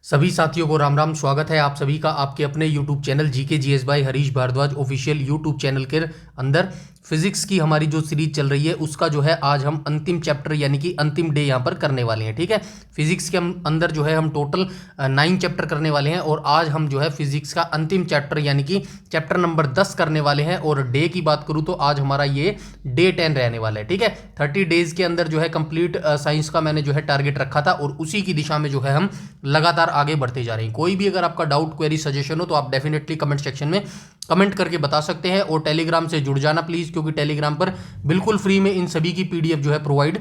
सभी साथियों को राम राम। स्वागत है आप सभी का आपके अपने YouTube channel GK GS by Harish Bhardwaj official YouTube channel के अंदर। फिजिक्स की हमारी जो सीरीज चल रही है उसका जो है आज हम अंतिम चैप्टर यानी कि अंतिम डे यहाँ पर करने वाले हैं। ठीक है, फिजिक्स के अंदर जो है हम टोटल 9 चैप्टर करने वाले हैं और आज हम जो है फिजिक्स का अंतिम चैप्टर यानी कि चैप्टर नंबर 10 करने वाले हैं। और डे की बात करूँ तो आज हमारा ये डे 10 रहने वाला है। ठीक है, 30 डेज के अंदर जो है कंप्लीट साइंस का मैंने जो है टारगेट रखा था और उसी की दिशा में जो है हम लगातार आगे बढ़ते जा रहे हैं। कोई भी अगर आपका डाउट, क्वेरी, सजेशन हो तो आप डेफिनेटली कमेंट सेक्शन में कमेंट करके बता सकते हैं। और टेलीग्राम से जुड़ जाना प्लीज, क्योंकि टेलीग्राम पर बिल्कुल फ्री में इन सभी की पीडीएफ जो है प्रोवाइड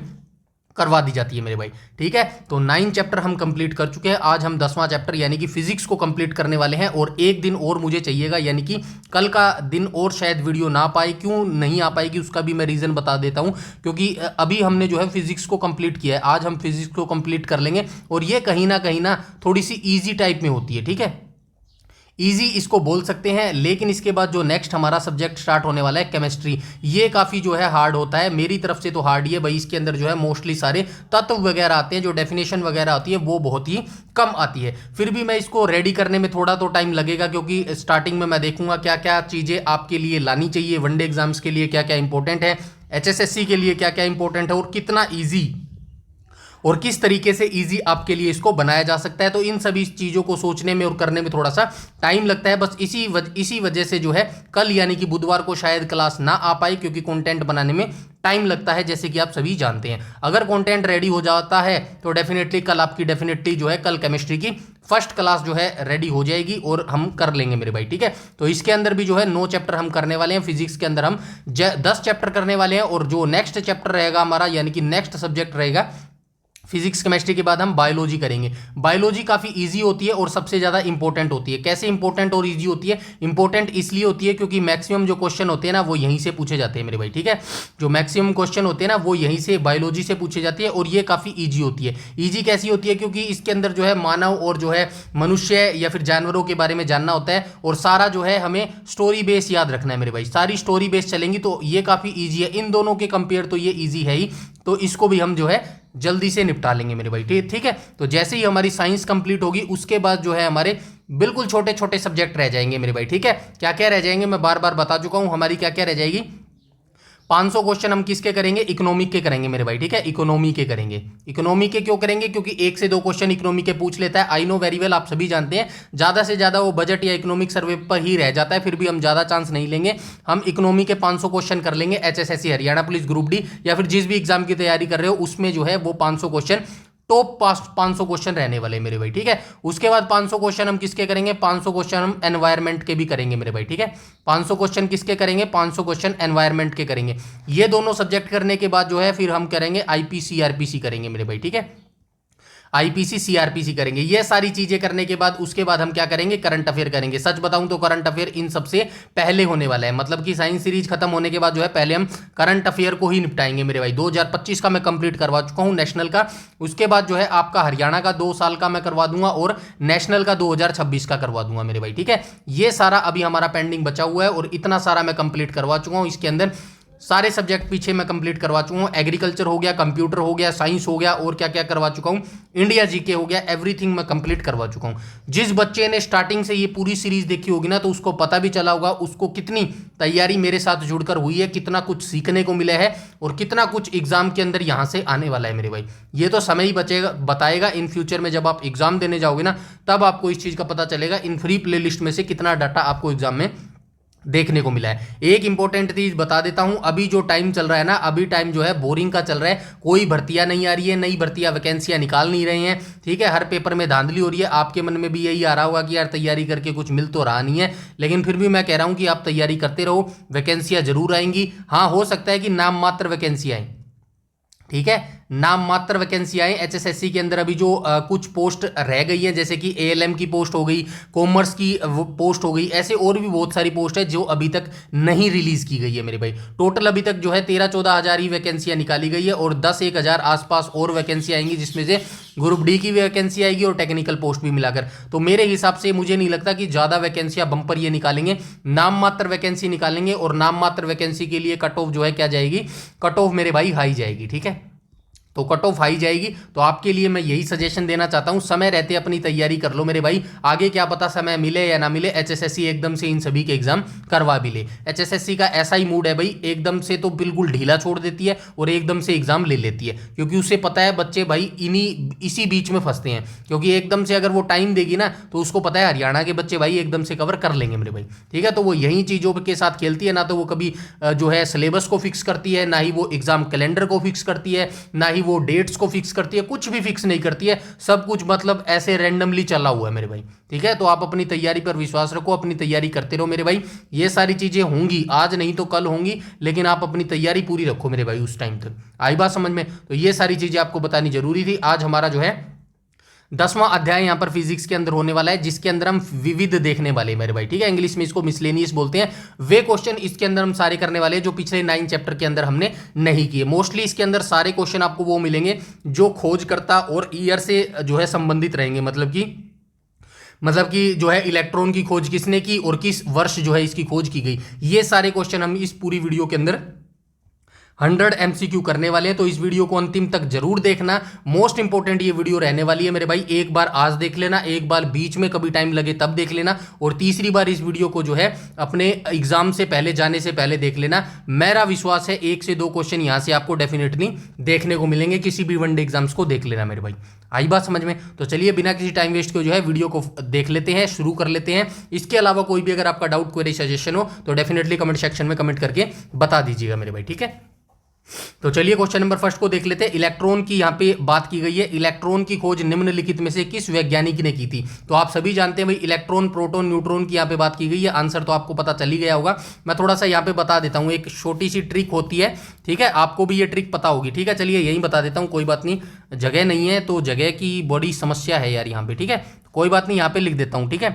करवा दी जाती है मेरे भाई। ठीक है, तो 9 चैप्टर हम कंप्लीट कर चुके हैं। आज हम 10वां चैप्टर यानी कि फिजिक्स को कंप्लीट करने वाले हैं और एक दिन और मुझे चाहिएगा, यानी कि कल का दिन और शायद वीडियो ना पाए। क्यों नहीं आ पाएगी उसका भी मैं रीजन बता देता हूं, क्योंकि अभी हमने जो है फिजिक्स को कंप्लीट किया है। आज हम फिजिक्स को कंप्लीट कर लेंगे और ये कहीं ना थोड़ी सी ईजी टाइप में होती है। ठीक है, इजी इसको बोल सकते हैं। लेकिन इसके बाद जो नेक्स्ट हमारा सब्जेक्ट स्टार्ट होने वाला है केमिस्ट्री, ये काफ़ी जो है हार्ड होता है। मेरी तरफ से तो हार्ड ही है भाई। इसके अंदर जो है मोस्टली सारे तत्व वगैरह आते हैं, जो डेफिनेशन वगैरह आती है वो बहुत ही कम आती है। फिर भी मैं इसको रेडी करने में थोड़ा तो टाइम लगेगा, क्योंकि स्टार्टिंग में मैं देखूंगा क्या क्या चीज़ें आपके लिए लानी चाहिए। वनडे एग्जाम्स के लिए क्या क्या इंपॉर्टेंट है, एचएसएससी के लिए क्या क्या इंपॉर्टेंट है और कितना ईजी और किस तरीके से इजी आपके लिए इसको बनाया जा सकता है। तो इन सभी चीज़ों को सोचने में और करने में थोड़ा सा टाइम लगता है। बस इसी वजह से जो है कल यानी कि बुधवार को शायद क्लास ना आ पाई, क्योंकि कंटेंट बनाने में टाइम लगता है, जैसे कि आप सभी जानते हैं। अगर कंटेंट रेडी हो जाता है तो डेफिनेटली कल आपकी डेफिनेटली जो है कल केमिस्ट्री की फर्स्ट क्लास जो है रेडी हो जाएगी और हम कर लेंगे मेरे भाई। ठीक है, तो इसके अंदर भी जो है 9 चैप्टर हम करने वाले हैं। फिजिक्स के अंदर हम 10 चैप्टर करने वाले हैं और जो नेक्स्ट चैप्टर रहेगा हमारा यानी कि नेक्स्ट सब्जेक्ट रहेगा फिजिक्स केमिस्ट्री के बाद हम बायोलॉजी करेंगे। बायोलॉजी काफ़ी इजी होती है और सबसे ज़्यादा इंपॉर्टेंट होती है। कैसे इंपॉर्टेंट और इजी होती है? इंपॉर्टेंट इसलिए होती है क्योंकि मैक्सिमम जो क्वेश्चन होते हैं ना वो यहीं से पूछे जाते हैं मेरे भाई। ठीक है, जो मैक्सिमम क्वेश्चन होते हैं ना वो यहीं से बायोलॉजी से पूछे जाते हैं और ये काफ़ी ईजी होती है। ईजी कैसी होती है? क्योंकि इसके अंदर जो है मानव और जो है मनुष्य या फिर जानवरों के बारे में जानना होता है और सारा जो है हमें स्टोरी बेस याद रखना है मेरे भाई। सारी स्टोरी बेस चलेंगी तो ये काफ़ी ईजी है। इन दोनों के कंपेयर तो ये ईजी है ही, तो इसको भी हम जो है जल्दी से निपटा लेंगे मेरे भाई। ठीक है, तो जैसे ही हमारी साइंस कंप्लीट होगी उसके बाद जो है हमारे बिल्कुल छोटे छोटे सब्जेक्ट रह जाएंगे मेरे भाई। ठीक है, क्या क्या रह जाएंगे मैं बार बार बता चुका हूं। हमारी क्या क्या रह जाएगी? 500 क्वेश्चन हम किसके करेंगे? इकोनॉमिक के करेंगे मेरे भाई। ठीक है, इकोनॉमी के करेंगे। इकोनॉमी के क्यों करेंगे? क्योंकि 1 से 2 क्वेश्चन इकोनॉमी के पूछ लेता है। आई नो वेरी वेल, आप सभी जानते हैं ज़्यादा से ज़्यादा वो बजट या इकोनॉमिक सर्वे पर ही रह जाता है। फिर भी हम ज़्यादा चांस नहीं लेंगे। हम इकोनॉमी के 500 क्वेश्चन कर लेंगे। HSSC, Haryana police group D या फिर जिस भी एग्जाम की तैयारी कर रहे हो उसमें जो है वो 500 क्वेश्चन टॉप पास 500 क्वेश्चन रहने वाले मेरे भाई। ठीक है, उसके बाद 500 क्वेश्चन हम किसके करेंगे? 500 क्वेश्चन हम एनवायरमेंट के भी करेंगे मेरे भाई। ठीक है, 500 क्वेश्चन किसके करेंगे? 500 क्वेश्चन एनवायरमेंट के करेंगे। ये दोनों सब्जेक्ट करने के बाद जो है फिर हम करेंगे आईपीसी आरपीसी करेंगे मेरे भाई। ठीक है, आईपीसी सीआरपीसी करेंगे। ये सारी चीजें करने के बाद उसके बाद हम क्या करेंगे? करंट अफेयर करेंगे। सच बताऊं तो करंट अफेयर इन सबसे पहले होने वाला है। मतलब कि साइंस सीरीज खत्म होने के बाद जो है पहले हम करंट अफेयर को ही निपटाएंगे मेरे भाई। 2025 का मैं कंप्लीट करवा चुका हूं नेशनल का। उसके बाद जो है आपका हरियाणा का 2 साल का मैं करवा दूंगा और नेशनल का 2026 का करवा दूंगा मेरे भाई। ठीक है, ये सारा अभी हमारा पेंडिंग बचा हुआ है और इतना सारा मैं कंप्लीट करवा चुका हूं। इसके अंदर सारे सब्जेक्ट पीछे मैं कंप्लीट करवा चुका हूँ। एग्रीकल्चर हो गया, कंप्यूटर हो गया, साइंस हो गया और क्या क्या करवा चुका हूँ, इंडिया जीके हो गया, एवरीथिंग मैं कंप्लीट करवा चुका हूँ। जिस बच्चे ने स्टार्टिंग से ये पूरी सीरीज देखी होगी ना तो उसको पता भी चला होगा उसको कितनी तैयारी मेरे साथ जुड़कर हुई है, कितना कुछ सीखने को मिला है और कितना कुछ एग्जाम के अंदर यहाँ से आने वाला है मेरे भाई। ये तो समय ही बताएगा। इन फ्यूचर में जब आप एग्जाम देने जाओगे ना तब आपको इस चीज़ का पता चलेगा इन फ्री प्ले लिस्ट में से कितना डाटा आपको एग्जाम में देखने को मिला है। एक इंपॉर्टेंट चीज बता देता हूं, अभी जो टाइम चल रहा है ना, अभी टाइम जो है बोरिंग का चल रहा है। कोई भर्तियां नहीं आ रही है, नई भर्तियां वैकेंसियां निकाल नहीं रहे हैं। ठीक है, हर पेपर में धांधली हो रही है। आपके मन में भी यही आ रहा होगा कि यार तैयारी करके कुछ मिल तो रहा नहीं है, लेकिन फिर भी मैं कह रहा हूं कि आप तैयारी करते रहो, वैकेंसियां जरूर आएंगी। हाँ, हो सकता है कि नाम मात्र वैकेंसी आए। ठीक है, नाम मात्र वैकेंसी आए। एचएसएससी के अंदर अभी जो कुछ पोस्ट रह गई है, जैसे कि एएलएम की पोस्ट हो गई, कॉमर्स की पोस्ट हो गई, ऐसे और भी बहुत सारी पोस्ट है जो अभी तक नहीं रिलीज की गई है मेरे भाई। टोटल अभी तक जो है 13-14 हज़ार ही वैकेंसियां निकाली गई है और 10-1 हज़ार आसपास और वैकेंसी आएंगी, जिसमें से ग्रुप डी की वैकेंसी आएगी और टेक्निकल पोस्ट भी मिलाकर। तो मेरे हिसाब से मुझे नहीं लगता कि ज़्यादा वैकेंसियां बम्पर ये निकालेंगे। नाम मात्र वैकेंसी निकालेंगे और नाम मात्र वैकेंसी के लिए कट ऑफ जो है क्या जाएगी? कट ऑफ मेरे भाई हाई जाएगी। ठीक है, तो कट ऑफ हाई जाएगी। तो आपके लिए मैं यही सजेशन देना चाहता हूं, समय रहते अपनी तैयारी कर लो मेरे भाई, आगे क्या पता समय मिले या ना मिले, एचएसएससी एकदम से इन सभी के एग्जाम करवा भी ले। एचएसएससी का ऐसा ही मूड है भाई, एकदम से तो बिल्कुल ढीला छोड़ देती है और एकदम से एग्जाम ले लेती है, क्योंकि उसे पता है बच्चे भाई इसी बीच में फंसते हैं, क्योंकि एकदम से अगर वो टाइम देगी ना तो उसको पता है हरियाणा के बच्चे भाई एकदम से कवर कर लेंगे मेरे भाई, ठीक है। तो वो यही चीज़ों के साथ खेलती है, ना तो वो कभी जो है सिलेबस को फिक्स करती है, ना ही वो एग्जाम कैलेंडर को फिक्स करती है, ना ही वो डेट्स को फिक्स करती है, कुछ भी फिक्स नहीं करती है, सब कुछ मतलब ऐसे रैंडमली चला हुआ है मेरे भाई, ठीक है। तो आप अपनी तैयारी पर विश्वास रखो, अपनी तैयारी करते रहो मेरे भाई, ये सारी चीजें होंगी, आज नहीं तो कल होंगी, लेकिन आप अपनी तैयारी पूरी रखो मेरे भाई उस टाइम तक। आई बात समझ में? तो ये सारी चीजें आपको बतानी जरूरी थी। आज हमारा जो है 10वां अध्याय यहाँ पर फिजिक्स के अंदर होने वाला है, जिसके अंदर हम विविध देखने वाले हैं मेरे भाई, ठीक है। इंग्लिश में इसको मिसलेनियस बोलते हैं। वे क्वेश्चन इसके अंदर हम सारे करने वाले हैं जो पिछले 9 चैप्टर के अंदर हमने नहीं किए। मोस्टली इसके अंदर सारे क्वेश्चन आपको वो मिलेंगे जो खोजकर्ता और ईयर से जो है संबंधित रहेंगे, मतलब कि जो है इलेक्ट्रॉन की खोज किसने की और किस वर्ष जो है इसकी खोज की गई, ये सारे क्वेश्चन हम इस पूरी वीडियो के अंदर 100 MCQ करने वाले हैं। तो इस वीडियो को अंतिम तक जरूर देखना, मोस्ट इंपॉर्टेंट ये वीडियो रहने वाली है मेरे भाई। एक बार आज देख लेना, एक बार बीच में कभी टाइम लगे तब देख लेना, और तीसरी बार इस वीडियो को जो है अपने एग्जाम से पहले जाने से पहले देख लेना। मेरा विश्वास है 1 से 2 क्वेश्चन यहाँ से आपको डेफिनेटली देखने को मिलेंगे, किसी भी वनडे एग्जाम्स को देख लेना मेरे भाई। आई बात समझ में? तो चलिए बिना किसी टाइम वेस्ट के जो है वीडियो को देख लेते हैं, शुरू कर लेते हैं। इसके अलावा कोई भी अगर आपका डाउट, क्वेरी, सजेशन हो तो डेफिनेटली कमेंट सेक्शन में कमेंट करके बता दीजिएगा मेरे भाई, ठीक है। तो चलिए क्वेश्चन नंबर फर्स्ट को देख लेते हैं। इलेक्ट्रॉन की यहाँ पे बात की गई है, इलेक्ट्रॉन की खोज निम्नलिखित में से किस वैज्ञानिक ने की थी? तो आप सभी जानते हैं भाई, इलेक्ट्रॉन, प्रोटॉन, न्यूट्रॉन की यहाँ पे बात की गई है। आंसर तो आपको पता चल ही गया होगा, मैं थोड़ा सा यहाँ पे बता देता हूँ, एक छोटी सी ट्रिक होती है, ठीक है। आपको भी ये ट्रिक पता होगी, ठीक है। चलिए यही बता देता हूँ, कोई बात नहीं, जगह नहीं है तो जगह की बड़ी समस्या है यार यहाँ पे, ठीक है। कोई बात नहीं, यहाँ पे लिख देता हूँ, ठीक है।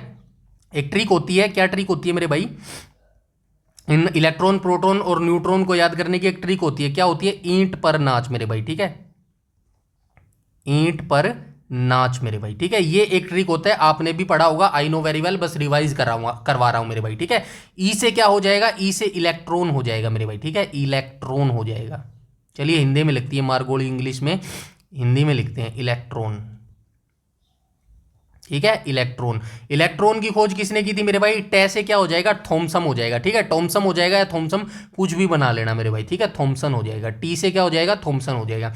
एक ट्रिक होती है, क्या ट्रिक होती है मेरे भाई? इन इलेक्ट्रॉन, प्रोटॉन और न्यूट्रॉन को याद करने की एक ट्रिक होती है, क्या होती है? ईंट पर नाच मेरे भाई, ठीक है। ईंट पर नाच मेरे भाई, ठीक है। ये एक ट्रिक होता है, आपने भी पढ़ा होगा, आई नो वेरी वेल, बस रिवाइज करवा रहा हूं मेरे भाई, ठीक है। ई से क्या हो जाएगा? ई से इलेक्ट्रॉन हो जाएगा मेरे भाई, ठीक है। इलेक्ट्रॉन हो जाएगा। चलिए हिंदी में लिखती है मार्गोली, इंग्लिश में, हिंदी में लिखते हैं इलेक्ट्रॉन, ठीक है। इलेक्ट्रॉन, इलेक्ट्रॉन की खोज किसने की थी मेरे भाई? टे से क्या हो जाएगा? थॉमसन हो जाएगा, ठीक है। थॉमसन हो जाएगा या थॉमसन, कुछ भी बना लेना मेरे भाई, ठीक है। थॉमसन हो जाएगा। टी से क्या हो जाएगा? थॉमसन हो जाएगा।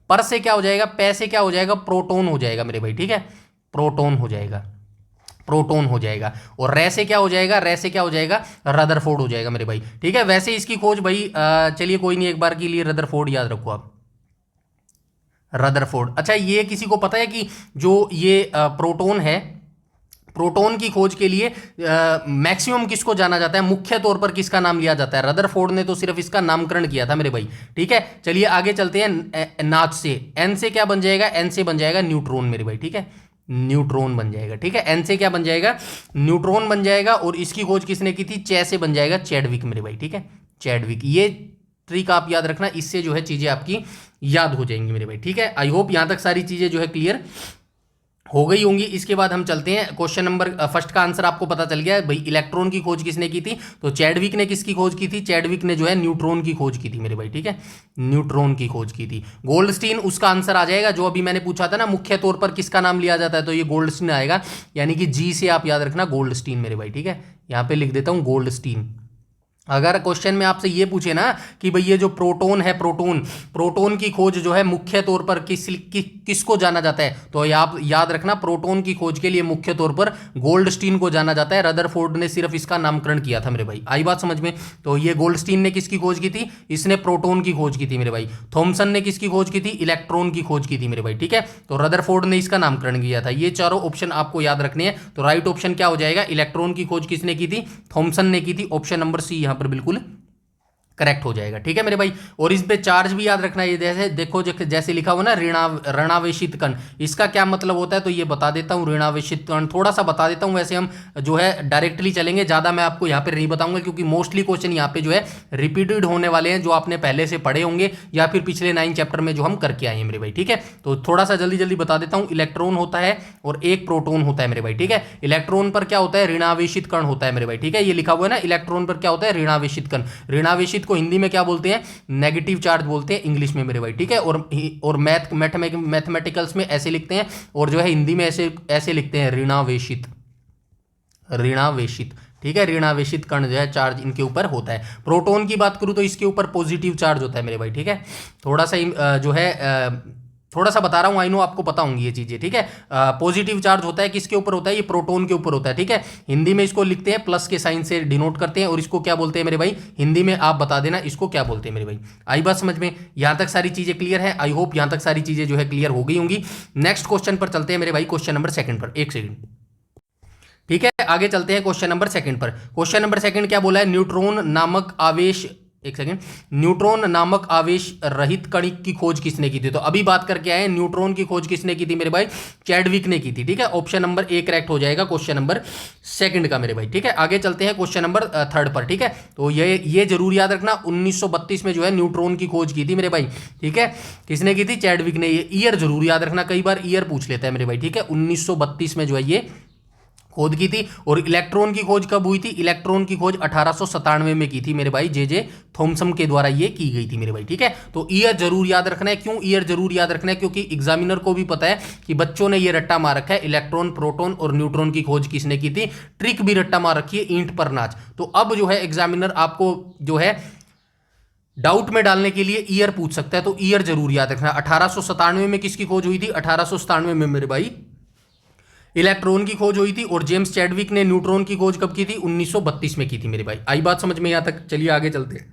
पर से क्या हो जाएगा? पे से क्या हो जाएगा? प्रोटॉन हो जाएगा मेरे भाई, ठीक है। प्रोटॉन हो जाएगा, प्रोटॉन हो जाएगा। और रे से क्या हो जाएगा? रे से क्या हो जाएगा? रदरफोर्ड हो जाएगा मेरे भाई, ठीक है। वैसे इसकी खोज भाई चलिए कोई नहीं, एक बार के लिए रदरफोर्ड याद रखो आप, रदरफोर्ड। अच्छा, ये किसी को पता है कि जो ये प्रोटॉन है, प्रोटॉन की खोज के लिए मैक्सिमम किसको जाना जाता है, मुख्य तौर पर किसका नाम लिया जाता है? रदरफोर्ड ने तो सिर्फ इसका नामकरण किया था मेरे भाई, ठीक है। चलिए आगे चलते हैं। नाच से, एन से क्या बन जाएगा? एन से बन जाएगा न्यूट्रॉन मेरे भाई, ठीक है। न्यूट्रॉन बन जाएगा, ठीक है। एन से क्या बन जाएगा? न्यूट्रॉन बन जाएगा। और इसकी खोज किसने की थी? चे से बन जाएगा चैडविक मेरे भाई, ठीक है। चैडविक, ये ट्रिक आप याद रखना, इससे जो है चीजें आपकी याद हो जाएंगी मेरे भाई, ठीक है। आई होप यहां तक सारी चीजें जो है क्लियर हो गई होंगी। इसके बाद हम चलते हैं क्वेश्चन नंबर फर्स्ट का आंसर आपको पता चल गया है भाई। इलेक्ट्रॉन की खोज किसने की थी? तो चैडविक ने किसकी खोज की थी? चैडविक ने जो है न्यूट्रॉन की खोज की थी मेरे भाई, ठीक है। न्यूट्रॉन की खोज की थी। गोल्डस्टीन उसका आंसर आ जाएगा, जो अभी मैंने पूछा था ना, मुख्य तौर पर किसका नाम लिया जाता है, तो ये गोल्डस्टीन आएगा, यानी कि जी से आप याद रखना गोल्डस्टीन मेरे भाई, ठीक है। यहां पर लिख देता हूं गोल्डस्टीन। अगर क्वेश्चन में आपसे ये पूछे ना कि भाई ये जो प्रोटॉन है, प्रोटॉन की खोज जो है मुख्य तौर पर किसको जाना जाता है, तो आप याद रखना प्रोटॉन की खोज के लिए मुख्य तौर पर गोल्डस्टीन को जाना जाता है। रदरफोर्ड ने सिर्फ इसका नामकरण किया था मेरे भाई। आई बात समझ में? तो ये गोल्डस्टीन ने किसकी खोज की थी? इसने प्रोटॉन की खोज की थी मेरे भाई। थॉमसन ने किसकी खोज की थी? इलेक्ट्रॉन की खोज की थी मेरे भाई, ठीक है। तो रदरफोर्ड ने इसका नामकरण किया था। ये चारों ऑप्शन आपको याद रखने हैं। तो राइट ऑप्शन क्या हो जाएगा? इलेक्ट्रॉन की खोज किसने की थी? थॉमसन ने की थी। ऑप्शन नंबर सी पर बिल्कुल करेक्ट हो जाएगा, ठीक है मेरे भाई। और इस पे चार्ज भी याद रखना, ये जैसे देखो जैसे लिखा हुआ ना ऋणावेशित कण, इसका क्या मतलब होता है तो ये बता देता हूँ। ऋणावेशित कण थोड़ा सा बता देता हूँ, वैसे हम जो है डायरेक्टली चलेंगे, ज़्यादा मैं आपको यहाँ पे नहीं बताऊंगा, क्योंकि मोस्टली क्वेश्चन यहाँ पे जो है रिपीटेड होने वाले हैं, जो आपने पहले से पढ़े होंगे या फिर पिछले 9 चैप्टर में जो हम करके आए हैं मेरे भाई, ठीक है। तो थोड़ा सा जल्दी जल्दी बता देता हूँ। इलेक्ट्रॉन होता है और एक प्रोटॉन होता है मेरे भाई, ठीक है। इलेक्ट्रॉन पर क्या होता है? ऋणावेशित कण होता है मेरे भाई, ठीक है। ये लिखा हुआ है ना, इलेक्ट्रॉन पर क्या होता है? ऋणावेशित कण। ऋणावेशित आवेशित को हिंदी में क्या बोलते हैं? नेगेटिव चार्ज बोलते हैं इंग्लिश में मेरे भाई, ठीक है। और मैथमेटिकल्स में ऐसे लिखते हैं, और जो है हिंदी में ऐसे ऐसे लिखते हैं, ऋणावेशित, ऋणावेशित, ठीक है। ऋणावेशित कण जो है चार्ज इनके ऊपर होता है। प्रोटॉन की बात करूं तो इसके ऊपर पॉजिटिव चार्ज होता है मेरे भाई, ठीक है। थोड़ा सा जो है थोड़ा सा बता रहा हूं, आई नो आपको पता होंगी ये चीजें, ठीक है। पॉजिटिव चार्ज होता है किसके ऊपर होता है? ये प्रोटॉन के ऊपर होता है, ठीक है। हिंदी में इसको लिखते हैं प्लस के साइन से डिनोट करते हैं, और इसको क्या बोलते हैं मेरे भाई? हिंदी में आप बता देना इसको क्या बोलते हैं मेरे भाई। आई बात समझ में? यहां तक सारी चीजें क्लियर है? आई होप यहां तक सारी चीजें जो है क्लियर हो गई होंगी। नेक्स्ट क्वेश्चन पर चलते हैं मेरे भाई, क्वेश्चन नंबर 2 पर। एक सेकंड, ठीक है, आगे चलते हैं क्वेश्चन नंबर 2 पर। क्वेश्चन नंबर 2 क्या बोला है? न्यूट्रॉन नामक आवेश, एक सेकंड, न्यूट्रॉन नामक आवेश रहित कण की खोज किसने की थी? तो अभी बात करके आए, न्यूट्रॉन की खोज किसने की थी मेरे भाई? चैडविक ने की थी, ठीक है। ऑप्शन नंबर ए करेक्ट हो जाएगा क्वेश्चन नंबर 2 का मेरे भाई, ठीक है। आगे चलते हैं क्वेश्चन नंबर 3 पर, ठीक है। तो ये जरूर याद रखना, 1932 में जो है न्यूट्रॉन की खोज की थी मेरे भाई, ठीक है। किसने की थी? चैडविक ने। ये ईयर जरूर याद रखना, कई बार ईयर पूछ लेता है मेरे भाई, ठीक है। 1932 में जो है ये खोज की थी। और इलेक्ट्रॉन की खोज कब हुई थी? इलेक्ट्रॉन की खोज 1897 में की थी मेरे भाई, जे थॉमसन के द्वारा ये की गई थी मेरे भाई, ठीक है। तो ईयर जरूर याद रखना है। क्यों ईयर जरूर याद रखना है? क्योंकि एग्जामिनर को भी पता है कि बच्चों ने ये रट्टा मार रखा है, इलेक्ट्रॉन, प्रोटॉन और न्यूट्रॉन की खोज किसने की थी। ट्रिक भी रट्टा मार रखी है, ईंट पर नाच। तो अब जो है एग्जामिनर आपको जो है डाउट में डालने के लिए ईयर पूछ सकता है, तो ईयर जरूर याद रखना। 1897 में किसकी खोज हुई थी? 1897 में मेरे भाई इलेक्ट्रॉन की खोज हुई थी। और जेम्स चैडविक ने न्यूट्रॉन की खोज कब की थी? 1932 में की थी मेरे भाई। आई बात समझ में यहां तक? चलिए आगे चलते हैं,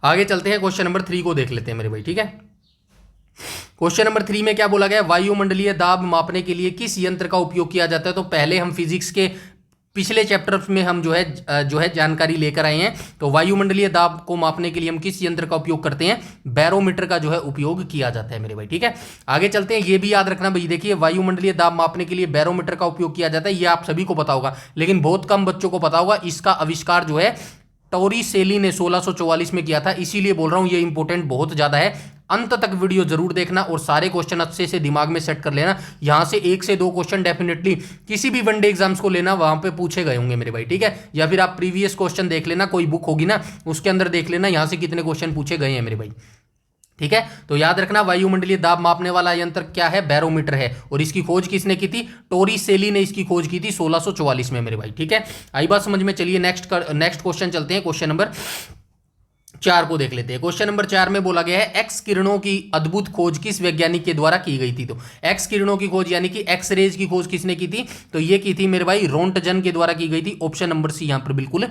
आगे चलते हैं क्वेश्चन नंबर 3 को देख लेते हैं मेरे भाई, ठीक है। क्वेश्चन नंबर 3 में क्या बोला गया? वायुमंडलीय दाब मापने के लिए किस यंत्र का उपयोग किया जाता है? तो पहले हम फिजिक्स के पिछले चैप्टर में हम जो है जानकारी लेकर आए हैं। तो वायुमंडलीय दाब को मापने के लिए हम किस यंत्र का उपयोग करते हैं? बैरोमीटर का जो है उपयोग किया जाता है मेरे भाई, ठीक है। आगे चलते हैं, ये भी याद रखना भाई, देखिए वायुमंडलीय दाब मापने के लिए बैरोमीटर का उपयोग किया जाता है, ये आप सभी को पता होगा, लेकिन बहुत कम बच्चों को पता होगा। इसका आविष्कार जो है टोरिसेली ने 1644 में किया था, इसीलिए बोल रहा हूं ये इंपॉर्टेंट बहुत ज्यादा है। अंत तक वीडियो जरूर देखना और सारे क्वेश्चन अच्छे से दिमाग में सेट कर लेना। यहां से 1 से 2 क्वेश्चन डेफिनेटली किसी भी वनडे एग्जाम्स को लेना, वहां पे पूछे गए होंगे मेरे भाई, ठीक है। या फिर आप प्रीवियस क्वेश्चन देख लेना, कोई बुक होगी ना उसके अंदर देख लेना, यहां से कितने क्वेश्चन पूछे गए हैं मेरे भाई, ठीक है। तो याद रखना, वायुमंडलीय दाब मापने वाला यंत्र क्या है? बैरोमीटर है। और इसकी खोज किसने की थी? टोरिसेली ने इसकी खोज की थी 1644 में मेरे भाई, ठीक है। आई बात समझ में? चलिए नेक्स्ट क्वेश्चन चलते हैं, क्वेश्चन नंबर 4 को देख लेते हैं। क्वेश्चन नंबर 4 में बोला गया है एक्स किरणों की अद्भुत खोज किस वैज्ञानिक के द्वारा की गई थी? तो एक्स किरणों की खोज यानी कि एक्स रेज की खोज किसने की थी? तो ये की थी मेरे भाई रोंटजन के द्वारा की गई थी। ऑप्शन नंबर सी यहां पर बिल्कुल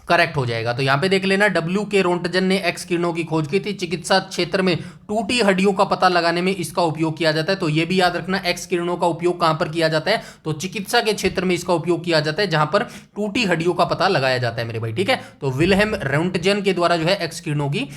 करेक्ट हो जाएगा। तो यहां पे देख लेना, डब्ल्यू के रोंटजन ने एक्स किरणों की खोज की थी। चिकित्सा क्षेत्र में टूटी हड्डियों का पता लगाने में इसका उपयोग किया जाता है। तो यह भी याद रखना, एक्स किरणों का उपयोग कहां पर किया जाता है? तो चिकित्सा के क्षेत्र में इसका उपयोग किया जाता है, जहां पर टूटी हड्डियों का पता लगाया जाता है मेरे भाई, ठीक है। तो विल्हेम रोंटजन के द्वारा जो है एक्स किरणों की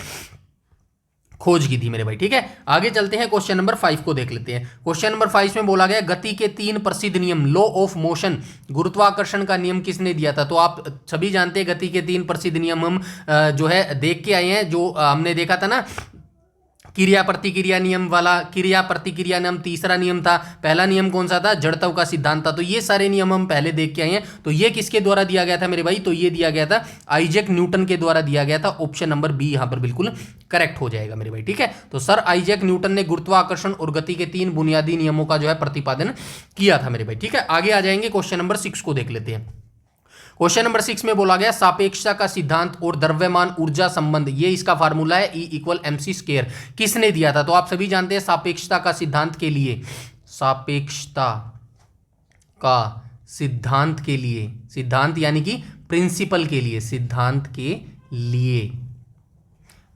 खोज की थी मेरे भाई, ठीक है। आगे चलते हैं, क्वेश्चन नंबर 5 को देख लेते हैं। क्वेश्चन नंबर 5 में बोला गया गति के 3 प्रसिद्ध नियम, लॉ ऑफ मोशन, गुरुत्वाकर्षण का नियम किसने दिया था? तो आप सभी जानते हैं गति के 3 प्रसिद्ध नियम हम जो है देख के आए हैं, जो हमने देखा था ना, क्रिया प्रतिक्रिया नियम वाला, क्रिया प्रतिक्रिया नियम तीसरा नियम था। पहला नियम कौन सा था? जड़त्व का सिद्धांत था। तो ये सारे नियम हम पहले देख के आए हैं। तो ये किसके द्वारा दिया गया था मेरे भाई? तो ये दिया गया था आइजैक न्यूटन के द्वारा दिया गया था। ऑप्शन नंबर बी यहां पर बिल्कुल करेक्ट हो जाएगा मेरे भाई, ठीक है। तो सर आइजैक न्यूटन ने गुरुत्वाकर्षण और गति के 3 बुनियादी नियमों का जो है प्रतिपादन किया था मेरे भाई, ठीक है। आगे आ जाएंगे, क्वेश्चन नंबर 6 को देख लेते हैं। क्वेश्चन नंबर 6 में बोला गया सापेक्षता का सिद्धांत और द्रव्यमान ऊर्जा संबंध, ये इसका फार्मूला है E = mc², किसने दिया था? तो आप सभी जानते हैं सापेक्षता का सिद्धांत के लिए, सापेक्षता का सिद्धांत के लिए, सिद्धांत यानी कि प्रिंसिपल के लिए, सिद्धांत के लिए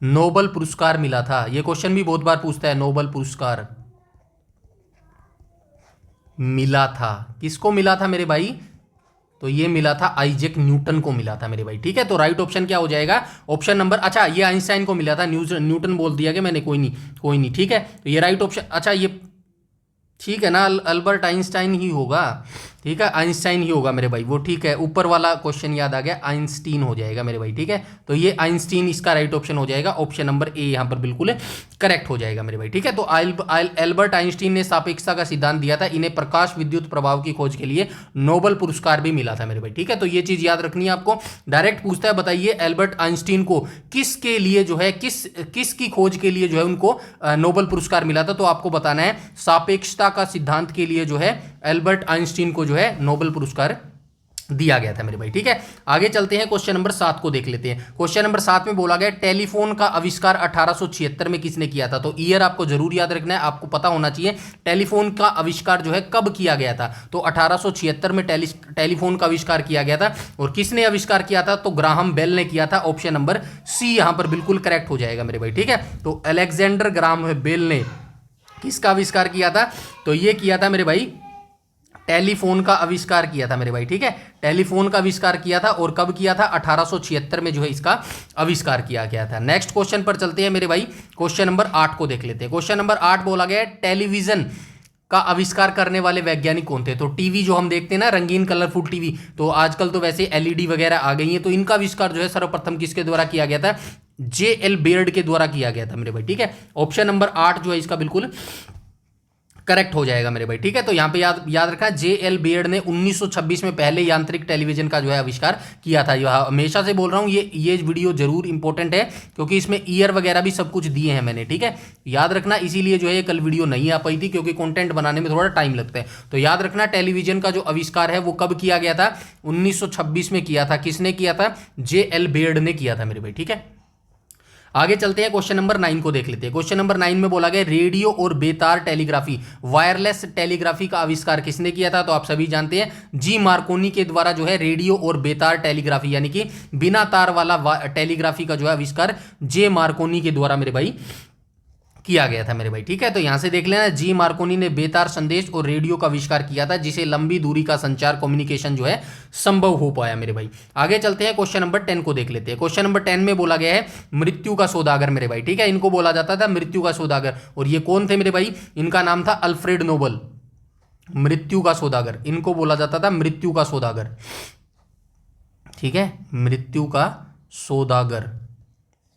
नोबेल पुरस्कार मिला था। यह क्वेश्चन भी बहुत बार पूछता है, नोबेल पुरस्कार मिला था, किसको मिला था मेरे भाई? तो ये मिला था आइजैक न्यूटन को मिला था मेरे भाई, ठीक है। तो राइट ऑप्शन क्या हो जाएगा? ऑप्शन नंबर, अच्छा ये आइंस्टाइन को मिला था, न्यूटन बोल दिया कि मैंने, कोई नहीं, ठीक है। तो ये राइट ऑप्शन, अच्छा ये ठीक है ना, अल्बर्ट आइंस्टाइन ही होगा। ठीक है, आइंस्टाइन ही होगा मेरे भाई वो, ठीक है, ऊपर वाला क्वेश्चन याद आ गया, आइंस्टीन हो जाएगा मेरे भाई, ठीक है। तो ये आइंस्टीन इसका राइट ऑप्शन हो जाएगा, ऑप्शन नंबर ए यहाँ पर बिल्कुल करेक्ट हो जाएगा मेरे भाई, ठीक है। तो एल्बर्ट आइंस्टीन ने सापेक्षता का सिद्धांत दिया था, इन्हें प्रकाश विद्युत प्रभाव की खोज के लिए नोबेल पुरस्कार भी मिला था मेरे भाई, ठीक है। तो ये चीज याद रखनी है आपको। डायरेक्ट पूछता है, बताइए एल्बर्ट आइंस्टीन को किसके लिए जो है किसकी खोज के लिए जो है उनको नोबेल पुरस्कार मिला था, तो आपको बताना है सापेक्षता का सिद्धांत के लिए जो है एल्बर्ट आइंस्टीन को जो है नोबेल पुरस्कार दिया गया था मेरे भाई, ठीक है। आगे चलते हैं, क्वेश्चन नंबर 7 को देख लेते हैं। क्वेश्चन नंबर 7 में बोला गया टेलीफोन का आविष्कार 1876 में किसने किया था, तो ईयर आपको जरूर याद रखना है, आपको पता होना चाहिए टेलीफोन का आविष्कार जो है कब किया गया था। तो 1876 में टेलीफोन का आविष्कार किया गया था, और किसने आविष्कार किया था, तो ग्राहम बेल ने किया था, ऑप्शन नंबर सी यहां पर बिल्कुल करेक्ट हो जाएगा मेरे भाई, ठीक है। तो अलेक्जेंडर ग्राहम बेल ने किसका आविष्कार किया था, तो ये किया था मेरे भाई, टेलीफोन का आविष्कार किया था मेरे भाई, ठीक है। टेलीफोन का आविष्कार किया था, और कब किया था, 1876 में जो है इसका आविष्कार किया गया था। नेक्स्ट क्वेश्चन पर चलते हैं मेरे भाई, क्वेश्चन नंबर 8 को देख लेते हैं। क्वेश्चन नंबर 8 बोला गया टेलीविजन का आविष्कार करने वाले वैज्ञानिक कौन थे, तो टीवी जो हम देखते हैं ना, रंगीन कलरफुल टीवी, तो आजकल तो वैसे एलईडी वगैरह आ गई हैं, तो इनका आविष्कार जो है सर्वप्रथम किसके द्वारा किया गया था, JL बेयर्ड के द्वारा किया गया था मेरे भाई, ठीक है। ऑप्शन नंबर 8 जो है इसका बिल्कुल करेक्ट हो जाएगा मेरे भाई, ठीक है। तो यहां पे याद रखा, JL बेयर्ड ने 1926 में पहले यांत्रिक टेलीविजन का जो है आविष्कार किया था। हमेशा से बोल रहा हूं, ये वीडियो जरूर इंपॉर्टेंट है, क्योंकि इसमें ईयर वगैरह भी सब कुछ दिए हैं मैंने, ठीक है, याद रखना। इसीलिए जो है ये कल वीडियो नहीं आ पाई थी, क्योंकि कंटेंट बनाने में थोड़ा टाइम लगता है। तो याद रखना, टेलीविजन का जो आविष्कार है वो कब किया गया था, 1926 में किया था। किसने किया था, JL बेयर्ड ने किया था मेरे भाई, ठीक है। आगे चलते हैं, क्वेश्चन नंबर 9 को देख लेते हैं। क्वेश्चन नंबर 9 में बोला गया रेडियो और बेतार टेलीग्राफी, वायरलेस टेलीग्राफी का आविष्कार किसने किया था, तो आप सभी जानते हैं, जी मार्कोनी के द्वारा जो है रेडियो और बेतार टेलीग्राफी यानी कि बिना तार वाला टेलीग्राफी का जो है आविष्कार जे मार्कोनी के द्वारा मेरे भाई किया गया था मेरे भाई, ठीक है। तो यहां से देख लेना, जी मार्कोनी ने बेतार संदेश और रेडियो का आविष्कार किया था, जिसे लंबी दूरी का संचार कम्युनिकेशन जो है संभव हो पाया मेरे भाई। आगे चलते हैं, क्वेश्चन नंबर 10 को देख लेते हैं। क्वेश्चन नंबर 10 में बोला गया है मृत्यु का सौदागर मेरे भाई, ठीक है, इनको बोला जाता था मृत्यु का सौदागर, और ये कौन थे मेरे भाई, इनका नाम था अल्फ्रेड नोबल। मृत्यु का सौदागर, इनको बोला जाता था मृत्यु का सौदागर, ठीक है, मृत्यु का सौदागर,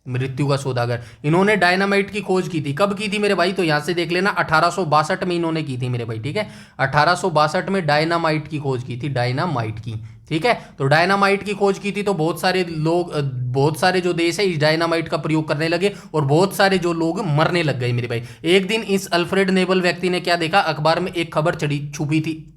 मृत्यु का सौदागर। इन्होंने डायनामाइट की खोज की थी, कब की थी मेरे भाई, तो यहां से देख लेना, 1862 में इन्होंने की थी मेरे भाई, ठीक है। 1862 में डायनामाइट की खोज की थी, डायनामाइट की, ठीक है। तो डायनामाइट की खोज की थी, तो बहुत सारे लोग, बहुत सारे जो देश है इस डायनामाइट का प्रयोग करने लगे, और बहुत सारे जो लोग मरने लग गए मेरे भाई। एक दिन इस अल्फ्रेड नेबल व्यक्ति ने क्या देखा, अखबार में एक खबर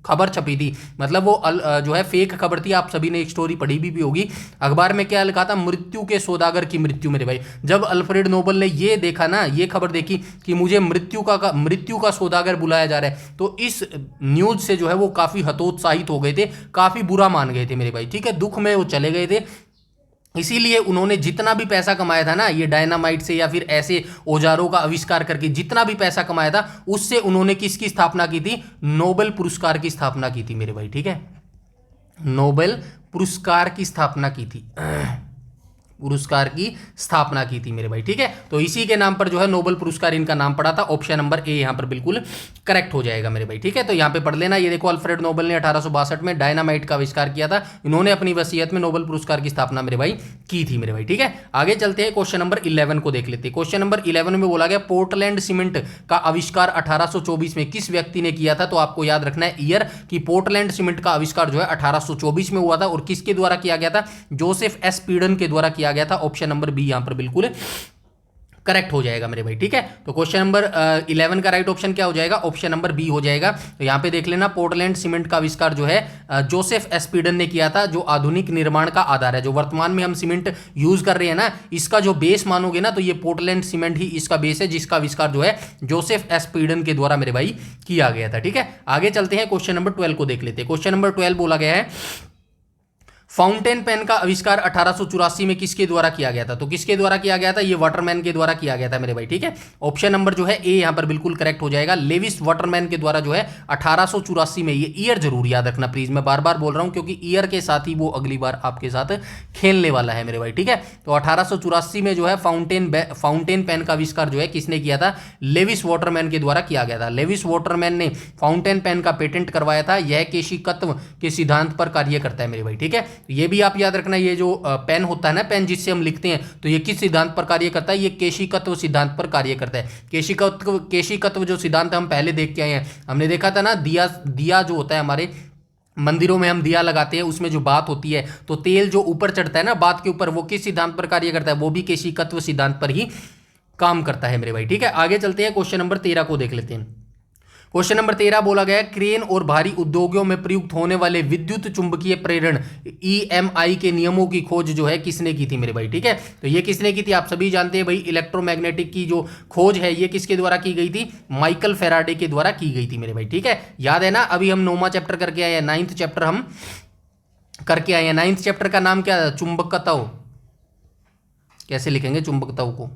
खबर छपी थी, मतलब वो जो है फेक खबर थी, आप सभी ने एक स्टोरी पढ़ी भी होगी। अखबार में क्या लिखा था, मृत्यु के सौदागर की मृत्यु मेरे भाई। जब अल्फ्रेड नोबल ने ये देखा ना, ये खबर देखी कि मुझे मृत्यु का सौदागर बुलाया जा रहा है, तो इस न्यूज से जो है वो काफी हतोत्साहित हो गए थे, काफी बुरा मान गए थे मेरे भाई, ठीक है, दुख में वो चले गए थे। इसीलिए उन्होंने जितना भी पैसा कमाया था ना, ये डायनामाइट से या फिर ऐसे औजारों का आविष्कार करके जितना भी पैसा कमाया था, उससे उन्होंने किसकी स्थापना की थी, नोबेल पुरस्कार की स्थापना की थी मेरे भाई, ठीक है, नोबेल पुरस्कार की स्थापना की थी, पुरस्कार की स्थापना की थी मेरे भाई, ठीक है। तो इसी के नाम पर जो है नोबेल पुरस्कार इनका नाम पड़ा था, ऑप्शन नंबर ए यहां पर बिल्कुल करेक्ट हो जाएगा मेरे भाई, ठीक है। तो यहां पे पढ़ लेना, ये देखो अल्फ्रेड नोबेल ने 1862 में डायनामाइट का आविष्कार किया था, इन्होंने अपनी वसीयत में नोबेल पुरस्कार की स्थापना मेरे भाई की थी मेरे भाई, ठीक है। आगे चलते हैं, क्वेश्चन नंबर 11 को देख लेते हैं। क्वेश्चन नंबर 11 में बोला गया पोर्टलैंड सीमेंट का आविष्कार 1824 में किस व्यक्ति ने किया था, तो आपको याद रखना है ईयर कि पोर्टलैंड सीमेंट का आविष्कार जो है 1824 में हुआ था, और किसके द्वारा किया गया था, जोसेफ एस पीडन के द्वारा किया गया था, ऑप्शन नंबर बी यहां पर बिल्कुल करेक्ट हो जाएगा मेरे भाई, ठीक है। तो क्वेश्चन नंबर 11 का राइट ऑप्शन क्या हो जाएगा, ऑप्शन नंबर बी हो जाएगा। तो यहां पे देख लेना, पोर्टलैंड सीमेंट का आविष्कार जो है जोसेफ एस पीडन ने किया था, जो आधुनिक निर्माण का आधार है। जो वर्तमान में हम सीमेंट यूज कर रहे हैं ना, इसका जो बेस मानोगे ना, तो ये पोर्टलैंड सीमेंट ही इसका बेस है, जिसका आविष्कार जो है जोसेफ एस पीडन के द्वारा मेरे भाई किया गया था, ठीक है। आगे चलते हैं, क्वेश्चन नंबर 12 को देख लेते हैं। क्वेश्चन नंबर 12 बोला गया है फाउंटेन पेन का आविष्कार 1884 में किसके द्वारा किया गया था? तो किसके द्वारा किया गया था? ये वाटरमैन के द्वारा किया गया था मेरे भाई, ठीक है। ऑप्शन नंबर जो है ए यहां पर बिल्कुल करेक्ट हो जाएगा। लेविस वाटरमैन के द्वारा जो है 1884 में, ये ईयर जरूर याद रखना प्लीज, मैं बार बार बोल रहा हूं क्योंकि ईयर के साथ ही वो अगली बार आपके साथ खेलने वाला है मेरे भाई, ठीक है। तो 1884 में जो है फाउंटेन पेन का आविष्कार जो है किसने किया था? लेविस वाटरमैन के द्वारा किया गया था। लेविस वाटरमैन ने फाउंटेन पेन का पेटेंट करवाया था। यह केशिकत्व के सिद्धांत पर कार्य करता है मेरे भाई, ठीक है। ये भी आप याद रखना, ये जो पेन होता है ना, पेन जिससे हम लिखते हैं, तो ये किस सिद्धांत पर कार्य करता है? ये केशिकत्व सिद्धांत पर कार्य करता है। केशिकत्व जो सिद्धांत हम पहले देख के आए हैं, हमने देखा था ना, दिया जो होता है हमारे मंदिरों में हम दिया लगाते हैं, उसमें जो बात होती है तो तेल जो ऊपर चढ़ता है ना बात के ऊपर, वो किस सिद्धांत पर कार्य करता है? वो भी केशिकत्व सिद्धांत पर ही काम करता है मेरे भाई, ठीक है। आगे चलते हैं, क्वेश्चन नंबर 13 को देख लेते हैं। क्वेश्चन नंबर 13 बोला गया, क्रेन और भारी उद्योगों में प्रयुक्त होने वाले विद्युत चुंबकीय प्रेरण EMI के नियमों की खोज जो है किसने की थी मेरे भाई, ठीक है। तो ये किसने की थी? आप सभी जानते हैं भाई, इलेक्ट्रोमैग्नेटिक की जो खोज है ये किसके द्वारा की गई थी? माइकल फेराडे के द्वारा की गई थी मेरे भाई, ठीक है। याद है ना, अभी हम 9वां चैप्टर करके आए हैं, 9th चैप्टर हम करके आए हैं। 9th चैप्टर का नाम क्या है? चुंबकत्व। कैसे लिखेंगे चुंबकत्व को?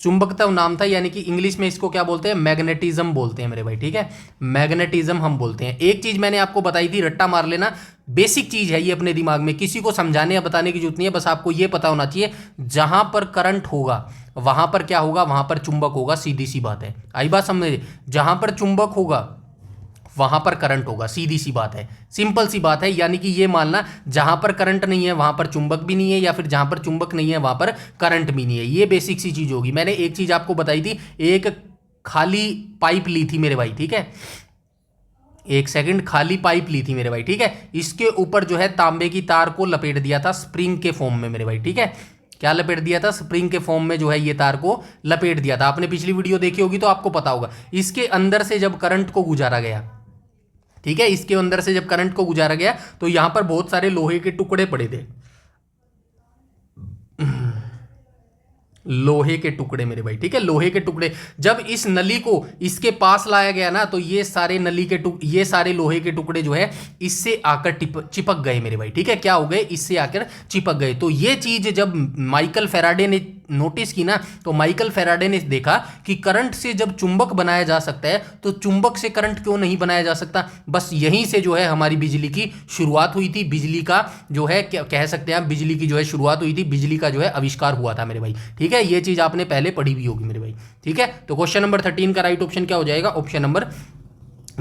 चुंबकत्व नाम था, यानी कि इंग्लिश में इसको क्या बोलते हैं? मैग्नेटिज्म बोलते हैं मेरे भाई, ठीक है। मैग्नेटिज्म हम बोलते हैं। एक चीज मैंने आपको बताई थी, रट्टा मार लेना, बेसिक चीज है ये अपने दिमाग में, किसी को समझाने या बताने की जरूरत नहीं है, बस आपको ये पता होना चाहिए, जहां पर करंट होगा वहां पर क्या होगा? वहां पर चुंबक होगा, सीधी सी बात है। आई बात समझ? जहां पर चुंबक होगा वहां पर करंट होगा, सीधी सी बात है, सिंपल सी बात है। यानी कि ये मानना, जहां पर करंट नहीं है वहां पर चुंबक भी नहीं है, या फिर जहां पर चुंबक नहीं है वहां पर करंट भी नहीं है। ये बेसिक सी चीज होगी। मैंने एक चीज आपको बताई थी, एक खाली पाइप ली थी मेरे भाई, ठीक है। एक सेकंड, खाली पाइप ली थी मेरे भाई, ठीक है। इसके ऊपर जो है तांबे की तार को लपेट दिया था स्प्रिंग के फॉर्म में मेरे भाई, ठीक है। क्या लपेट दिया था? स्प्रिंग के फॉर्म में जो है ये तार को लपेट दिया था। आपने पिछली वीडियो देखी होगी तो आपको पता होगा। इसके अंदर से जब करंट को गुजारा गया, ठीक है, इसके अंदर से जब करंट को गुजारा गया तो यहां पर बहुत सारे लोहे के टुकड़े पड़े थे, लोहे के टुकड़े मेरे भाई, ठीक है, लोहे के टुकड़े। जब इस नली को इसके पास लाया गया ना, तो ये सारे ये सारे लोहे के टुकड़े जो है इससे आकर चिपक गए मेरे भाई, ठीक है। क्या हो गए? इससे आकर चिपक गए। तो ये चीज जब माइकल फेराडे ने नोटिस की ना, तो माइकल फेराडे ने देखा कि करंट से जब चुंबक बनाया जा सकता है तो चुंबक से करंट क्यों नहीं बनाया जा सकता। बस यहीं से जो है हमारी बिजली की शुरुआत हुई थी। बिजली का जो है क्या कह सकते हैं आप, बिजली की जो है शुरुआत हुई थी, बिजली का जो है आविष्कार हुआ था मेरे भाई, ठीक है। ये चीज आपने पहले पढ़ी भी होगी मेरे भाई, ठीक है। तो क्वेश्चन नंबर 13 का राइट ऑप्शन क्या हो जाएगा? ऑप्शन नंबर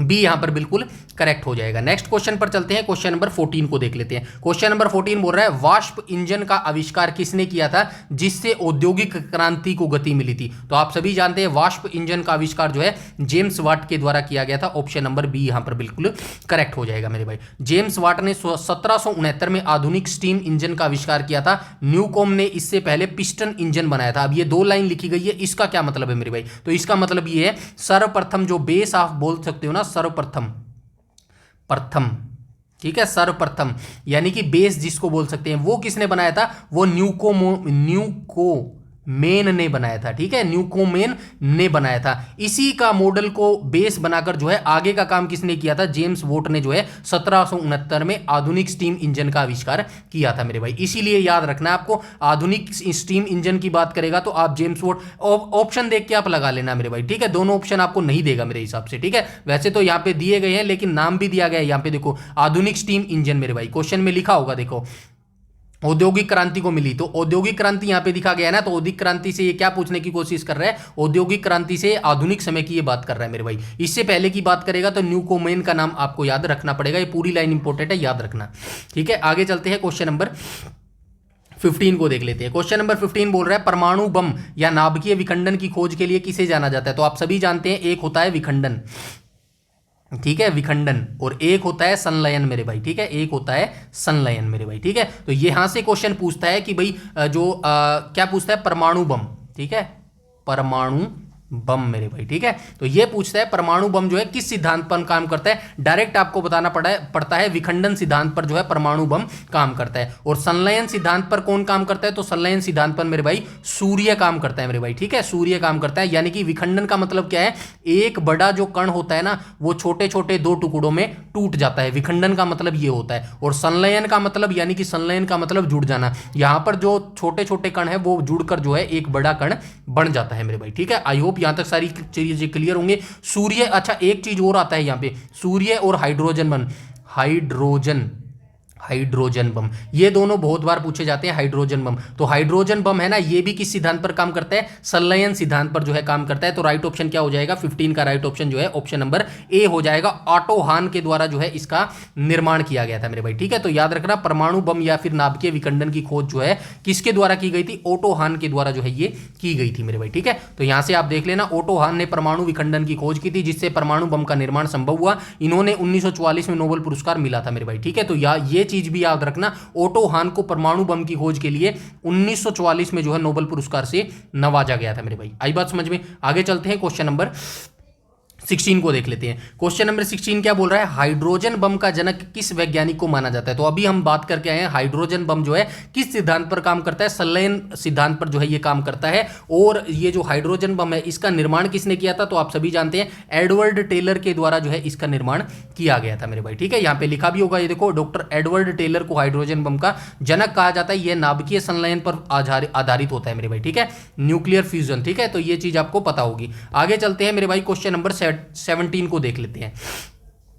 बी यहां पर बिल्कुल करेक्ट हो जाएगा। नेक्स्ट क्वेश्चन पर चलते हैं, क्वेश्चन नंबर 14 को देख लेते हैं। क्वेश्चन नंबर 14 बोल रहा है, वाष्प इंजन का आविष्कार किसने किया था जिससे औद्योगिक क्रांति को गति मिली थी? तो आप सभी जानते हैं वाष्प इंजन का आविष्कार जो है जेम्स वाट के द्वारा किया गया था। ऑप्शन नंबर बी यहां पर बिल्कुल करेक्ट हो जाएगा मेरे भाई। जेम्स वाट ने 1769 में आधुनिक स्टीम इंजन का आविष्कार किया था। न्यूकॉम ने इससे पहले पिस्टन इंजन बनाया था। अब ये 2 लाइन लिखी गई है, इसका क्या मतलब है मेरे भाई? तो इसका मतलब ये है, सर्वप्रथम जो बेस आप बोल सकते हो ना, सर्वप्रथम, प्रथम, ठीक है, सर्वप्रथम यानी कि बेस जिसको बोल सकते हैं, वो किसने बनाया था? वो न्यूकोमेन ने बनाया था, ठीक है, न्यूकोमेन ने बनाया था। इसी का मॉडल को बेस बनाकर जो है आगे का काम किसने किया था? जेम्स वॉट ने जो है 1769 में आधुनिक स्टीम इंजन का आविष्कार किया था मेरे भाई। इसीलिए याद रखना आपको, आधुनिक स्टीम इंजन की बात करेगा तो आप जेम्स वॉट ऑप्शन देख के आप लगा लेना मेरे भाई, ठीक है। दोनों ऑप्शन आपको नहीं देगा मेरे हिसाब से, ठीक है। वैसे तो यहाँ पे दिए गए हैं लेकिन नाम भी दिया गया है, यहाँ पे देखो आधुनिक स्टीम इंजन मेरे भाई, क्वेश्चन में लिखा होगा, देखो औद्योगिक क्रांति को मिली, तो औद्योगिक क्रांति यहां पे दिखा गया है ना। तो औद्योगिक क्रांति से ये क्या पूछने की कोशिश कर रहा है? औद्योगिक क्रांति से आधुनिक समय की ये बात कर रहा है मेरे भाई। इससे पहले की बात करेगा तो न्यूकोमेन का नाम आपको याद रखना पड़ेगा। ये पूरी लाइन इंपॉर्टेंट है, याद रखना, ठीक है। आगे चलते हैं, क्वेश्चन नंबर 15 को देख लेते हैं। क्वेश्चन नंबर 15 बोल रहा है, परमाणु बम या नाभिकीय विखंडन की खोज के लिए किसे जाना जाता है? तो आप सभी जानते हैं, एक होता है विखंडन, ठीक है, विखंडन, और एक होता है संलयन मेरे भाई, ठीक है, एक होता है संलयन मेरे भाई, ठीक है। तो यहां से क्वेश्चन पूछता है कि भाई क्या पूछता है? परमाणु बम, ठीक है, परमाणु बम मेरे भाई, ठीक है। तो ये पूछता है परमाणु बम जो है किस सिद्धांत पर काम करता है। डायरेक्ट आपको बताना पड़ता है विखंडन सिद्धांत पर जो है परमाणु बम काम करता है। और संलयन सिद्धांत पर कौन काम करता है? तो संलयन सिद्धांत पर मेरे भाई सूर्य काम करता है मेरे भाई, ठीक है, सूर्य काम करता है। यानी कि विखंडन का मतलब क्या है? एक बड़ा जो कण होता है ना, वो छोटे छोटे 2 टुकड़ों में टूट जाता है। विखंडन का मतलब ये होता है। और संलयन का मतलब यानी कि संलयन का मतलब जुड़ जाना। यहां पर जो छोटे छोटे कण है वो जुड़कर जो है एक बड़ा कण बन जाता है मेरे भाई, ठीक है। आई होप यहां तक सारी चीजें क्लियर होंगे। सूर्य, अच्छा एक चीज और आता है यहां पे, सूर्य और हाइड्रोजन बम, हाइड्रोजन बम, ये दोनों बहुत बार पूछे जाते हैं। हाइड्रोजन बम, तो हाइड्रोजन बम है ना, ये भी किस सिद्धांत पर काम करता है, संलयन सिद्धांत पर जो है काम करता है। तो राइट ऑप्शन क्या हो जाएगा, 15 का राइट ऑप्शन जो है ऑप्शन नंबर ए हो जाएगा। ऑटो हान के द्वारा जो है इसका निर्माण किया गया था मेरे भाई, ठीक है। तो याद रखना, परमाणु बम या फिर नाभिकीय विखंडन की खोज जो है किसके द्वारा की गई थी, ओटो हान के द्वारा जो है ये की गई थी मेरे भाई, ठीक है। तो यहां से आप देख लेना, ओटो हान ने परमाणु विखंडन की खोज की थी जिससे परमाणु बम का निर्माण संभव हुआ। इन्होंने 1944 में नोबेल पुरस्कार मिला था मेरे भाई, ठीक है। तो ये चीज भी याद रखना, ओटो हान को परमाणु बम की खोज के लिए 1944 में जो है नोबेल पुरस्कार से नवाजा गया था मेरे भाई। आई बात समझ में। आगे चलते हैं, क्वेश्चन नंबर 16 को देख लेते हैं। क्वेश्चन नंबर 16 क्या बोल रहा है, हाइड्रोजन बम का जनक किस वैज्ञानिक को माना जाता है। तो अभी हम बात करके आए हैं हाइड्रोजन बम जो है किस सिद्धांत पर काम करता है, संलयन सिद्धांत पर जो है ये काम करता है। और ये जो हाइड्रोजन बम है इसका निर्माण किसने किया था, तो आप सभी जानते हैं एडवर्ड टेलर के द्वारा जो है इसका निर्माण किया गया था मेरे भाई, ठीक है। यहां पे लिखा भी होगा, ये देखो, डॉक्टर एडवर्ड टेलर को हाइड्रोजन बम का जनक कहा जाता है। यह नाभिकीय संलयन पर आधारित होता है मेरे भाई, ठीक है, न्यूक्लियर फ्यूजन, ठीक है। तो ये चीज आपको पता होगी। आगे चलते हैं मेरे भाई, क्वेश्चन नंबर 17 को देख लेते हैं।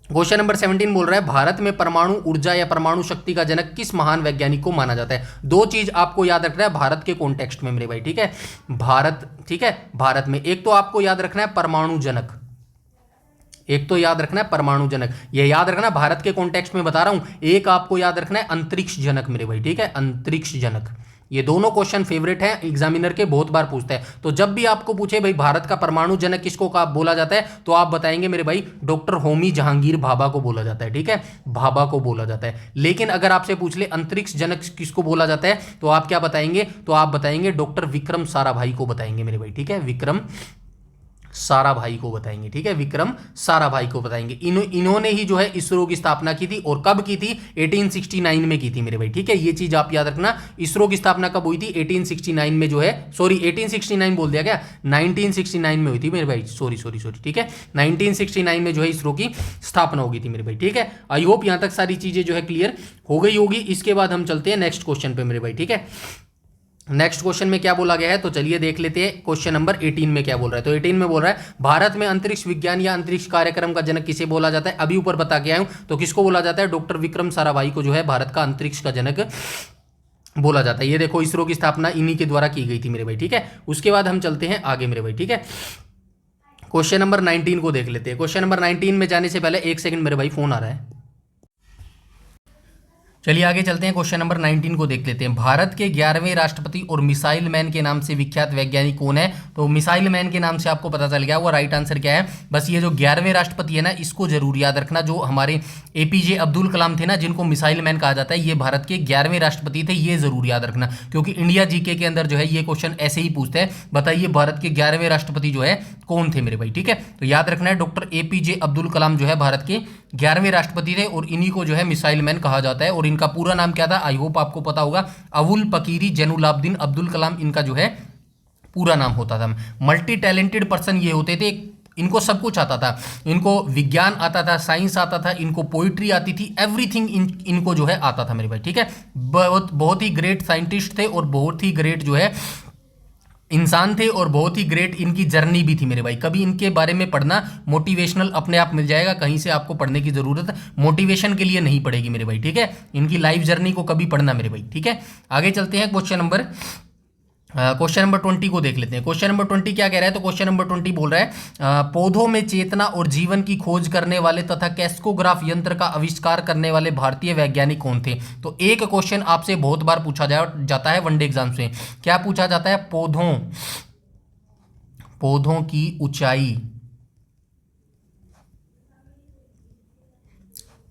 क्वेश्चन नंबर 17 बोल रहा है, भारत में परमाणु ऊर्जा या परमाणु शक्ति का जनक किस महान वैज्ञानिक को माना जाता है। दो चीज आपको याद रखना है भारत के कॉन्टेक्स्ट में मेरे भाई, ठीक है। भारत, ठीक है, भारत में एक तो आपको याद रखना है परमाणु जनक, एक तो याद रखना है परमाणु जनक, ये याद रखना भारत के कॉन्टेक्स्ट में बता रहा हूं। एक आपको याद रखना है अंतरिक्ष जनक मेरे भाई, ठीक है, अंतरिक्ष जनक। ये दोनों क्वेश्चन फेवरेट हैं एग्जामिनर के, बहुत बार पूछता है। तो जब भी आपको पूछे भाई भारत का परमाणु जनक किसको बोला जाता है, तो आप बताएंगे मेरे भाई डॉक्टर होमी जहांगीर भाभा को बोला जाता है, ठीक है, भाभा को बोला जाता है। लेकिन अगर आपसे पूछ ले अंतरिक्ष जनक किसको बोला जाता है, तो आप क्या बताएंगे, तो आप बताएंगे डॉक्टर विक्रम साराभाई को बताएंगे मेरे भाई, ठीक है, विक्रम साराभाई को बताएंगे, ठीक है, विक्रम साराभाई को बताएंगे। इन्होंने ही जो है इसरो की स्थापना की थी। और कब की थी, 1869 में की थी मेरे भाई, ठीक है। ये चीज आप याद रखना, इसरो की स्थापना कब हुई थी, 1869 में जो है, सॉरी 1869 बोल दिया क्या, 1969 में हुई थी मेरे भाई, सॉरी, ठीक है, 1969 में जो है इसरो की स्थापना होगी थी मेरे भाई, ठीक है। आई होप यहां तक सारी चीजें जो है क्लियर हो गई होगी। इसके बाद हम चलते हैं नेक्स्ट क्वेश्चन पे मेरे भाई, ठीक है। नेक्स्ट क्वेश्चन में क्या बोला गया है, तो चलिए देख लेते हैं क्वेश्चन नंबर 18 में क्या बोल रहा है। तो 18 में बोल रहा है, भारत में अंतरिक्ष विज्ञान या अंतरिक्ष कार्यक्रम का जनक किसे बोला जाता है। अभी ऊपर बता के आया हूं, तो किसको बोला जाता है, डॉक्टर विक्रम साराभाई को जो है भारत का अंतरिक्ष का जनक बोला जाता है। ये देखो, इसरो की स्थापना इन्हीं के द्वारा की गई थी मेरे भाई, ठीक है। उसके बाद हम चलते हैं आगे मेरे भाई, ठीक है। क्वेश्चन नंबर 19 को देख लेते हैं। क्वेश्चन नंबर 19 में जाने से पहले एक सेकंड मेरे भाई, फोन आ रहा है। चलिए आगे चलते हैं, क्वेश्चन नंबर 19 को देख लेते हैं। भारत के 11वें राष्ट्रपति और मिसाइल मैन के नाम से विख्यात वैज्ञानिक कौन है। तो मिसाइल मैन के नाम से आपको पता चल गया, वो राइट आंसर क्या है। बस ये जो 11वें राष्ट्रपति है ना, इसको जरूर याद रखना। जो हमारे एपीजे अब्दुल कलाम थे ना, जिनको मिसाइल मैन कहा जाता है, ये भारत के 11वें राष्ट्रपति थे। ये जरूर याद रखना, क्योंकि इंडिया जीके के अंदर जो है ये क्वेश्चन ऐसे ही पूछते हैं, बताइए भारत के 11वें राष्ट्रपति जो है कौन थे मेरे भाई, ठीक है। तो याद रखना है, डॉक्टर एपीजे अब्दुल कलाम जो है भारत के 11वें राष्ट्रपति थे, और इन्हीं को जो है मिसाइल मैन कहा जाता है। और इनका पूरा नाम क्या था, आई होप आपको पता होगा, अवुल पकीरी जैनुलाब्दीन अब्दुल कलाम इनका जो है पूरा नाम होता था। मल्टी टैलेंटेड पर्सन ये होते थे, इनको सब कुछ आता था। इनको विज्ञान आता था, साइंस आता था, इनको पोइट्री आती थी, एवरीथिंग इनको जो है आता था मेरे भाई, ठीक है। बहुत ही ग्रेट साइंटिस्ट थे, और बहुत ही ग्रेट जो है इंसान थे, और बहुत ही ग्रेट इनकी जर्नी भी थी मेरे भाई। कभी इनके बारे में पढ़ना, मोटिवेशनल अपने आप मिल जाएगा, कहीं से आपको पढ़ने की जरूरत मोटिवेशन के लिए नहीं पड़ेगी मेरे भाई, ठीक है। इनकी लाइफ जर्नी को कभी पढ़ना मेरे भाई, ठीक है। आगे चलते हैं, क्वेश्चन नंबर 20 को देख लेते हैं। क्वेश्चन नंबर 20 क्या कह रहा है, तो क्वेश्चन नंबर 20 बोल रहा है, पौधों में चेतना और जीवन की खोज करने वाले तथा कैस्कोग्राफ यंत्र का आविष्कार करने वाले भारतीय वैज्ञानिक कौन थे। तो एक क्वेश्चन आपसे बहुत बार पूछा जाता है वनडे एग्जाम से। क्या पूछा जाता है, पौधों की ऊंचाई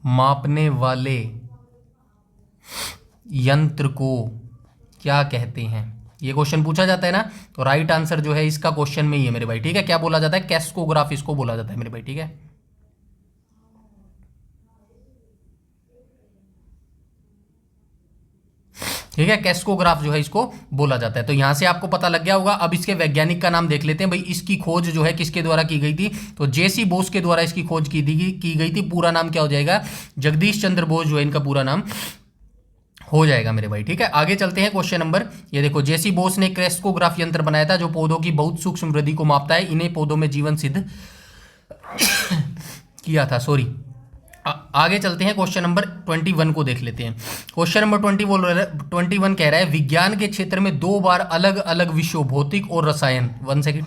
मापने वाले यंत्र को क्या कहते हैं। ये क्वेश्चन पूछा जाता है ना, तो राइट आंसर जो है इसका क्वेश्चन में ही है मेरे भाई, ठीक है। क्या बोला जाता है, कैस्कोग्राफ इसको बोला जाता है मेरे भाई, ठीक है। ठीक है, कैस्कोग्राफ जो है इसको बोला जाता है। तो यहां से आपको पता लग गया होगा। अब इसके वैज्ञानिक का नाम देख लेते हैं भाई। इसकी खोज जो है किसके द्वारा की गई थी, तो जेसी बोस के द्वारा इसकी खोज की गई थी। पूरा नाम क्या हो जाएगा, जगदीश चंद्र बोस जो है इनका पूरा नाम हो जाएगा मेरे भाई। ठीक है, आगे चलते हैं क्वेश्चन नंबर, ये देखो, जेसी बोस ने क्रेस्कोग्राफ यंत्र बनाया था जो पौधों की बहुत सूक्ष्म वृद्धि को मापता है। इन्हें पौधों में जीवन सिद्ध किया था, सॉरी। आगे चलते हैं, क्वेश्चन नंबर 21 को देख लेते हैं। क्वेश्चन नंबर 21 कह रहा है विज्ञान के क्षेत्र में 2 बार अलग अलग विषयों भौतिक और रसायन, 1 सेकेंड।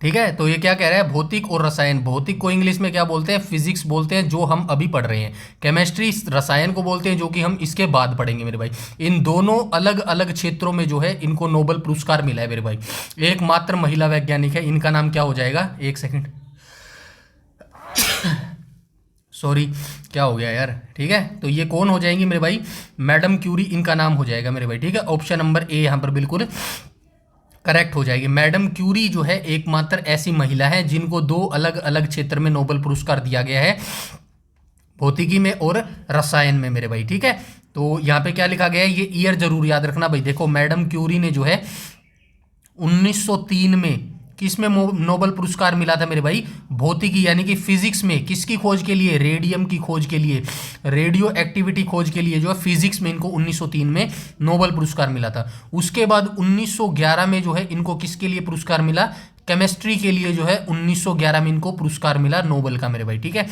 ठीक है, तो ये क्या कह रहा है, भौतिक और रसायन। भौतिक को इंग्लिश में क्या बोलते हैं, फिजिक्स बोलते हैं, जो हम अभी पढ़ रहे हैं। केमिस्ट्री रसायन को बोलते हैं, जो कि हम इसके बाद पढ़ेंगे मेरे भाई। इन दोनों अलग अलग क्षेत्रों में जो है इनको नोबेल पुरस्कार मिला है मेरे भाई। एकमात्र महिला वैज्ञानिक है, इनका नाम क्या हो जाएगा, 1 सेकेंड, सॉरी क्या हो गया यार। ठीक है, तो ये कौन हो जाएंगी मेरे भाई, मैडम क्यूरी इनका नाम हो जाएगा मेरे भाई। ठीक है, ऑप्शन नंबर ए यहाँ पर बिल्कुल करेक्ट हो जाएगी। मैडम क्यूरी जो है एकमात्र ऐसी महिला है जिनको 2 अलग अलग क्षेत्र में नोबेल पुरस्कार दिया गया है, भौतिकी में और रसायन में मेरे भाई। ठीक है, तो यहाँ पे क्या लिखा गया है, ये ईयर जरूर याद रखना भाई। देखो, मैडम क्यूरी ने जो है 1903 में किसमें नोबेल पुरस्कार मिला था मेरे भाई, भौतिकी यानी कि फिजिक्स में। किसकी खोज के लिए, रेडियम की खोज के लिए, रेडियो एक्टिविटी खोज के लिए जो है फिजिक्स में इनको 1903 में नोबेल पुरस्कार मिला था। उसके बाद 1911 में जो है इनको किसके लिए पुरस्कार मिला, केमिस्ट्री के लिए जो है 1911 में इनको पुरस्कार मिला नोबेल का मेरे भाई। ठीक है,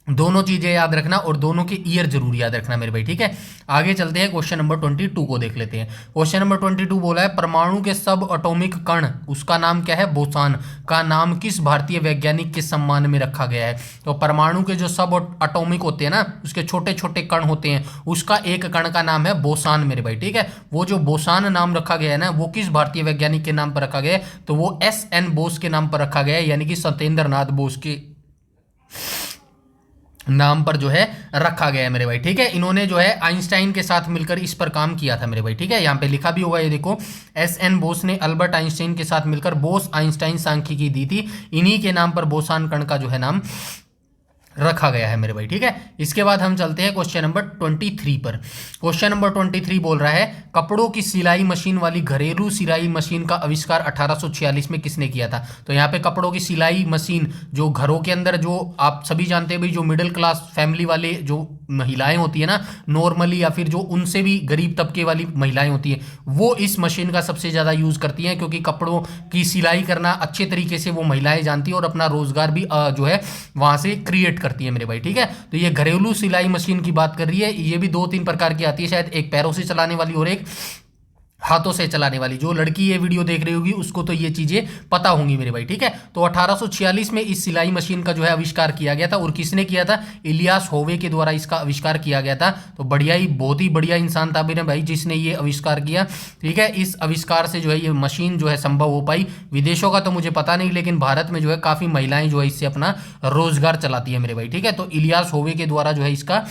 दोनों चीजें याद रखना और दोनों के ईयर जरूर याद रखना मेरे भाई। ठीक है, आगे चलते हैं, क्वेश्चन नंबर 22 को देख लेते हैं। क्वेश्चन नंबर 22 बोला है परमाणु के सब एटॉमिक कण, उसका नाम क्या है, बोसान, का नाम किस भारतीय वैज्ञानिक के सम्मान में रखा गया है। तो परमाणु के जो सब एटॉमिक होते हैं ना, उसके छोटे छोटे कण होते हैं, उसका एक कण का नाम है बोसान मेरे भाई। ठीक है, वो जो बोसान नाम रखा गया है ना, वो किस भारतीय वैज्ञानिक के नाम पर रखा गया है, तो वो SN बोस के नाम पर रखा गया है, यानी कि सत्येंद्र नाथ बोस के नाम पर जो है रखा गया है मेरे भाई। ठीक है, इन्होंने जो है आइंस्टाइन के साथ मिलकर इस पर काम किया था मेरे भाई। ठीक है, यहाँ पे लिखा भी होगा, ये देखो, SN बोस ने अल्बर्ट आइंस्टाइन के साथ मिलकर बोस आइंस्टाइन सांख्यिकी दी थी। इन्हीं के नाम पर बोसान कण का जो है नाम रखा गया है मेरे भाई। ठीक है, इसके बाद हम चलते हैं क्वेश्चन नंबर 23 पर। क्वेश्चन नंबर 23 बोल रहा है कपड़ों की सिलाई मशीन वाली घरेलू सिलाई मशीन का आविष्कार 1846 में किसने किया था। तो यहाँ पे कपड़ों की सिलाई मशीन, जो घरों के अंदर, जो आप सभी जानते हैं भाई, जो मिडिल क्लास फैमिली वाले जो महिलाएं होती है ना नॉर्मली, या फिर जो उनसे भी गरीब तबके वाली महिलाएं होती हैं, वो इस मशीन का सबसे ज़्यादा यूज़ करती हैं, क्योंकि कपड़ों की सिलाई करना अच्छे तरीके से वो महिलाएं जानती हैं और अपना रोजगार भी जो है वहाँ से क्रिएट करती है मेरे भाई। ठीक है, तो ये घरेलू सिलाई मशीन की बात कर रही है। ये भी 2-3 प्रकार की आती है शायद, एक पैरों से चलाने वाली और एक हाथों से चलाने वाली। जो लड़की ये वीडियो देख रही होगी उसको तो ये चीजें पता होंगी मेरे भाई। ठीक है, तो 1846 में इस सिलाई मशीन का जो है आविष्कार किया गया था, और किसने किया था, इलियास होवे के द्वारा इसका आविष्कार किया गया था। तो बढ़िया ही, बहुत ही बढ़िया इंसान था मेरे भाई जिसने ये आविष्कार किया। ठीक है, इस आविष्कार से जो है ये मशीन जो है संभव हो पाई। विदेशों का तो मुझे पता नहीं, लेकिन भारत में जो है काफी महिलाएं जो है इससे अपना रोजगार चलाती है मेरे भाई। ठीक है, तो इलियास होवे के द्वारा जो है इसका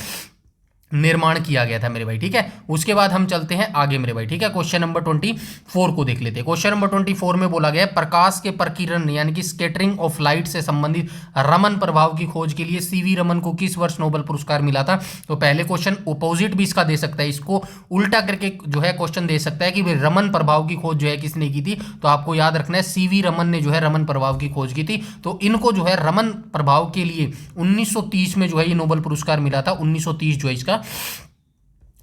निर्माण किया गया था मेरे भाई। ठीक है, उसके बाद हम चलते हैं आगे मेरे भाई। ठीक है, क्वेश्चन नंबर 24 को देख लेते हैं। क्वेश्चन नंबर 24 में बोला गया है प्रकाश के प्रकीर्णन यानी कि स्कैटरिंग ऑफ लाइट से संबंधित रमन प्रभाव की खोज के लिए CV रमन को किस वर्ष नोबेल पुरस्कार मिला था। तो पहले क्वेश्चन अपोजिट भी इसका दे सकता है, इसको उल्टा करके जो है क्वेश्चन दे सकता है कि रमन प्रभाव की खोज जो है किसने की थी। तो आपको याद रखना है CV रमन ने जो है रमन प्रभाव की खोज की थी। तो इनको जो है रमन प्रभाव के लिए 1930 में जो है ये नोबेल पुरस्कार मिला था। 1930 जो है इसका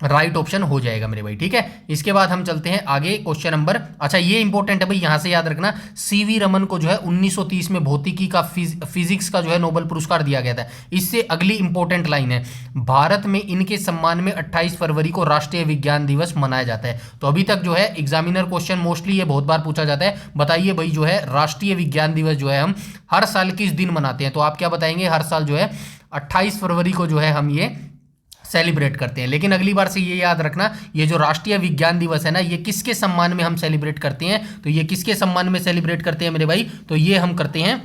राइट ऑप्शन हो जाएगा मेरे भाई। ठीक है, इसके बाद हम चलते हैं आगे क्वेश्चन नंबर, अच्छा ये इंपॉर्टेंट है भाई, यहां से याद रखना, CV रमन को जो है 1930 में भौतिकी का फिजिक्स का जो है नोबेल पुरस्कार दिया गया था। इससे अगली इंपॉर्टेंट लाइन है, भारत में इनके सम्मान में 28 फरवरी को राष्ट्रीय विज्ञान दिवस मनाया जाता है। तो अभी तक जो है एग्जामिनर क्वेश्चन मोस्टली ये बहुत बार पूछा जाता है, बताइए भाई जो है राष्ट्रीय विज्ञान दिवस जो है हम हर साल किस दिन मनाते हैं। तो आप क्या बताएंगे, हर साल जो है 28 फरवरी को जो है हम ये सेलिब्रेट करते हैं। लेकिन अगली बार से ये याद रखना, ये जो राष्ट्रीय विज्ञान दिवस है ना, ये किसके सम्मान में हम सेलिब्रेट करते हैं। तो ये किसके सम्मान में सेलिब्रेट करते हैं मेरे भाई, तो ये हम करते हैं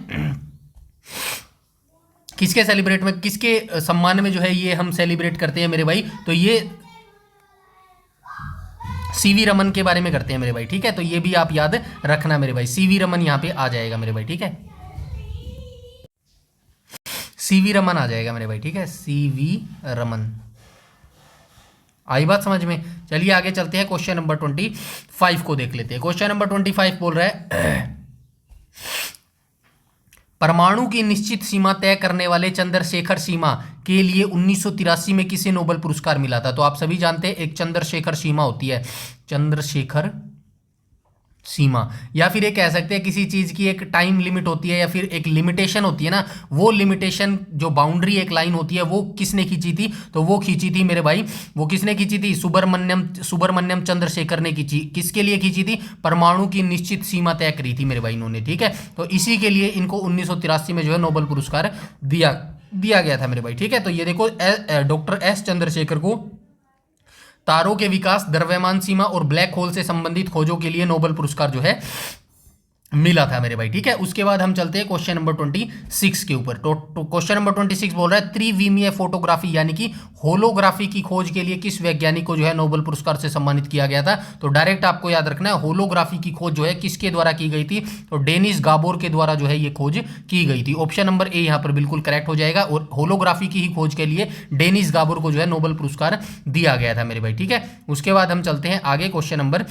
किसके सेलिब्रेट में, किसके सम्मान में जो है ये हम सेलिब्रेट करते हैं मेरे भाई। तो ये CV रमन के बारे में करते हैं मेरे भाई। ठीक है, तो ये भी आप याद रखना मेरे भाई, CV रमन यहाँ पे आ जाएगा मेरे भाई। ठीक है, CV रमन आ जाएगा मेरे भाई। ठीक है, CV रमन। आई बात समझ में। चलिए आगे चलते हैं, क्वेश्चन नंबर 25 को देख लेते हैं। क्वेश्चन नंबर 25 बोल रहा है परमाणु की निश्चित सीमा तय करने वाले चंद्रशेखर सीमा के लिए 1983 में किसे नोबेल पुरस्कार मिला था? तो आप सभी जानते हैं एक चंद्रशेखर सीमा होती है, चंद्रशेखर सीमा, या फिर ये कह सकते हैं किसी चीज की एक टाइम लिमिट होती है या फिर एक लिमिटेशन होती है ना, वो लिमिटेशन जो बाउंड्री एक लाइन होती है वो किसने खींची थी? तो वो खींची थी मेरे भाई, वो किसने खींची थी? सुब्रमण्यम चंद्रशेखर ने खींची। किसके लिए खींची थी? परमाणु की निश्चित सीमा तय करी थी मेरे भाई इन्होंने, ठीक है। तो इसी के लिए इनको 1983 में जो है नोबेल पुरस्कार दिया गया था मेरे भाई, ठीक है। तो ये देखो डॉक्टर एस चंद्रशेखर को तारों के विकास, द्रव्यमान सीमा और ब्लैक होल से संबंधित खोजों के लिए नोबेल पुरस्कार जो है मिला था मेरे भाई, ठीक है। उसके बाद हम चलते हैं क्वेश्चन नंबर 26 के ऊपर। तो क्वेश्चन नंबर 26 बोल रहा है त्रिविमीय फोटोग्राफी यानी कि होलोग्राफी की खोज के लिए किस वैज्ञानिक को जो है नोबेल पुरस्कार से सम्मानित किया गया था? तो डायरेक्ट आपको याद रखना है होलोग्राफी की खोज जो है किसके द्वारा की गई थी? तो डेनिस गाबोर के द्वारा जो है ये खोज की गई थी। ऑप्शन नंबर ए यहाँ पर बिल्कुल करेक्ट हो जाएगा, और होलोग्राफी की ही खोज के लिए डेनिस गाबोर को जो है नोबेल पुरस्कार दिया गया था मेरे भाई, ठीक है। उसके बाद हम चलते हैं आगे, क्वेश्चन नंबर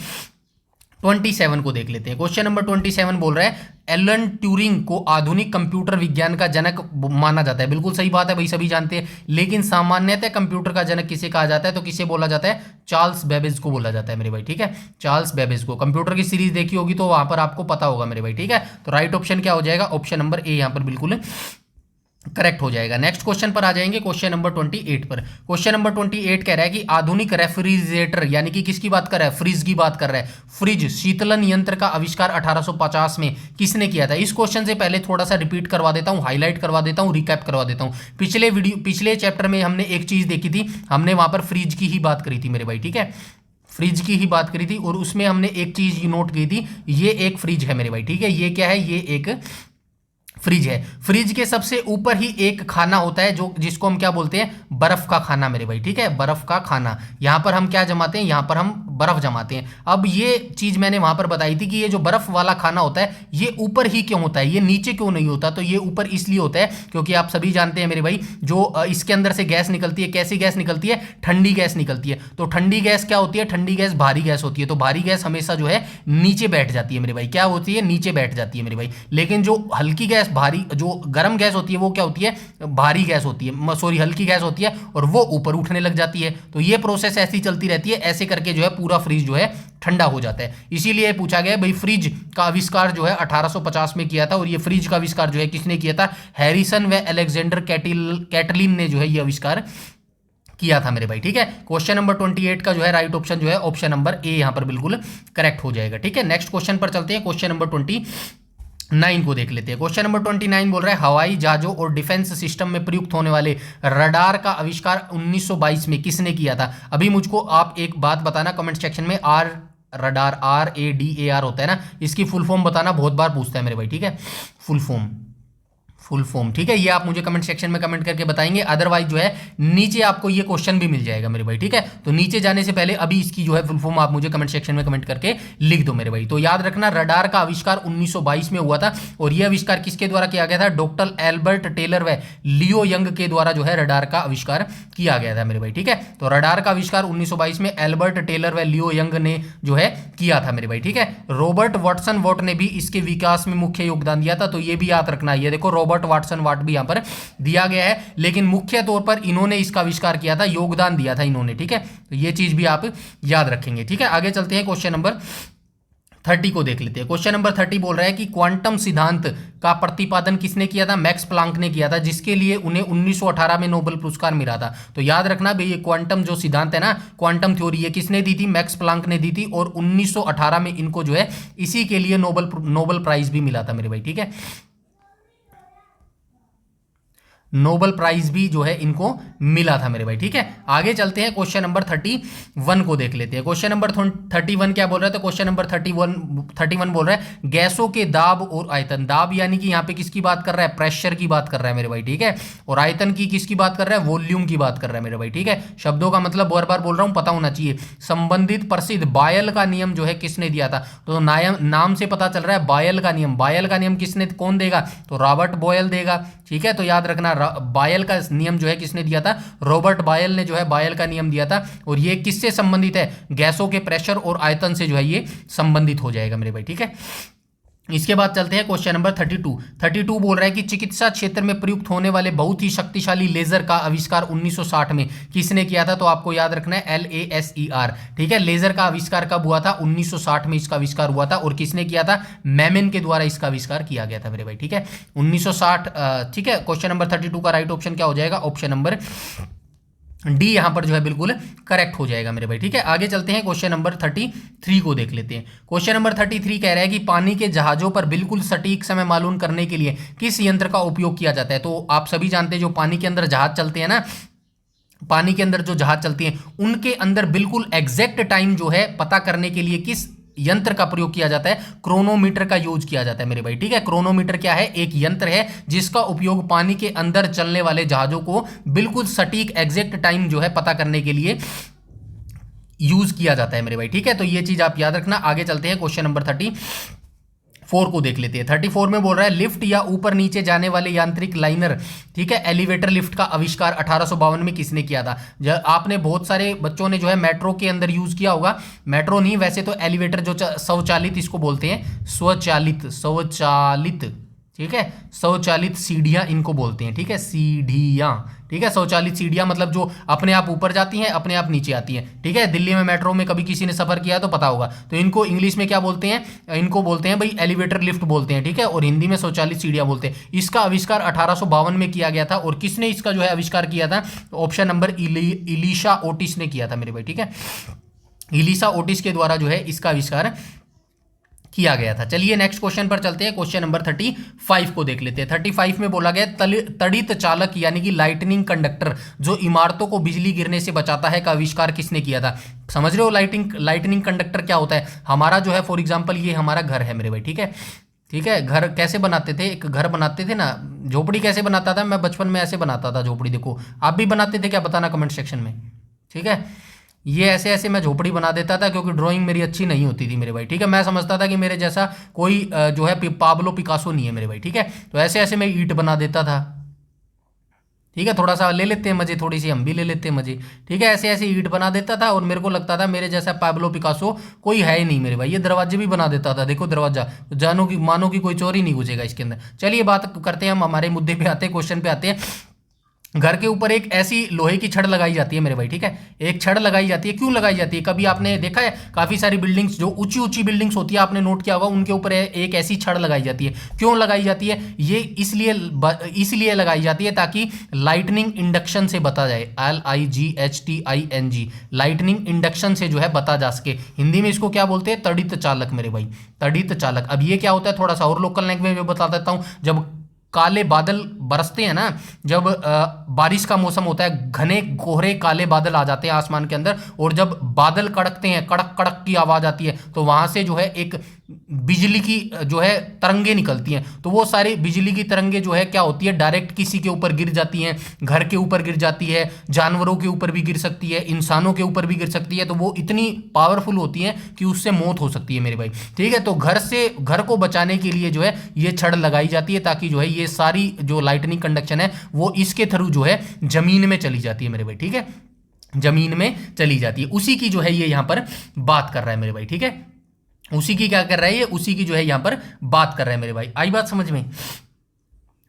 27 को देख लेते हैं। क्वेश्चन नंबर 27 बोल रहा है एलन ट्यूरिंग को आधुनिक कंप्यूटर विज्ञान का जनक माना जाता है। बिल्कुल सही बात है भाई, सभी जानते हैं, लेकिन सामान्यतः कंप्यूटर का जनक किसे कहा जाता है? तो किसे बोला जाता है? चार्ल्स बेबेज को बोला जाता है मेरे भाई, ठीक है। चार्ल्स बेबेज को, कंप्यूटर की सीरीज देखी होगी तो वहां पर आपको पता होगा मेरे भाई, ठीक है। तो राइट ऑप्शन क्या हो जाएगा? ऑप्शन नंबर ए यहाँ पर बिल्कुल करेक्ट हो जाएगा। नेक्स्ट क्वेश्चन पर आ जाएंगे, क्वेश्चन नंबर 28 पर। क्वेश्चन नंबर 28 कह रहा है कि आधुनिक रेफ्रिजरेटर यानी कि किसकी बात कर रहा है? फ्रिज की बात कर रहा है। फ्रिज शीतलन यंत्र का आविष्कार 1850 में किसने किया था? इस क्वेश्चन से पहले थोड़ा सा रिपीट करवा देता हूं, हाईलाइट करवा देता हूं, रिकैप करवा देता हूं। पिछले चैप्टर में हमने एक चीज देखी थी, हमने वहां पर फ्रिज की ही बात करी थी मेरे भाई, ठीक है। फ्रिज की ही बात करी थी और उसमें हमने एक चीज नोट की थी, ये एक फ्रिज है मेरे भाई, ठीक है। ये क्या है? ये एक फ्रिज है। फ्रिज के सबसे ऊपर ही एक खाना होता है जो जिसको हम क्या बोलते हैं? बर्फ का खाना मेरे भाई, ठीक है। बर्फ का खाना, यहां पर हम क्या जमाते हैं? यहां पर हम बर्फ जमाते हैं। अब ये चीज मैंने वहां पर बताई थी कि ये जो बर्फ वाला खाना होता है ये ऊपर ही क्यों होता है, ये नीचे क्यों नहीं होता? तो ये ऊपर इसलिए होता है क्योंकि आप सभी जानते हैं मेरे भाई, जो इसके अंदर से गैस निकलती है, कैसी गैस निकलती है? ठंडी गैस निकलती है। तो ठंडी गैस क्या होती है? ठंडी गैस भारी गैस होती है। तो भारी गैस हमेशा जो है नीचे बैठ जाती है मेरे भाई, क्या होती है? नीचे बैठ जाती है मेरे भाई। लेकिन जो हल्की गैस, भारी जो गर्म गैस होती है वो क्या होती है? भारी गैस होती है, सॉरी हल्की गैस होती है, और वो ऊपर उठने लग जाती है। तो ये प्रोसेस ऐसी चलती रहती है, ऐसे करके जो है पूरा फ्रिज जो है ठंडा हो जाता है। इसीलिए पूछा गया भाई फ्रिज का आविष्कार जो है 1850 में किया था, और ये फ्रिज का आविष्कार जो है किसने किया था? हैरिसन व अलेक्जेंडर कैटलिन ने जो है ये आविष्कार किया था मेरे भाई, ठीक है। क्वेश्चन नंबर 28 का जो है राइट ऑप्शन जो है ऑप्शन नंबर ए यहां पर बिल्कुल करेक्ट हो जाएगा, ठीक है। नेक्स्ट क्वेश्चन पर चलते हैं, क्वेश्चन नंबर 29 को देख लेते हैं। क्वेश्चन नंबर 29 बोल रहा है हवाई जहाजों और डिफेंस सिस्टम में प्रयुक्त होने वाले रडार का आविष्कार 1922 में किसने किया था? अभी मुझको आप एक बात बताना कमेंट सेक्शन में, रडार RADAR होता है ना, इसकी फुल फॉर्म बताना, बहुत बार पूछता है मेरे भाई, ठीक है। फुल फॉर्म, ठीक है। ये आप मुझे कमेंट सेक्शन में कमेंट करके बताएंगे, अदरवाइज जो है नीचे आपको ये क्वेश्चन भी मिल जाएगा मेरे भाई, ठीक है। तो नीचे जाने से पहले अभी इसकी जो है फुल फॉर्म आप मुझे कमेंट सेक्शन में कमेंट करके लिख दो मेरे भाई। तो याद रखना रडार का आविष्कार 1922 में हुआ था, और यह आविष्कार किसके द्वारा किया गया था? डॉक्टर एल्बर्ट टेलर व लियो यंग के द्वारा जो है रडार का आविष्कार किया गया था मेरे भाई, ठीक है। तो रडार का आविष्कार 1922 में एल्बर्ट टेलर व लियो यंग ने जो है किया था मेरे भाई, ठीक है। रॉबर्ट वाटसन वॉट ने भी इसके विकास में मुख्य योगदान दिया था, तो ये भी याद रखना। ये देखो रॉबर्ट वाटसन वॉट भी यहां पर दिया गया है, लेकिन मुख्य तौर पर इन्होंने इसका आविष्कार किया था, योगदान दिया था इन्होंने, ठीक है। तो ये चीज भी आप याद रखेंगे, ठीक है। आगे चलते हैं, क्वेश्चन नंबर 30 को देख लेते हैं। क्वेश्चन नंबर 30 बोल रहा है कि क्वांटम सिद्धांत का प्रतिपादन किसने किया था? मैक्स प्लांक ने किया था, जिसके लिए उन्हें 1918 में नोबेल पुरस्कार मिला था। तो याद रखना भाई, ये क्वांटम जो सिद्धांत है ना, क्वांटम थ्योरी, ये किसने दी थी? मैक्स प्लांक ने दी थी, और 1918 में इनको जो है इसी के लिए नोबेल प्राइज भी मिला था मेरे भाई, ठीक है। नोबेल प्राइज भी जो है इनको मिला था मेरे भाई, ठीक है। आगे चलते हैं, क्वेश्चन नंबर 31 को देख लेते हैं। क्वेश्चन नंबर 31 क्या बोल रहा है? तो क्वेश्चन नंबर 31 बोल रहा है गैसों के दाब और आयतन। दाब यानी कि यहां पे किसकी बात कर रहा है? प्रेशर की बात कर रहा है मेरे भाई, ठीक है। और आयतन की किसकी बात कर रहा है? वॉल्यूम की बात कर रहा है मेरे भाई, ठीक है। शब्दों का मतलब बार बार बोल रहा हूं, पता होना चाहिए। संबंधित प्रसिद्ध बायल का नियम जो है किसने दिया था? तो नाम से पता चल रहा है बायल का नियम। बायल का नियम किसने, कौन देगा? तो रॉबर्ट बॉयल देगा, ठीक है। तो याद रखना बायल का नियम जो है किसने दिया था? रॉबर्ट बायल ने जो है बायल का नियम दिया था। और ये किससे संबंधित है? गैसों के प्रेशर और आयतन से जो है ये संबंधित हो जाएगा मेरे भाई, ठीक है। इसके बाद चलते हैं क्वेश्चन नंबर 32। 32 बोल रहा है कि चिकित्सा क्षेत्र में प्रयुक्त होने वाले बहुत ही शक्तिशाली लेजर का आविष्कार 1960 में किसने किया था? तो आपको याद रखना है LASER, ठीक है। लेजर का आविष्कार कब हुआ था? 1960 में इसका आविष्कार हुआ था। और किसने किया था? मैमेन के द्वारा इसका आविष्कार किया गया था मेरे भाई, ठीक है, 1960, ठीक है। क्वेश्चन नंबर 32 का राइट ऑप्शन क्या हो जाएगा? ऑप्शन नंबर डी यहां पर जो है बिल्कुल करेक्ट हो जाएगा मेरे भाई, ठीक है। आगे चलते हैं, क्वेश्चन नंबर 33 को देख लेते हैं। क्वेश्चन नंबर 33 कह रहा है कि पानी के जहाजों पर बिल्कुल सटीक समय मालूम करने के लिए किस यंत्र का उपयोग किया जाता है? तो आप सभी जानते हैं जो पानी के अंदर जहाज चलते हैं ना, पानी के अंदर जो जहाज चलती हैं उनके अंदर बिल्कुल एग्जैक्ट टाइम जो है पता करने के लिए किस यंत्र का प्रयोग किया जाता है? क्रोनोमीटर का यूज किया जाता है मेरे भाई, ठीक है। क्रोनोमीटर क्या है? एक यंत्र है जिसका उपयोग पानी के अंदर चलने वाले जहाजों को बिल्कुल सटीक एग्जैक्ट टाइम जो है पता करने के लिए यूज किया जाता है मेरे भाई, ठीक है। तो ये चीज आप याद रखना। आगे चलते हैं, क्वेश्चन नंबर 34 को देख लेते हैं। 34 में बोल रहा है लिफ्ट या ऊपर नीचे जाने वाले यांत्रिक लाइनर, ठीक है, एलिवेटर लिफ्ट का आविष्कार 1852 में किसने किया था? आपने बहुत सारे बच्चों ने जो है मेट्रो के अंदर यूज किया होगा। मेट्रो नहीं, वैसे तो एलिवेटर जो स्वचालित इसको बोलते हैं, स्वचालित, ठीक है, स्वचालित सीढ़ियां इनको बोलते हैं, ठीक है, सीढ़ियां, ठीक है। स्वचालित सीढ़ियां मतलब जो अपने आप ऊपर जाती हैं, अपने आप नीचे आती हैं, ठीक है। दिल्ली में मेट्रो में कभी किसी ने सफर किया है तो पता होगा। तो इनको इंग्लिश में क्या बोलते हैं? इनको बोलते हैं भाई एलिवेटर लिफ्ट बोलते हैं, ठीक है। और हिंदी में स्वचालित सीढ़ियां बोलते हैं। इसका आविष्कार 1852 में किया गया था। और किसने इसका जो है आविष्कार किया था? ऑप्शन नंबर इलीशा ओटिस ने किया था मेरे भाई, ठीक है। इलीशा ओटिस के द्वारा जो है इसका आविष्कार किया गया था। चलिए नेक्स्ट क्वेश्चन पर चलते हैं। क्वेश्चन नंबर 35 को देख लेते हैं। 35 में बोला गया तड़ित चालक यानी कि लाइटनिंग कंडक्टर जो इमारतों को बिजली गिरने से बचाता है का आविष्कार किसने किया था? समझ रहे हो लाइटनिंग कंडक्टर क्या होता है? हमारा जो है फॉर एग्जाम्पल ये हमारा घर है मेरे भाई, ठीक है, ठीक है। घर कैसे बनाते थे? एक घर बनाते थे ना, झोपड़ी कैसे बनाता था? मैं बचपन में ऐसे बनाता था झोपड़ी। देखो आप भी बनाते थे क्या? बताना कमेंट सेक्शन में, ठीक है। ये ऐसे ऐसे मैं झोपड़ी बना देता था क्योंकि ड्राइंग मेरी अच्छी नहीं होती थी मेरे भाई, ठीक है। मैं समझता था कि मेरे जैसा कोई जो है पाब्लो पिकासो नहीं है मेरे भाई, ठीक है। तो ऐसे ऐसे मैं ईंट बना देता था, ठीक है। थोड़ा सा ले लेते हैं मजे, थोड़ी सी हम भी ले लेते हैं मजे, ठीक है। ऐसे ऐसे ईंट बना देता था और मेरे को लगता था मेरे जैसा पाब्लो पिकासो कोई है ही नहीं मेरे भाई। ये दरवाजे भी बना देता था, देखो दरवाजा, जानो की मानो की कोई चोरी नहीं घुसेगा इसके अंदर। चलिए बात करते हैं, हम हमारे मुद्दे पे आते हैं, क्वेश्चन पे आते हैं। घर के ऊपर एक ऐसी लोहे की छड़ लगाई जाती है मेरे भाई, ठीक है। एक छड़ लगाई जाती है, क्यों लगाई जाती है? कभी आपने देखा है काफी सारी बिल्डिंग्स जो ऊंची ऊंची बिल्डिंग्स होती है, आपने नोट किया होगा, उनके ऊपर एक ऐसी छड़ लगाई जाती है। क्यों लगाई जाती है? ये इसलिए लगाई जाती है ताकि लाइटनिंग इंडक्शन से बता जाए, LIGHTING, लाइटनिंग इंडक्शन से जो है बता जा सके। हिंदी में इसको क्या बोलते हैं? तड़ित चालक मेरे भाई, तड़ित चालक। अब ये क्या होता है थोड़ा सा और लोकल लैंग्वेज में बता देता हूं। जब काले बादल बरसते हैं ना, जब बारिश का मौसम होता है, घने कोहरे काले बादल आ जाते हैं आसमान के अंदर, और जब बादल कड़कते हैं, कड़क कड़क की आवाज आती है, तो वहां से जो है एक बिजली की जो है तरंगे निकलती हैं। तो वो सारी बिजली की तरंगे जो है क्या होती है, डायरेक्ट किसी के ऊपर गिर जाती हैं, घर के ऊपर गिर जाती है, जानवरों के ऊपर भी गिर सकती है, इंसानों के ऊपर भी गिर सकती है। तो वो इतनी पावरफुल होती है कि उससे मौत हो सकती है मेरे भाई, ठीक है। तो घर को बचाने के लिए जो है ये छड़ लगाई जाती है ताकि जो है ये सारी जो लाइटनिंग कंडक्शन है वो इसके थ्रू जो है जमीन में चली जाती है मेरे भाई, ठीक है, जमीन में चली जाती है। उसी की जो है ये यहां पर बात कर रहा है मेरे भाई, ठीक है। उसी की क्या कर रहा है ये? उसी की जो है यहां पर बात कर रहा है मेरे भाई। आई बात समझ में?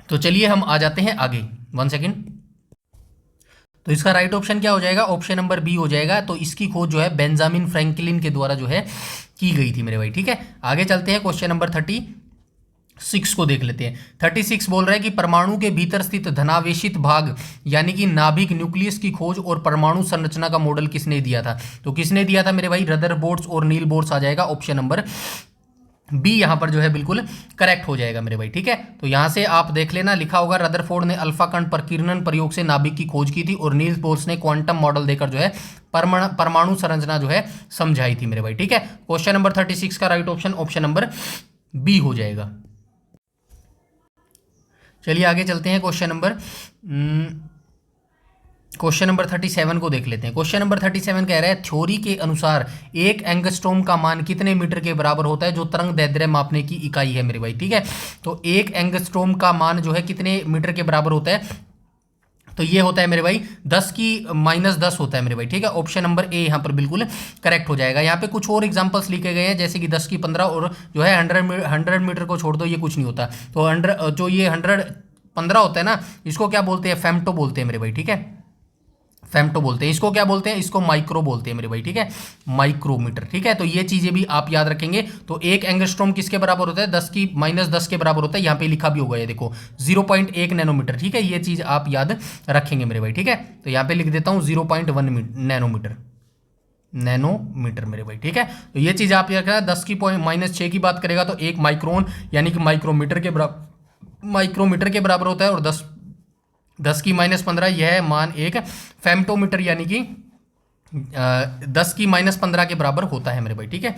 तो चलिए हम आ जाते हैं आगे, 1 सेकेंड। तो इसका राइट ऑप्शन क्या हो जाएगा? ऑप्शन नंबर बी हो जाएगा। तो इसकी खोज जो है बेंजामिन फ्रैंकलिन के द्वारा जो है की गई थी मेरे भाई, ठीक है। आगे चलते हैं, क्वेश्चन नंबर 36 को देख लेते हैं। 36 बोल रहा है कि परमाणु के भीतर स्थित धनावेशित भाग यानी कि नाभिक न्यूक्लियस की खोज और परमाणु संरचना का मॉडल किसने दिया था? तो किसने दिया था मेरे भाई? रदरफोर्ड और नील बोर्ड्स आ जाएगा। ऑप्शन नंबर बी यहां पर जो है बिल्कुल करेक्ट हो जाएगा मेरे भाई, ठीक है। तो यहां से आप देख लेना, लिखा होगा रदरफोर्ड ने अल्फा कण प्रकीर्णन प्रयोग से नाभिक की खोज की थी और नील्स बोर्स ने क्वांटम मॉडल देकर जो है परमाणु संरचना जो है समझाई थी मेरे भाई, ठीक है। क्वेश्चन नंबर 36 का right option option number B हो जाएगा। चलिए आगे चलते हैं, क्वेश्चन नंबर 37 को देख लेते हैं। क्वेश्चन नंबर 37 कह रहा है थ्योरी के अनुसार एक एंगस्ट्रोम का मान कितने मीटर के बराबर होता है, जो तरंग दैर्ध्य मापने की इकाई है मेरे भाई, ठीक है। तो एक एंगस्ट्रोम का मान जो है कितने मीटर के बराबर होता है? तो ये होता है मेरे भाई 10 की -10 होता है मेरे भाई, ठीक है। ऑप्शन नंबर ए यहाँ पर बिल्कुल करेक्ट हो जाएगा। यहाँ पे कुछ और एग्जांपल्स लिखे गए हैं, जैसे कि 10 की 15 और जो है 100 मीटर को छोड़ दो, ये कुछ नहीं होता। तो 100 जो ये 115 होता है ना, इसको क्या बोलते हैं, फेम्टो बोलते हैं मेरे भाई, ठीक है। फेम्टो बोलते हैं इसको, क्या बोलते हैं इसको, माइक्रो बोलते हैं मेरे भाई, ठीक है, माइक्रोमीटर, ठीक है। तो ये चीजें भी आप याद रखेंगे। तो एक एंगस्ट्रॉम किसके बराबर होता है, 10 की -10 के बराबर होता है। यहाँ पे लिखा भी होगा, ये देखो 0.1 नैनोमीटर, ठीक है। ये चीज आप याद रखेंगे मेरे भाई, ठीक है। तो यहाँ पे लिख देता हूँ 0.1 नैनोमीटर मेरे भाई, ठीक है। तो ये चीज आप याद रखना। 10 की -6 की बात करेगा तो 1 माइक्रोन यानी कि माइक्रोमीटर के बराबर होता है, और 10 की -15 यह मान एक फेम्टोमीटर यानी कि 10 की -15 के बराबर होता है मेरे भाई, ठीक है।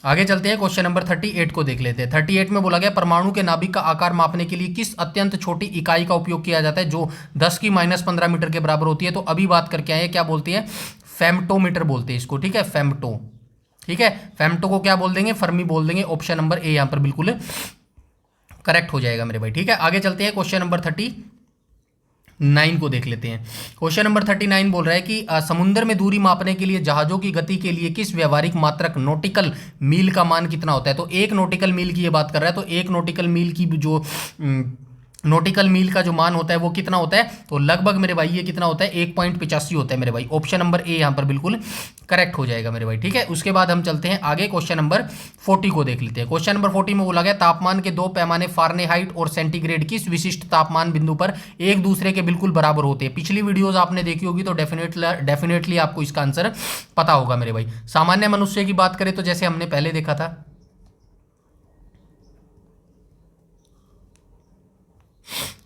आगे चलते हैं, क्वेश्चन नंबर 38 को देख लेते हैं। 38 में बोला गया परमाणु के नाभिक का आकार मापने के लिए किस अत्यंत छोटी इकाई का उपयोग किया जाता है जो 10 की -15 मीटर के बराबर होती है। तो अभी बात करके आए, क्या बोलते हैं, फेम्टोमीटर बोलते हैं इसको, ठीक है, फेम्टो, ठीक है। फेम्टो को क्या बोल देंगे, फर्मी बोल देंगे। ऑप्शन नंबर ए यहाँ पर बिल्कुल करेक्ट हो जाएगा मेरे भाई, ठीक है। आगे चलते हैं, क्वेश्चन नंबर 39 को देख लेते हैं। क्वेश्चन नंबर 39 बोल रहा है कि समुद्र में दूरी मापने के लिए जहाजों की गति के लिए किस व्यवहारिक मात्रक नॉटिकल मील का मान कितना होता है। तो 1 नॉटिकल मील की ये बात कर रहा है। तो 1 नॉटिकल मील की जो नॉटिकल मील का जो मान होता है वो कितना होता है, तो लगभग मेरे भाई ये कितना होता है, 1.85 होता है मेरे भाई। ऑप्शन नंबर ए यहाँ पर बिल्कुल करेक्ट हो जाएगा मेरे भाई, ठीक है। उसके बाद हम चलते हैं आगे, क्वेश्चन नंबर 40 को देख लेते हैं। क्वेश्चन नंबर 40 में बोला गया तापमान के दो पैमाने फारेनहाइट और सेंटीग्रेड किस विशिष्ट तापमान बिंदु पर एक दूसरे के बिल्कुल बराबर होते हैं। पिछली वीडियोज आपने देखी होगी, तो डेफिनेटली आपको इसका आंसर पता होगा मेरे भाई। सामान्य मनुष्य की बात करें तो जैसे हमने पहले देखा था,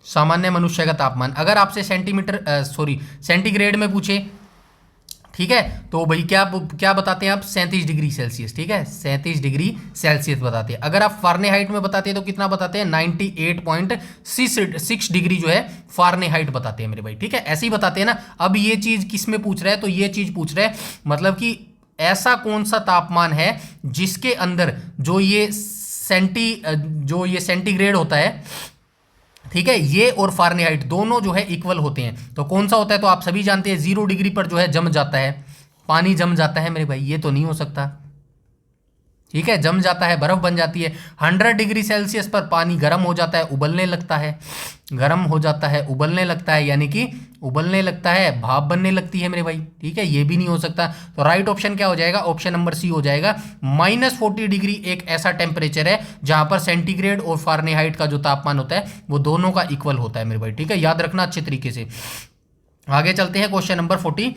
सामान्य मनुष्य का तापमान अगर आपसे सेंटीग्रेड में पूछे, ठीक है, तो भाई क्या बताते हैं आप, 37 डिग्री सेल्सियस, ठीक है, 37 डिग्री सेल्सियस बताते हैं। अगर आप फारेनहाइट में बताते हैं तो कितना बताते हैं, 98.6 डिग्री जो है फारेनहाइट बताते हैं मेरे भाई, ठीक है, ऐसे ही बताते हैं ना। अब ये चीज किस में पूछ रहा है, तो ये चीज पूछ रहा है मतलब कि ऐसा कौन सा तापमान है जिसके अंदर जो ये सेंटीग्रेड होता है, ठीक है, ये और फारेनहाइट दोनों जो है इक्वल होते हैं। तो कौन सा होता है, तो आप सभी जानते हैं 0 डिग्री पर जो है जम जाता है, पानी जम जाता है मेरे भाई, ये तो नहीं हो सकता, ठीक है, जम जाता है, बर्फ बन जाती है। 100 डिग्री सेल्सियस पर पानी गर्म हो जाता है, उबलने लगता है, गर्म हो जाता है, उबलने लगता है, यानी कि उबलने लगता है, भाप बनने लगती है मेरे भाई, ठीक है, ये भी नहीं हो सकता। तो राइट ऑप्शन क्या हो जाएगा, ऑप्शन नंबर सी हो जाएगा। -40 डिग्री एक ऐसा टेम्परेचर है जहां पर सेंटीग्रेड और फारेनहाइट का जो तापमान होता है वो दोनों का इक्वल होता है मेरे भाई, ठीक है, याद रखना अच्छे तरीके से। आगे चलते हैं, क्वेश्चन नंबर 41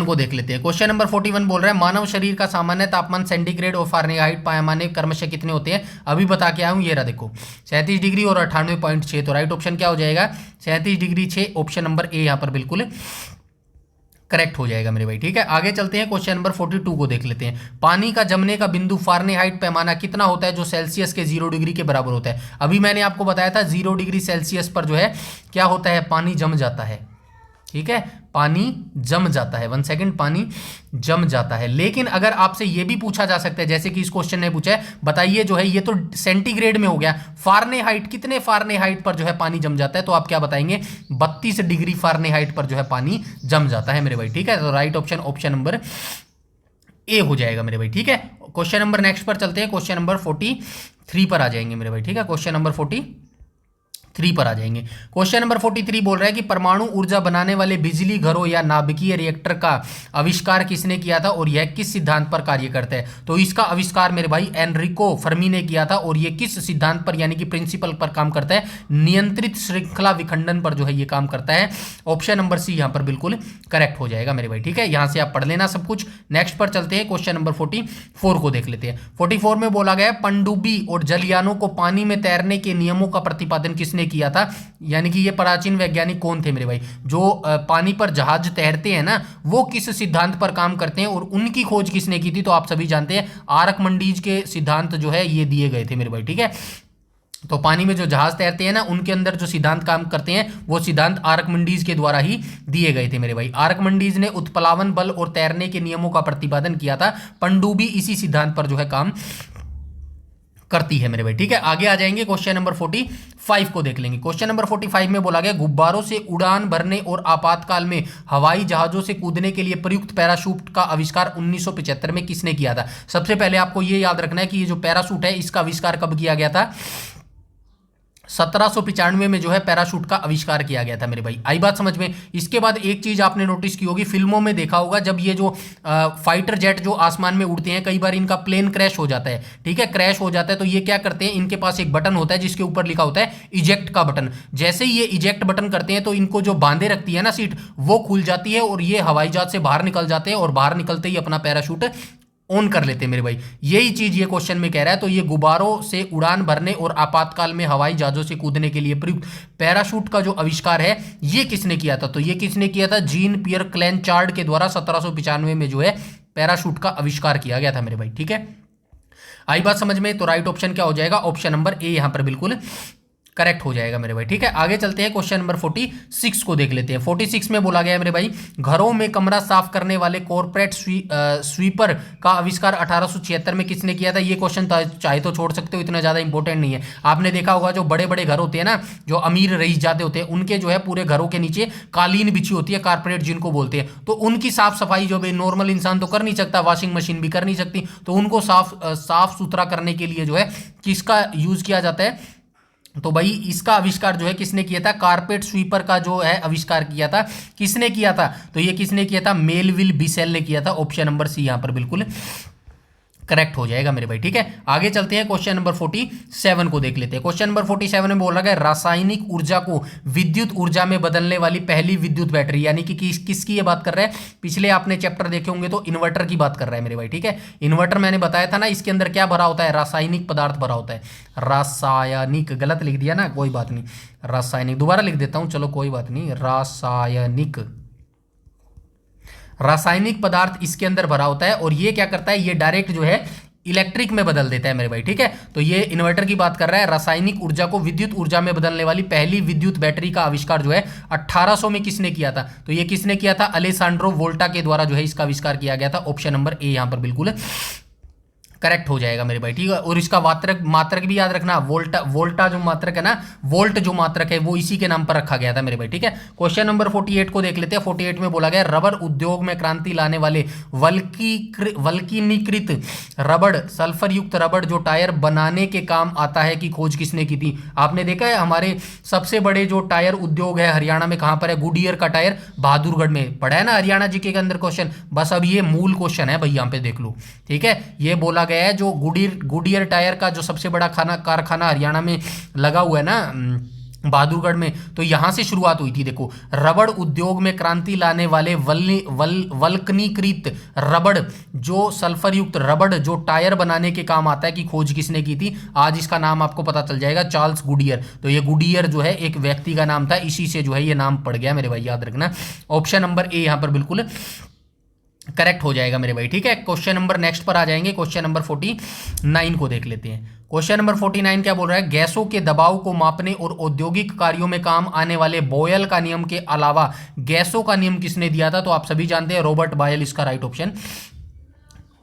को देख लेते हैं। क्वेश्चन नंबर 41 बोल रहा है मानव शरीर का सामान्य तापमान सेंटीग्रेड और फारेनहाइट पैमाने क्रमशः कितने होते हैं। अभी बता के आया हूं, ये रहा देखो 37 डिग्री और 98.6। तो राइट ऑप्शन क्या हो जाएगा, 37 डिग्री 6, ऑप्शन नंबर ए यहाँ पर बिल्कुल करेक्ट हो जाएगा मेरे भाई, ठीक है। आगे चलते हैं, क्वेश्चन नंबर 42 को देख लेते हैं। पानी का जमने का बिंदु फारेनहाइट पैमाना कितना होता है जो सेल्सियस के 0 डिग्री के बराबर होता है। अभी मैंने आपको बताया था 0 डिग्री सेल्सियस पर जो है क्या होता है, पानी जम जाता है, ठीक है, पानी जम जाता है। 1 सेकंड, पानी जम जाता है। लेकिन अगर आपसे यह भी पूछा जा सकता है, जैसे कि इस क्वेश्चन ने पूछा है, बताइए जो है ये तो सेंटीग्रेड में हो गया, फारेनहाइट कितने फारेनहाइट पर जो है पानी जम जाता है, तो आप क्या बताएंगे, 32 डिग्री फारेनहाइट पर जो है पानी जम जाता है मेरे भाई, ठीक है। तो right option option number A हो जाएगा मेरे भाई, ठीक है। क्वेश्चन नंबर नेक्स्ट पर चलते हैं, क्वेश्चन नंबर 43 पर आ जाएंगे मेरे भाई, ठीक है, क्वेश्चन नंबर 43 पर आ जाएंगे। क्वेश्चन नंबर 43 बोल रहा है कि परमाणु ऊर्जा बनाने वाले बिजली घरों या नाभिकीय रिएक्टर का आविष्कार किसने किया था और यह किस सिद्धांत पर कार्य करता है। तो इसका आविष्कार मेरे भाई एनरिको फर्मी ने किया था, और यह किस सिद्धांत पर यानी कि प्रिंसिपल पर काम करता है, नियंत्रित श्रृंखला विखंडन पर जो है ये काम करता है। ऑप्शन नंबर सी यहां पर बिल्कुल करेक्ट हो जाएगा मेरे भाई, ठीक है, यहां से आप पढ़ लेना सब कुछ। नेक्स्ट पर चलते हैं, क्वेश्चन नंबर 44 को देख लेते हैं। 44 में बोला गया पनडुब्बी और जलयानों को पानी में तैरने के नियमों का प्रतिपादन किसने किया था, यानी कि ये प्राचीन वैज्ञानिक कौन थे मेरे भाई, जो पानी पर जहाज तैरते हैं ना, वो किस सिद्धांत पर काम करते हैं और उनकी खोज किसने की थी। तो आप सभी जानते हैं आर्कमिडीज के सिद्धांत जो है ये दिए गए थे मेरे भाई, ठीक है। तो पानी में जो जहाज तैरते हैं ना, उनके अंदर जो सिद्धांत काम करते हैं वो सिद्धांत आर्कमिडीज के द्वारा ही दिए गए थे मेरे भाई। आर्कमिडीज ने उत्प्लावन बल और तैरने के नियमों का प्रतिपादन किया था, पनडुब्बी इसी सिद्धांत पर जो है काम करती है मेरे भाई, ठीक है। आगे आ जाएंगे, क्वेश्चन नंबर 45 को देख लेंगे। क्वेश्चन नंबर 45 में बोला गया गुब्बारों से उड़ान भरने और आपातकाल में हवाई जहाजों से कूदने के लिए प्रयुक्त पैराशूट का आविष्कार 1975 में किसने किया था। सबसे पहले आपको यह याद रखना है कि ये जो पैराशूट है इसका आविष्कार कब किया गया था, 1795 में जो है पैराशूट का आविष्कार किया गया था मेरे भाई। आई बात समझ में। इसके बाद एक चीज आपने नोटिस की होगी, फिल्मों में देखा होगा, जब ये जो फाइटर जेट जो आसमान में उड़ते हैं, कई बार इनका प्लेन क्रैश हो जाता है, ठीक है, क्रैश हो जाता है, तो ये क्या करते हैं, इनके पास एक बटन होता है जिसके ऊपर लिखा होता है इजेक्ट का बटन। जैसे ही ये इजेक्ट बटन करते हैं तो इनको जो बांधे रखती है ना सीट, वो खुल जाती है और ये हवाई जहाज से बाहर निकल जाते हैं, और बाहर निकलते ही अपना पैराशूट ऑन कर लेते हैं मेरे भाई। यही चीज ये क्वेश्चन में कह रहा है। तो ये गुब्बारों से उड़ान भरने और आपातकाल में हवाई जहाजों से कूदने के लिए प्रयुक्त पैराशूट का जो आविष्कार है ये किसने किया था, तो ये किसने किया था, जीन पियर क्लैंचार्ड के द्वारा 1795 में जो है पैराशूट का आविष्कार किया गया था मेरे भाई, ठीक है। आई बात समझ में। तो राइट ऑप्शन क्या हो जाएगा, ऑप्शन नंबर ए यहां पर बिल्कुल करेक्ट हो जाएगा मेरे भाई, ठीक है। आगे चलते हैं, क्वेश्चन नंबर 46 को देख लेते हैं। 46 में बोला गया है मेरे भाई, घरों में कमरा साफ करने वाले कॉर्पोरेट स्वीपर का आविष्कार 1876 में किसने किया था। ये क्वेश्चन चाहे तो छोड़ सकते हो, इतना ज्यादा इंपॉर्टेंट नहीं है। आपने देखा होगा जो बड़े बड़े घर होते हैं ना, जो अमीर रईस जाते होते हैं, उनके जो है पूरे घरों के नीचे कालीन बिछी होती है, कारपेट जिनको बोलते हैं, तो उनकी साफ सफाई जो भाई नॉर्मल इंसान तो कर नहीं सकता, वॉशिंग मशीन भी कर नहीं सकती, तो उनको साफ सुथरा करने के लिए जो है किसका यूज किया जाता है, तो भाई इसका आविष्कार जो है किसने किया था, कारपेट स्वीपर का जो है आविष्कार किया था, किसने किया था, तो ये किसने किया था, मेलविल बिसेल ने किया था। ऑप्शन नंबर सी यहां पर बिल्कुल करेक्ट हो जाएगा मेरे भाई, ठीक है। आगे चलते हैं, क्वेश्चन नंबर 47 को देख लेते हैं। क्वेश्चन नंबर 47 में बोल रहा है रासायनिक ऊर्जा को विद्युत ऊर्जा में बदलने वाली पहली विद्युत बैटरी, यानी कि किसकी ये बात कर रहा है, पिछले आपने चैप्टर देखे होंगे तो इन्वर्टर की बात कर रहा है मेरे भाई, ठीक है। इन्वर्टर मैंने बताया था ना, इसके अंदर क्या भरा होता है, रासायनिक पदार्थ भरा होता है। रासायनिक गलत लिख दिया ना, कोई बात नहीं, रासायनिक दोबारा लिख देता हूं, चलो कोई बात नहीं, रासायनिक पदार्थ इसके अंदर भरा होता है, और ये क्या करता है, ये डायरेक्ट जो है इलेक्ट्रिक में बदल देता है मेरे भाई, ठीक है। तो ये इन्वर्टर की बात कर रहा है, रासायनिक ऊर्जा को विद्युत ऊर्जा में बदलने वाली पहली विद्युत बैटरी का आविष्कार जो है 1800 में किसने किया था, तो ये किसने किया था, अलेसांड्रो वोल्टा के द्वारा जो है इसका आविष्कार किया गया था। ऑप्शन नंबर ए यहां पर बिल्कुल करेक्ट हो जाएगा मेरे भाई, ठीक है। और इसका मात्रक भी याद रखना, वोल्टा जो मात्रक है ना, वोल्ट जो मात्रक है वो इसी के नाम पर रखा गया था मेरे भाई, ठीक है। क्वेश्चन नंबर 48 को देख लेते हैं। 48 में बोला गया रबर उद्योग में क्रांति लाने वाले वल्कनीकृत रबड़, सल्फर युक्त रबड़ जो टायर बनाने के काम आता है, की खोज किसने की थी। आपने देखा है हमारे सबसे बड़े जो टायर उद्योग है हरियाणा में कहां पर है, गुडियर का टायर बहादुरगढ़ में, पढ़ा है ना हरियाणा जीके के अंदर क्वेश्चन। बस अब ये मूल क्वेश्चन है भाई, यहां पे देख लो, ठीक है। ये बोला गया है जो गुडियर टायर का जो सबसे बड़ा कारखाना हरियाणा में लगा हुआ है ना, बहादुरगढ़ में, तो यहां से शुरुआत हुई थी। देखो, रबड़ उद्योग में क्रांति लाने वाले वल्कनीकृत रबड़ जो सल्फर युक्त रबड़ जो टायर बनाने के काम आता है, की खोज किसने की थी। आज इसका नाम आपको पता चल जाएगा, चार्ल्स गुडियर। तो ये गुडियर जो है एक व्यक्ति का नाम था, इसी से जो है ये नाम पड़ गया मेरे भाई, याद रखना। ऑप्शन नंबर ए यहां पर बिल्कुल करेक्ट हो जाएगा मेरे भाई, ठीक है। क्वेश्चन नंबर नेक्स्ट पर आ जाएंगे, क्वेश्चन नंबर 49 को देख लेते हैं। क्वेश्चन नंबर 49 क्या बोल रहा है, गैसों के दबाव को मापने और औद्योगिक कार्यों में काम आने वाले बॉयल का नियम के अलावा गैसों का नियम किसने दिया था, तो आप सभी जानते हैं रॉबर्ट बॉयल इसका राइट ऑप्शन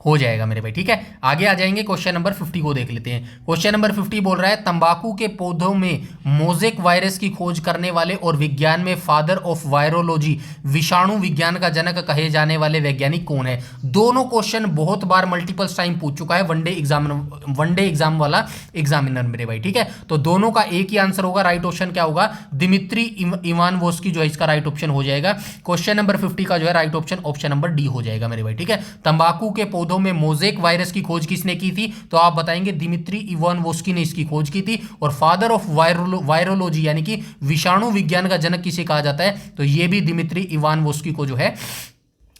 हो जाएगा मेरे भाई, ठीक है। आगे आ जाएंगे, क्वेश्चन नंबर 50 को देख लेते हैं। क्वेश्चन नंबर 50 बोल रहा है तंबाकू के पौधों में मोजेक वायरस की खोज करने वाले और विज्ञान में फादर ऑफ वायरोलॉजी, विषाणु विज्ञान का जनक कहे जाने वाले वैज्ञानिक कौन है। दोनों क्वेश्चन बहुत बार मल्टीपल टाइम पूछ चुका है वनडे एग्जाम वाला एग्जामिनर मेरे भाई, ठीक है। तो दोनों का एक ही आंसर होगा, राइट ऑप्शन क्या होगा, दिमित्री इवानोव्स्की जो है इसका राइट ऑप्शन हो जाएगा। क्वेश्चन नंबर 50 का जो है right option option number D हो जाएगा मेरे भाई, ठीक है। तंबाकू के पौधों में मोजेक वायरस की खोज किसने की थी, तो आप बताएंगे दिमित्री इवानोव्स्की ने इसकी खोज की थी। और फादर ऑफ वायरोलॉजी यानी कि विषाणु विज्ञान का जनक किसे कहा जाता है, तो ये भी दिमित्री इवानोव्स्की को जो है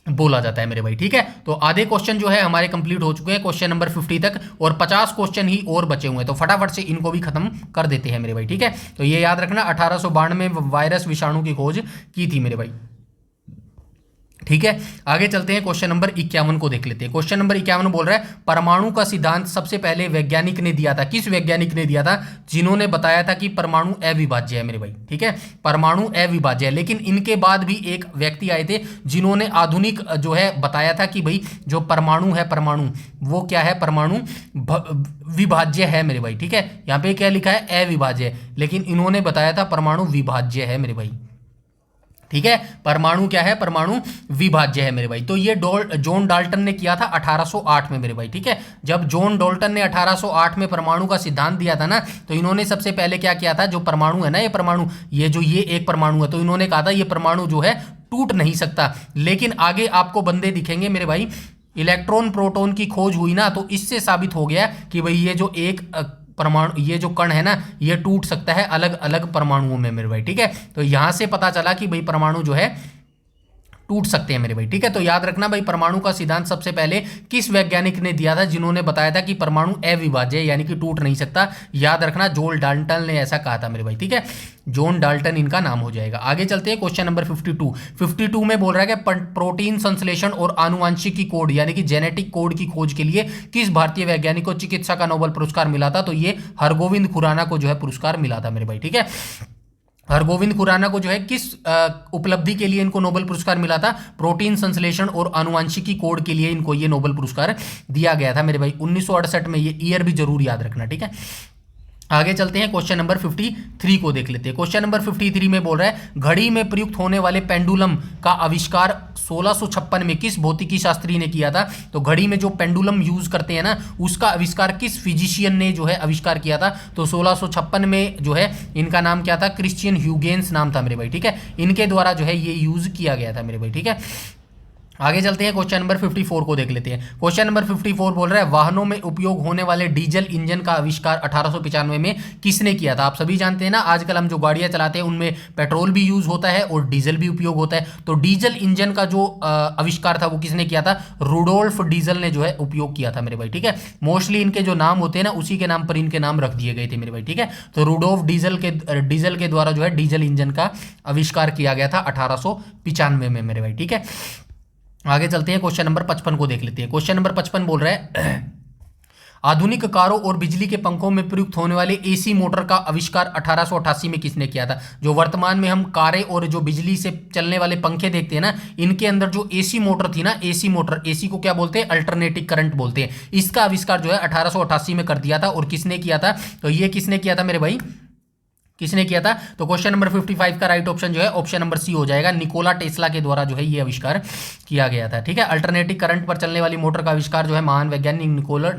बोला जाता है मेरे भाई, ठीक है। तो आधे क्वेश्चन जो है हमारे कंप्लीट हो चुके हैं क्वेश्चन नंबर 50 तक, और 50 क्वेश्चन ही और बचे हुए हैं, तो फटाफट से इनको भी खत्म कर देते हैं मेरे भाई, ठीक है। तो ये याद रखना 1892 में वायरस विषाणु की खोज की थी मेरे भाई। ठीक है, आगे चलते हैं, क्वेश्चन नंबर 51 को देख लेते हैं। क्वेश्चन नंबर 51 बोल रहा है परमाणु का सिद्धांत सबसे पहले वैज्ञानिक ने दिया था। किस वैज्ञानिक ने दिया था? जिन्होंने बताया था कि परमाणु अविभाज्य है मेरे भाई। ठीक है, परमाणु अविभाज्य है, लेकिन इनके बाद भी एक व्यक्ति आए थे जिन्होंने आधुनिक जो है बताया था कि भाई जो परमाणु है, परमाणु वो क्या है, परमाणु विभाज्य है मेरे भाई। ठीक है, यहाँ पे क्या लिखा है? अविभाज्य, लेकिन इन्होंने बताया था परमाणु विभाज्य है मेरे भाई। ठीक है, परमाणु क्या है? परमाणु विभाज्य है मेरे भाई। तो ये जॉन डाल्टन ने किया था 1808 में मेरे भाई। ठीक है, जब जॉन डाल्टन ने 1808 में परमाणु का सिद्धांत दिया था ना, तो इन्होंने सबसे पहले क्या किया था? जो परमाणु है ना, ये परमाणु, ये एक परमाणु है, तो इन्होंने कहा था ये परमाणु जो है टूट नहीं सकता। लेकिन आगे आपको बंदे दिखेंगे मेरे भाई, इलेक्ट्रॉन प्रोटॉन की खोज हुई ना, तो इससे साबित हो गया कि भाई ये जो एक परमाणु, ये जो कण है ना, ये टूट सकता है अलग अलग परमाणुओं में मेरे भाई। ठीक है, तो यहां से पता चला कि भाई परमाणु जो है टूट सकते हैं मेरे भाई। ठीक है, तो याद रखना भाई, परमाणु का सिद्धांत सबसे पहले किस वैज्ञानिक ने दिया था? जिन्होंने बताया था कि परमाणु अविभाज्य यानी कि टूट नहीं सकता। याद रखना, जॉन डाल्टन ने ऐसा कहा था मेरे भाई। ठीक है, जॉन डाल्टन इनका नाम हो जाएगा। आगे चलते हैं, क्वेश्चन नंबर 52 में बोल रहा है कि प्रोटीन संश्लेषण और आनुवांशिकी कोड यानी कि जेनेटिक कोड की खोज के लिए किस भारतीय वैज्ञानिक को चिकित्सा का नोबेल पुरस्कार मिला था? तो ये हरगोविंद खुराना को जो है पुरस्कार मिला था मेरे भाई। ठीक है, हरगोविंद खुराना को जो है किस उपलब्धि के लिए इनको नोबेल पुरस्कार मिला था? प्रोटीन संश्लेषण और आनुवांशिकी कोड के लिए इनको ये नोबेल पुरस्कार दिया गया था मेरे भाई 1968 में। ये ईयर भी जरूर याद रखना। ठीक है, आगे चलते हैं, क्वेश्चन नंबर 53 को देख लेते हैं। क्वेश्चन नंबर 53 में बोल रहा है घड़ी में प्रयुक्त होने वाले पेंडुलम का आविष्कार 1656 में किस भौतिकी शास्त्री ने किया था? तो घड़ी में जो पेंडुलम यूज करते हैं ना, उसका आविष्कार किस फिजिशियन ने जो है आविष्कार किया था? तो 1656 में जो है इनका नाम क्या था? क्रिश्चियन ह्यूगेंस नाम था मेरे भाई। ठीक है, इनके द्वारा जो है ये यूज किया गया था मेरे भाई। ठीक है, आगे चलते हैं, क्वेश्चन नंबर 54 को देख लेते हैं। क्वेश्चन नंबर 54 बोल रहा है वाहनों में उपयोग होने वाले डीजल इंजन का आविष्कार 1895 में किसने किया था? आप सभी जानते हैं ना, आजकल हम जो गाड़ियां चलाते हैं उनमें पेट्रोल भी यूज होता है और डीजल भी उपयोग होता है। तो डीजल इंजन का जो आविष्कार था वो किसने किया था? रुडोल्फ डीजल ने जो है उपयोग किया था मेरे भाई। ठीक है, मोस्टली इनके जो नाम होते हैं ना, उसी के नाम पर इनके नाम रख दिए गए थे मेरे भाई। ठीक है, तो रुडोल्फ डीजल के द्वारा जो है डीजल इंजन का आविष्कार किया गया था 1895 में मेरे भाई। ठीक है, आगे चलते हैं, क्वेश्चन नंबर 55 को देख लेते हैं। क्वेश्चन नंबर 55 बोल रहा है आधुनिक कारों और बिजली के पंखों में प्रयुक्त होने वाले एसी मोटर का आविष्कार 1888 में किसने किया था? जो वर्तमान में हम कारें और जो बिजली से चलने वाले पंखे देखते हैं ना, इनके अंदर जो एसी मोटर थी ना, एसी मोटर, एसी को क्या बोलते हैं? अल्टरनेटिव करंट बोलते हैं। इसका आविष्कार जो है 1888 में कर दिया था। और किसने किया था? तो ये किसने किया था मेरे भाई? किसने किया था? तो क्वेश्चन नंबर 55 का राइट ऑप्शन जो है ऑप्शन नंबर सी हो जाएगा। निकोला टेस्ला के द्वारा जो है ये आविष्कार किया गया था। ठीक है, अल्टरनेटिव करंट पर चलने वाली मोटर का आविष्कार जो है महान वैज्ञानिक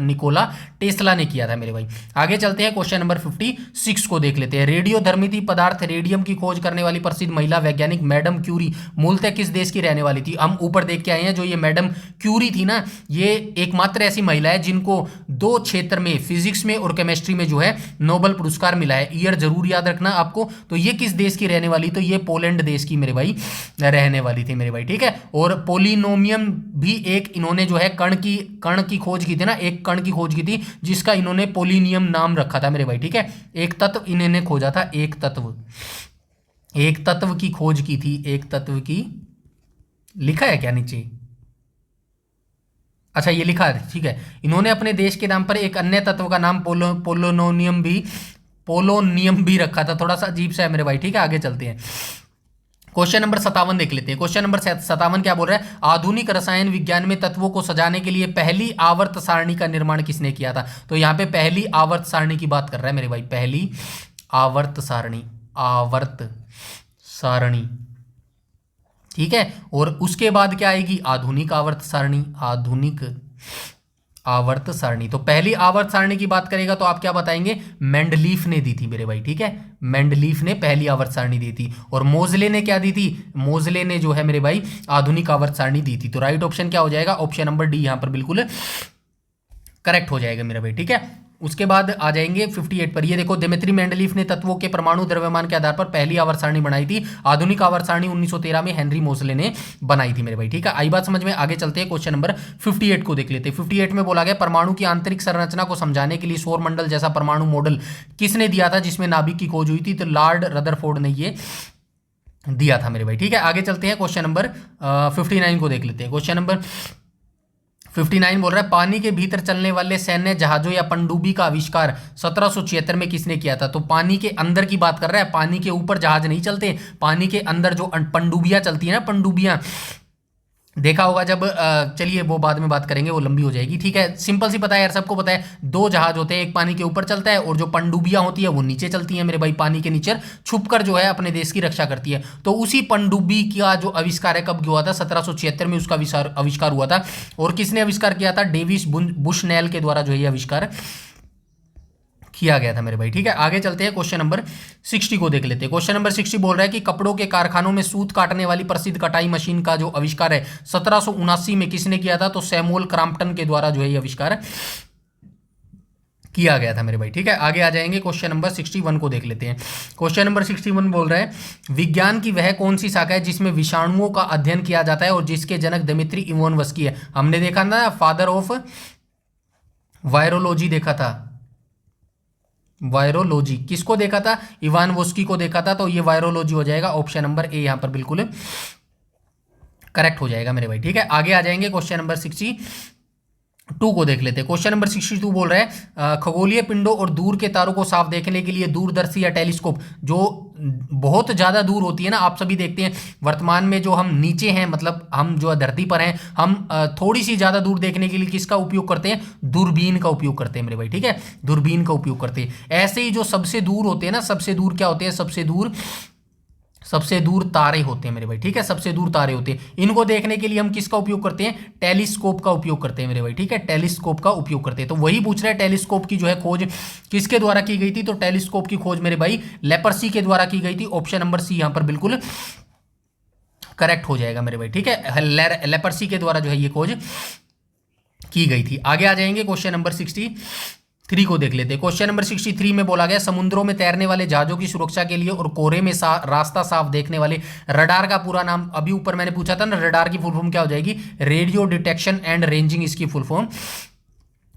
निकोला टेस्ला ने किया था मेरे भाई। आगे चलते हैं, क्वेश्चन नंबर 56 को देख लेते हैं। रेडियोधर्मिता पदार्थ रेडियम की खोज करने वाली प्रसिद्ध महिला वैज्ञानिक मैडम क्यूरी मूलतः किस देश की रहने वाली थी? हम ऊपर देख के आए हैं, जो ये मैडम क्यूरी थी ना, ये एकमात्र ऐसी महिला है जिनको 2 क्षेत्र में, फिजिक्स में और केमिस्ट्री में जो है नोबेल पुरस्कार मिला है। ईयर जरूर याद रखना आपको। तो ये किस देश की रहने वाली? तो ये पोलैंड देश की मेरे भाई रहने वाली थी मेरे भाई। ठीक है, और पोलिनोमियम भी एक इन्होंने जो है कण की खोज की थी ना, एक कण की खोज की थी जिसका इन्होंने पोलिनियम नाम रखा था मेरे भाई। ठीक है, एक तत्व इन्होंने खोजा था, एक तत्व की खोज की थी, एक तत्व की, लिखा है क्या नीचे? अच्छा, ये लिखा है। ठीक है, इन्होंने अपने देश के नाम पर एक अन्य तत्व का नाम पोलोनियम भी रखा था। थोड़ा सा अजीब सा है मेरे भाई। ठीक है, आगे चलते हैं, क्वेश्चन नंबर 57 देख लेते हैं। क्वेश्चन नंबर 57 क्या बोल रहा है? आधुनिक रसायन विज्ञान में तत्वों को सजाने के लिए पहली आवर्त सारणी का निर्माण किसने किया था? तो यहां पे पहली आवर्त सारणी की बात कर रहा है मेरे भाई, पहली आवर्त सारणी। ठीक है, और उसके बाद क्या आएगी? आधुनिक आवर्त सारणी। तो पहली आवर्त सारणी की बात करेगा तो आप क्या बताएंगे? मेंडलीफ ने दी थी मेरे भाई। ठीक है, मेंडलीफ ने पहली आवर्त सारणी दी थी। और मोजले ने क्या दी थी? मोजले ने जो है मेरे भाई आधुनिक आवर्त सारणी दी थी। तो राइट ऑप्शन क्या हो जाएगा? ऑप्शन नंबर डी यहां पर बिल्कुल करेक्ट हो जाएगा मेरा भाई। ठीक है, उसके बाद आ जाएंगे 58 पर। ये देखो, दिमित्री मेंडलीफ ने तत्वों के परमाणु द्रव्यमान के आधार पर पहली आवर्त सारणी बनाई थी। आधुनिक आवर्त सारणी 1913 में हेनरी मोजले ने बनाई थी मेरे भाई। ठीक है, आई बात समझ में? आगे चलते हैं, क्वेश्चन नंबर 58 को देख लेते हैं। 58 में बोला गया परमाणु की आंतरिक संरचना को समझाने के लिए सौर मंडल जैसा परमाणु मॉडल किसने दिया था जिसमें नाभिक की खोज हुई थी? तो लॉर्ड रदरफोर्ड ने ये दिया था मेरे भाई। ठीक है, आगे चलते हैं, क्वेश्चन नंबर 59 को देख लेते हैं। क्वेश्चन नंबर 59 बोल रहा है पानी के भीतर चलने वाले सैन्य जहाजों या पनडुब्बी का आविष्कार 1776 में किसने किया था? तो पानी के अंदर की बात कर रहा है, पानी के ऊपर जहाज नहीं चलते, पानी के अंदर जो पनडुब्बियां चलती है ना, पनडुब्बियां देखा होगा जब चलिए वो बाद में बात करेंगे, वो लंबी हो जाएगी। ठीक है, सिंपल सी पता है यार, सबको पता है, दो जहाज होते हैं, एक पानी के ऊपर चलता है और जो पनडुब्बियां होती है वो नीचे चलती हैं मेरे भाई, पानी के नीचे छुपकर जो है अपने देश की रक्षा करती है। तो उसी पनडुब्बी का जो आविष्कार है कब हुआ था? 1776 में उसका आविष्कार हुआ था। और किसने आविष्कार किया था? डेविस बुशनेल के द्वारा जो है आविष्कार किया गया था मेरे भाई। ठीक है, आगे चलते हैं, क्वेश्चन नंबर 60 को देख लेते हैं। क्वेश्चन नंबर 60 बोल रहा है कि कपड़ों के कारखानों में सूत काटने वाली प्रसिद्ध कटाई मशीन का जो आविष्कार है 1779 में किसने किया था? तो सैमुअल क्रॉम्पटन के द्वारा जो है ये आविष्कार किया गया था मेरे भाई। ठीक है, आगे आ जाएंगे, क्वेश्चन नंबर 61 को देख लेते हैं। क्वेश्चन नंबर 61 बोल रहा है विज्ञान की वह कौन सी शाखा है जिसमें विषाणुओं का अध्ययन किया जाता है और जिसके जनक दिमित्री इवानोव्स्की है? हमने देखा ना, फादर ऑफ वायरोलॉजी देखा था, वायरोलॉजी किसको देखा था? इवानोव्स्की को देखा था। तो ये वायरोलॉजी हो जाएगा, ऑप्शन नंबर ए यहां पर बिल्कुल करेक्ट हो जाएगा मेरे भाई। ठीक है, आगे आ जाएंगे, क्वेश्चन नंबर 62 को देख लेते हैं। क्वेश्चन नंबर 62 बोल रहा है खगोलीय पिंडों और दूर के तारों को साफ देखने के लिए दूरदर्शी या टेलीस्कोप जो बहुत ज़्यादा दूर होती है ना, आप सभी देखते हैं वर्तमान में जो हम नीचे हैं, मतलब हम जो धरती पर हैं, हम थोड़ी सी ज़्यादा दूर देखने के लिए किसका उपयोग करते हैं? दूरबीन का उपयोग करते हैं मेरे भाई। ठीक है, दूरबीन का उपयोग करते हैं। ऐसे ही जो सबसे दूर होते हैं ना, सबसे दूर क्या होते हैं? सबसे दूर तारे होते हैं मेरे भाई। ठीक है, सबसे दूर तारे होते हैं, इनको देखने के लिए हम किसका उपयोग करते हैं? टेलीस्कोप का उपयोग करते हैं मेरे भाई। ठीक है, टेलीस्कोप का उपयोग करते हैं। तो वही पूछ रहा है टेलीस्कोप की जो है खोज किसके द्वारा की गई थी? तो टेलीस्कोप की खोज मेरे भाई लेपर्सी के द्वारा की गई थी। ऑप्शन नंबर सी यहां पर बिल्कुल करेक्ट हो जाएगा मेरे भाई। ठीक है, लेपर्सी के द्वारा जो है ये खोज की गई थी। आगे आ जाएंगे, क्वेश्चन नंबर 63 को देख लेते हैं। क्वेश्चन नंबर 63 में बोला गया समुद्रों में तैरने वाले जहाजों की सुरक्षा के लिए और कोहरे में रास्ता साफ देखने वाले रडार का पूरा नाम, अभी ऊपर मैंने पूछा था ना, रडार की फुल फॉर्म क्या हो जाएगी? रेडियो डिटेक्शन एंड रेंजिंग इसकी फुल फॉर्म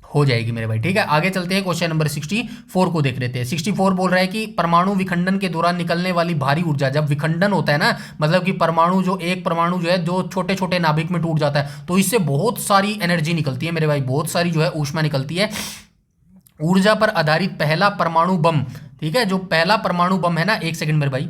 हो जाएगी मेरे भाई। ठीक है, आगे चलते हैं, क्वेश्चन नंबर 64 को देख लेते हैं। 64 बोल रहा है कि परमाणु विखंडन के दौरान निकलने वाली भारी ऊर्जा, जब विखंडन होता है ना, मतलब कि परमाणु जो एक परमाणु जो है जो छोटे छोटे नाभिक में टूट जाता है, तो इससे बहुत सारी एनर्जी निकलती है मेरे भाई, बहुत सारी जो है ऊष्मा निकलती है। ऊर्जा पर आधारित पहला परमाणु बम, ठीक है, जो पहला परमाणु बम है ना, एक सेकंड मेरे भाई।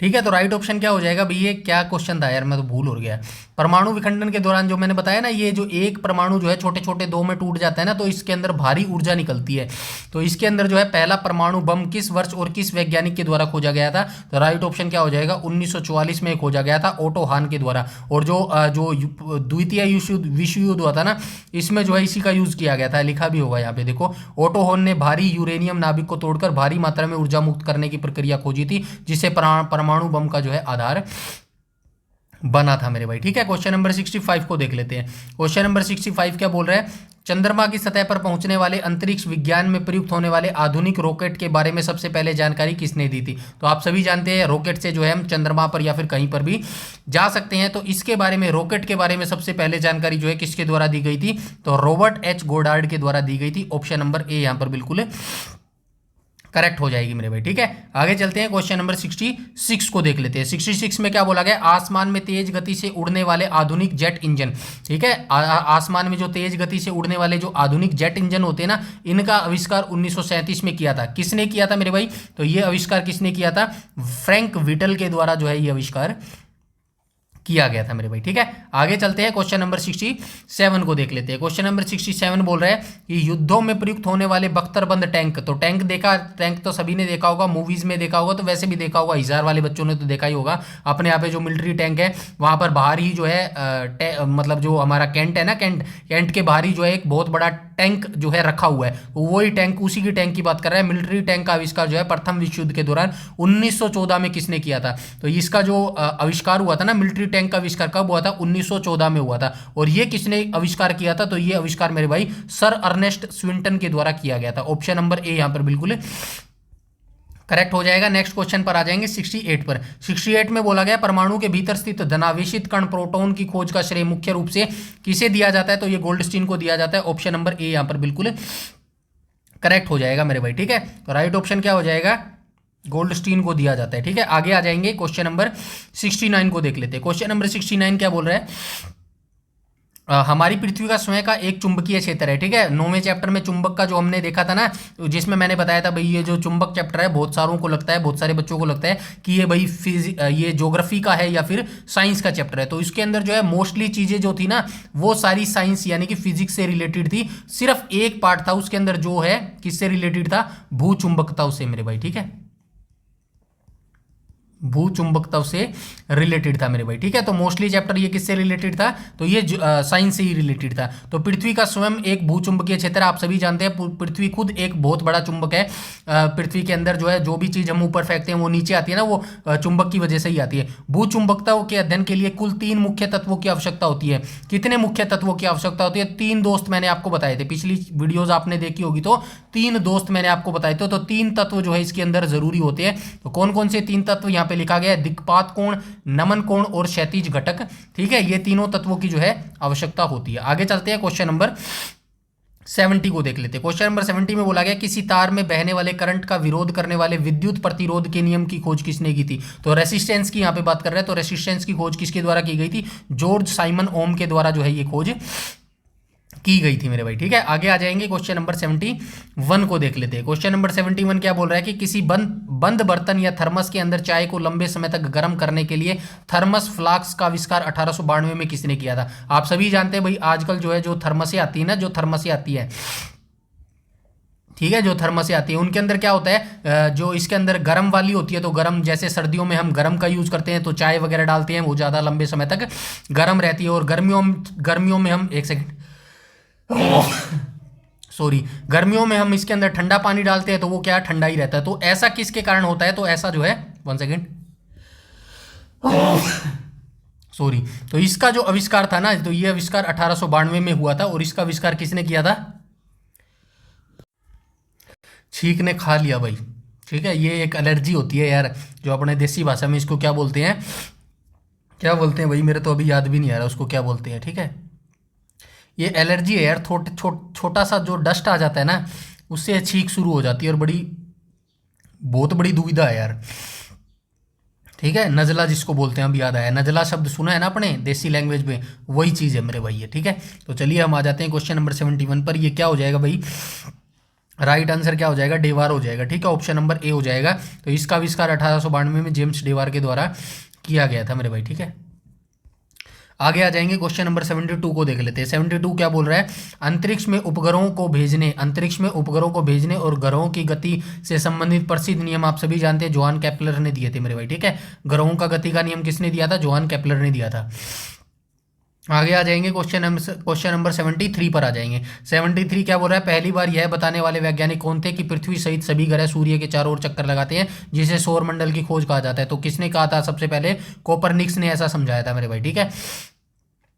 ठीक है, तो राइट ऑप्शन क्या हो जाएगा भैया? क्या क्वेश्चन था यार, मैं तो भूल हो गया। परमाणु विखंडन के दौरान जो मैंने बताया ना, ये जो एक परमाणु जो है छोटे छोटे दो में टूट जाता है ना, तो इसके अंदर भारी ऊर्जा निकलती है। तो इसके अंदर जो है पहला परमाणु बम किस वर्ष और किस वैज्ञानिक के द्वारा खोजा गया था? तो राइट ऑप्शन क्या हो जाएगा? 1944 में खोजा गया था ओटो हान के द्वारा। और जो द्वितीय विश्व युद्ध हुआ था ना, इसमें जो है इसी का यूज किया गया था, लिखा भी होगा यहाँ पे देखो। ओटो हान ने भारी यूरेनियम नाभिक को तोड़कर भारी मात्रा में ऊर्जा मुक्त करने की प्रक्रिया खोजी थी, जिससे परमाणु बम का जो है आधार बना था मेरे भाई। ठीक है, क्वेश्चन नंबर 65 को देख लेते हैं। क्वेश्चन नंबर 65 क्या बोल रहा है? चंद्रमा की सतह पर पहुंचने वाले अंतरिक्ष विज्ञान में प्रयुक्त होने वाले आधुनिक रॉकेट के बारे में सबसे पहले जानकारी किसने दी थी? तो आप सभी जानते हैं रॉकेट से जो है हम चंद्रमा पर या फिर कहीं पर भी जा सकते हैं। तो इसके बारे में, रॉकेट के बारे में सबसे पहले जानकारी जो है किसके द्वारा दी गई थी? तो रॉबर्ट एच गोडार्ड के द्वारा दी गई थी। ऑप्शन नंबर ए यहां पर बिल्कुल करेक्ट हो जाएगी मेरे भाई। ठीक है, आगे चलते हैं, क्वेश्चन नंबर 66 को देख लेते हैं। 66 में क्या बोला गया? आसमान में तेज गति से उड़ने वाले आधुनिक जेट इंजन। ठीक है, आसमान में जो तेज गति से उड़ने वाले जो आधुनिक जेट इंजन होते हैं ना, इनका आविष्कार 1937 में किया था। किसने किया था मेरे भाई? तो ये आविष्कार किसने किया था? फ्रैंक विटल के द्वारा जो है ये आविष्कार किया गया था मेरे भाई। ठीक है, आगे चलते हैं, क्वेश्चन नंबर 67 को देख लेते हैं। क्वेश्चन नंबर 67 बोल रहा है कि युद्धों में प्रयुक्त होने वाले बख्तरबंद टैंक। तो टैंक तो सभी ने देखा होगा, मूवीज में देखा होगा, तो वैसे भी देखा होगा, हिसार वाले बच्चों ने तो देखा ही होगा। अपने यहाँ पे जो मिलिट्री टैंक है वहां पर बाहर ही जो है मतलब जो हमारा कैंट है ना, कैंट के बाहर ही जो है एक बहुत बड़ा टैंक जो है रखा हुआ है। तो वही टैंक, उसी की टैंक की बात कर रहा है। मिलिट्री टैंक का आविष्कार जो है प्रथम विश्व युद्ध के दौरान 1914 में किसने किया था? तो इसका जो आविष्कार हुआ था ना, मिलिट्री टैंक का आविष्कार कब हुआ था? 1914 में हुआ था। और ये किसने आविष्कार किया था? तो ये आविष्कार मेरे भाई सर अर्नेस्ट स्विंटन के द्वारा किया गया था। ऑप्शन नंबर ए यहां पर बिल्कुल करेक्ट हो जाएगा। नेक्स्ट क्वेश्चन पर आ जाएंगे 68 पर। 68 में बोला गया परमाणु के भीतर स्थित धनावेशित कण प्रोटॉन की खोज का श्रेय मुख्य रूप से किसे दिया जाता है? तो ये गोल्डस्टीन को दिया जाता है। ऑप्शन नंबर ए यहां पर बिल्कुल करेक्ट हो जाएगा मेरे भाई। ठीक है, तो राइट ऑप्शन क्या हो जाएगा? गोल्डस्टीन को दिया जाता है। ठीक है, आगे आ जाएंगे, क्वेश्चन नंबर 69 को देख लेते हैं। क्वेश्चन नंबर 69 क्या बोल रहा है? हमारी पृथ्वी का स्वयं का एक चुंबकीय क्षेत्र है। ठीक है, 9वें चैप्टर में चुंबक का जो हमने देखा था ना, जिसमें मैंने बताया था भाई ये जो चुंबक चैप्टर है बहुत सारों को लगता है, बहुत सारे बच्चों को लगता है कि ये भाई ये ज्योग्राफी का है या फिर साइंस का चैप्टर है। तो इसके अंदर जो है मोस्टली चीजें जो थी ना वो सारी साइंस यानी कि फिजिक्स से रिलेटेड थी। सिर्फ एक पार्ट था उसके अंदर जो है किससे रिलेटेड था? भू चुंबकता से मेरे भाई। ठीक है, भू चुंबकत्व से रिलेटेड था मेरे भाई। ठीक है, तो मोस्टली चैप्टर ये किससे रिलेटेड था? तो ये साइंस से ही रिलेटेड था। तो पृथ्वी का स्वयं एक भू चुंबकीय क्षेत्र, आप सभी जानते हैं पृथ्वी खुद एक बहुत बड़ा चुंबक है। पृथ्वी के अंदर जो है जो भी चीज हम ऊपर फेंकते हैं वो नीचे आती है ना, वो चुंबक की वजह से ही आती है। भू चुंबकत्व के अध्ययन के लिए कुल 3 मुख्य तत्वों की आवश्यकता होती है। कितने मुख्य तत्वों की आवश्यकता होती है? 3 दोस्त मैंने आपको बताए थे, पिछली वीडियोज आपने देखी होगी तो 3 दोस्त मैंने आपको बताए थे। तो 3 तत्व जो है इसके अंदर जरूरी होते हैं। तो कौन कौन से 3 तत्व यहाँ पे लिखा गया है? दिक्पात कोण, नमन कोण और क्षैतिज घटक। ठीक है, ये तीनों तत्वों की जो है आवश्यकता होती है। आगे चलते हैं, क्वेश्चन नंबर 70 को देख लेते हैं। क्वेश्चन नंबर 70 में बोला गया किसी तार में बहने वाले करंट का विरोध करने वाले विद्युत प्रतिरोध के नियम की खोज किसने की थी? तो रेसिस्टेंस की यहाँ पे बात कर रहे हैं। तो रेसिस्टेंस की खोज किसके द्वारा की गई थी? जॉर्ज साइमन ओम के द्वारा जो है ये खोज की गई थी मेरे भाई। ठीक है, आगे आ जाएंगे, क्वेश्चन नंबर 71 को देख लेते हैं। क्वेश्चन नंबर 71 क्या बोल रहा है कि किसी बंद बर्तन या थर्मस के अंदर चाय को लंबे समय तक गर्म करने के लिए थर्मस फ्लास्क का आविष्कार 1892 में किसने किया था? आप सभी जानते हैं भाई आजकल जो है जो थर्मसें आती है ना, जो थर्मसें आती है, ठीक है, जो थर्मसें आती है उनके अंदर क्या होता है, जो इसके अंदर गर्म वाली होती है, तो गर्म जैसे सर्दियों में हम गर्म का यूज करते हैं तो चाय वगैरह डालते हैं वो ज़्यादा लंबे समय तक गर्म रहती है। और गर्मियों में हम एक सेकंड सॉरी गर्मियों में हम इसके अंदर ठंडा पानी डालते हैं तो वो क्या ठंडा ही रहता है। तो ऐसा किसके कारण होता है? तो ऐसा जो है 1 सेकेंड सॉरी, तो इसका जो आविष्कार था ना, तो ये आविष्कार 1892 में हुआ था। और इसका आविष्कार किसने किया था? छींक ने खा लिया भाई। ठीक है, ये एक एलर्जी होती है यार, जो अपने देसी भाषा में इसको क्या बोलते हैं, क्या बोलते हैं भाई, मेरे तो अभी याद भी नहीं आ रहा उसको क्या बोलते हैं। ठीक है, ये एलर्जी है यार, छोटा सा जो डस्ट आ जाता है ना उससे छींक शुरू हो जाती है और बहुत बड़ी दुविधा है यार। ठीक है, नज़ला जिसको बोलते हैं, अब याद आया, नज़ला शब्द सुना है ना अपने देसी लैंग्वेज में, वही चीज़ है मेरे भाई ये। ठीक है, तो चलिए हम आ जाते हैं क्वेश्चन नंबर 71 पर। ये क्या हो जाएगा भाई? राइट आंसर क्या हो जाएगा? डेवार हो जाएगा। ठीक है, ऑप्शन नंबर ए हो जाएगा। तो इसका आविष्कार 1892 में जेम्स डेवार के द्वारा किया गया था मेरे भाई। ठीक है, आगे आ जाएंगे, क्वेश्चन नंबर 72 को देख लेते हैं। 72 क्या बोल रहा है? अंतरिक्ष में उपग्रहों को भेजने और ग्रहों की गति से संबंधित प्रसिद्ध नियम आप सभी जानते हैं, जोहान केपलर ने दिए थे मेरे भाई। ठीक है, ग्रहों का गति का नियम किसने दिया था? जोहान केपलर ने दिया था। आगे आ जाएंगे, क्वेश्चन नंबर 73 पर आ जाएंगे। 73 क्या बोल रहा है? पहली बार यह बताने वाले वैज्ञानिक कौन थे कि पृथ्वी सहित सभी ग्रह सूर्य के चारों ओर चक्कर लगाते हैं, जिसे सौर मंडल की खोज कहा जाता है। तो किसने कहा था? सबसे पहले कोपरनिकस ने ऐसा समझाया था मेरे भाई। ठीक है,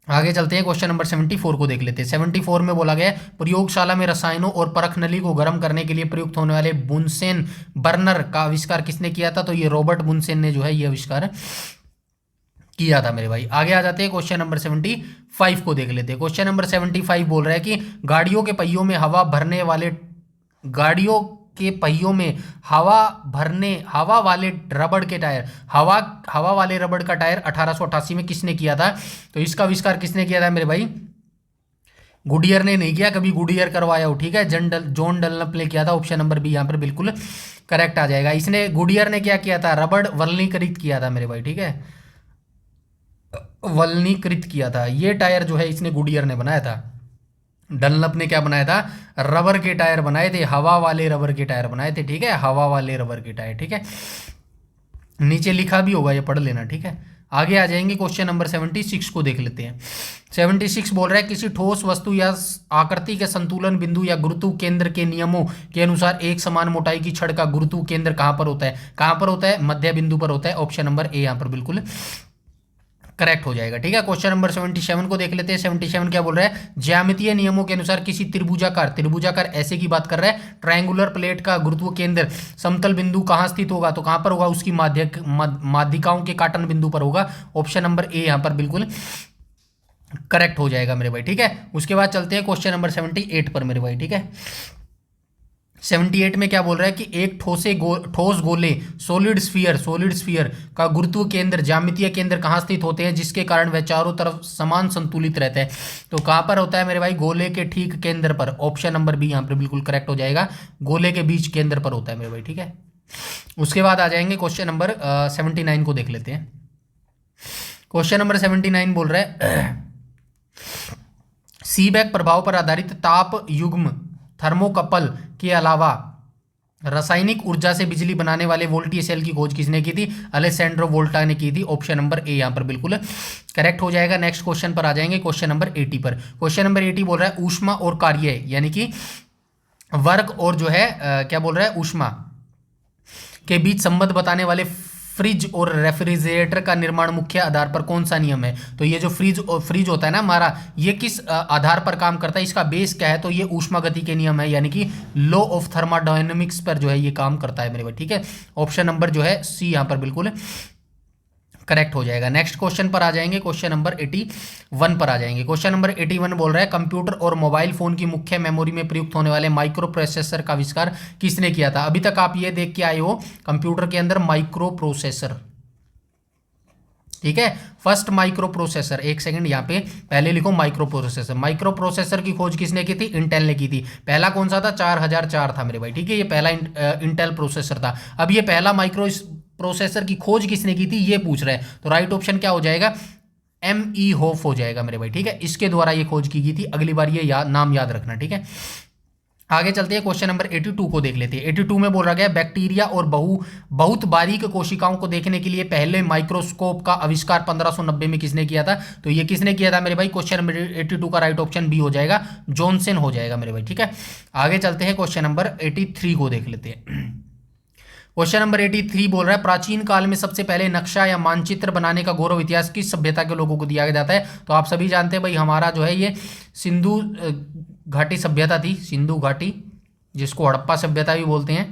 आगे चलते हैं, क्वेश्चन नंबर 74 को देख लेते हैं। 74 में बोला गया प्रयोगशाला में रसायनों और परख नली को गर्म करने के लिए प्रयुक्त होने वाले बुनसेन बर्नर का आविष्कार किसने किया था? तो ये रॉबर्ट बुनसेन ने जो है ये आविष्कार किया था मेरे भाई। आगे आ जाते हैं, क्वेश्चन नंबर 75 को देख लेते हैं। क्वेश्चन नंबर 75 बोल रहा है कि गाड़ियों के पहियों में हवा वाले रबड़ के टायर हवा वाले रबड़ का टायर 1888 में किसने किया था? तो इसका आविष्कार किसने किया था मेरे भाई? गुडियर ने नहीं किया, कभी गुडियर करवाया हो। ठीक है, जॉन डनलप ने किया था। ऑप्शन नंबर बी यहाँ पर बिल्कुल करेक्ट आ जाएगा। इसने गुडियर ने क्या किया था? रबड़ वल्नीकृत किया था मेरे भाई। ठीक है, वल्नीकृत किया था। ये टायर जो है इसने गुडियर ने बनाया था। डनलप ने क्या बनाया था? रबर के टायर बनाए थे, हवा वाले रबर के टायर बनाए थे। ठीक है, हवा वाले रबर के टायर। ठीक है, नीचे लिखा भी होगा, ये पढ़ लेना। ठीक है, आगे आ जाएंगे, क्वेश्चन नंबर 76 को देख लेते हैं। 76 बोल रहा है किसी ठोस वस्तु या आकृति के संतुलन बिंदु या गुरुत्व केंद्र के नियमों के अनुसार एक समान मोटाई की छड़ का गुरुत्व केंद्र कहां पर होता है? कहां पर होता है? मध्य बिंदु पर होता है। ऑप्शन नंबर ए यहाँ पर बिल्कुल करेक्ट हो जाएगा। ठीक है, क्वेश्चन नंबर 77 को देख लेते हैं। 77 क्या बोल रहा है? ज्यामितीय नियमों के अनुसार किसी त्रिभुजाकार ऐसे की बात कर रहा है, ट्रायंगुलर प्लेट का गुरुत्व केंद्र समतल बिंदु कहां स्थित होगा? तो कहां पर होगा? उसकी माध्यिकाओं के काटन बिंदु पर होगा। ऑप्शन नंबर ए यहां पर बिल्कुल करेक्ट हो जाएगा मेरे भाई। ठीक है, उसके बाद चलते हैं क्वेश्चन नंबर 78 पर मेरे भाई। ठीक है, 78 में क्या बोल रहा है कि एक ठोस गोले सॉलिड स्फीयर का गुरुत्व केंद्र ज्यामितीय केंद्र कहाँ स्थित होते हैं जिसके कारण वह चारों तरफ समान संतुलित रहता है। तो कहाँ पर होता है मेरे भाई, गोले के ठीक केंद्र पर। ऑप्शन नंबर बी यहाँ पर बिल्कुल करेक्ट हो जाएगा, गोले के बीच केंद्र पर होता है मेरे भाई, ठीक है। उसके बाद आ जाएंगे क्वेश्चन नंबर 79 को देख लेते हैं। क्वेश्चन नंबर 79 बोल रहा है सीबेक प्रभाव पर आधारित ताप युग्म थर्मोकपल के अलावा रासायनिक ऊर्जा से बिजली बनाने वाले वोल्टीय सेल की खोज किसने की थी? अलेसैंड्रो वोल्टा ने की थी। ऑप्शन नंबर ए यहाँ पर बिल्कुल करेक्ट हो जाएगा। नेक्स्ट क्वेश्चन पर आ जाएंगे, क्वेश्चन नंबर 80 पर। क्वेश्चन नंबर 80 बोल रहा है ऊष्मा और कार्य यानी कि वर्क और जो है क्या बोल रहा है, ऊष्मा के बीच संबंध बताने वाले फ्रिज और रेफ्रिजरेटर का निर्माण मुख्य आधार पर कौन सा नियम है? तो ये जो फ्रिज होता है ना हमारा, ये किस आधार पर काम करता है, इसका बेस क्या है? तो ये ऊष्मागति के नियम है, यानी कि लॉ ऑफ थर्मोडायनेमिक्स पर जो है ये काम करता है मेरे भाई, ठीक है। ऑप्शन नंबर जो है सी यहाँ पर बिल्कुल करेक्ट हो जाएगा। नेक्स्ट क्वेश्चन पर आ जाएंगे, क्वेश्चन नंबर 81 पर आ जाएंगे। क्वेश्चन नंबर 81 बोल रहा है कंप्यूटर और मोबाइल फोन की मुख्य मेमोरी में प्रयुक्त होने वाले माइक्रो प्रोसेसर का आविष्कार किसने किया था? अभी तक आप ये देख के आए हो कंप्यूटर के अंदर माइक्रो प्रोसेसर, ठीक है, फर्स्ट माइक्रो प्रोसेसर। एक सेकंड यहाँ पे पहले लिखो माइक्रो प्रोसेसर। माइक्रो प्रोसेसर की खोज किसने की थी? इंटेल ने की थी। पहला कौन सा था? 4004 था मेरे भाई, ठीक है, ये पहला इंटेल प्रोसेसर था। अब ये पहला माइक्रो प्रोसेसर की खोज किसने की थी ये पूछ रहा है, तो राइट ऑप्शन क्या हो जाएगा? M.E. होफ हो जाएगा मेरे भाई, ठीक है, इसके द्वारा ये खोज की गई थी। अगली बार ये नाम याद रखना, ठीक है। आगे चलते हैं, क्वेश्चन नंबर 82 को देख लेते हैं। 82 में बोल रहा गया बैक्टीरिया और बहुत बारीक कोशिकाओं को देखने के लिए पहले माइक्रोस्कोप का आविष्कार 1590 में किसने किया था? तो ये किसने किया था मेरे भाई? क्वेश्चन नंबर 82 का राइट ऑप्शन बी हो जाएगा, जॉनसन हो जाएगा मेरे भाई, ठीक है। आगे चलते हैं, क्वेश्चन नंबर 83 को देख लेते हैं। क्वेश्चन नंबर 83 बोल रहा है प्राचीन काल में सबसे पहले नक्शा या मानचित्र बनाने का गौरव इतिहास किस सभ्यता के लोगों को दिया जाता है? तो आप सभी जानते हैं भाई, हमारा जो है ये सिंधु घाटी सभ्यता थी, सिंधु घाटी, जिसको हड़प्पा सभ्यता भी बोलते हैं,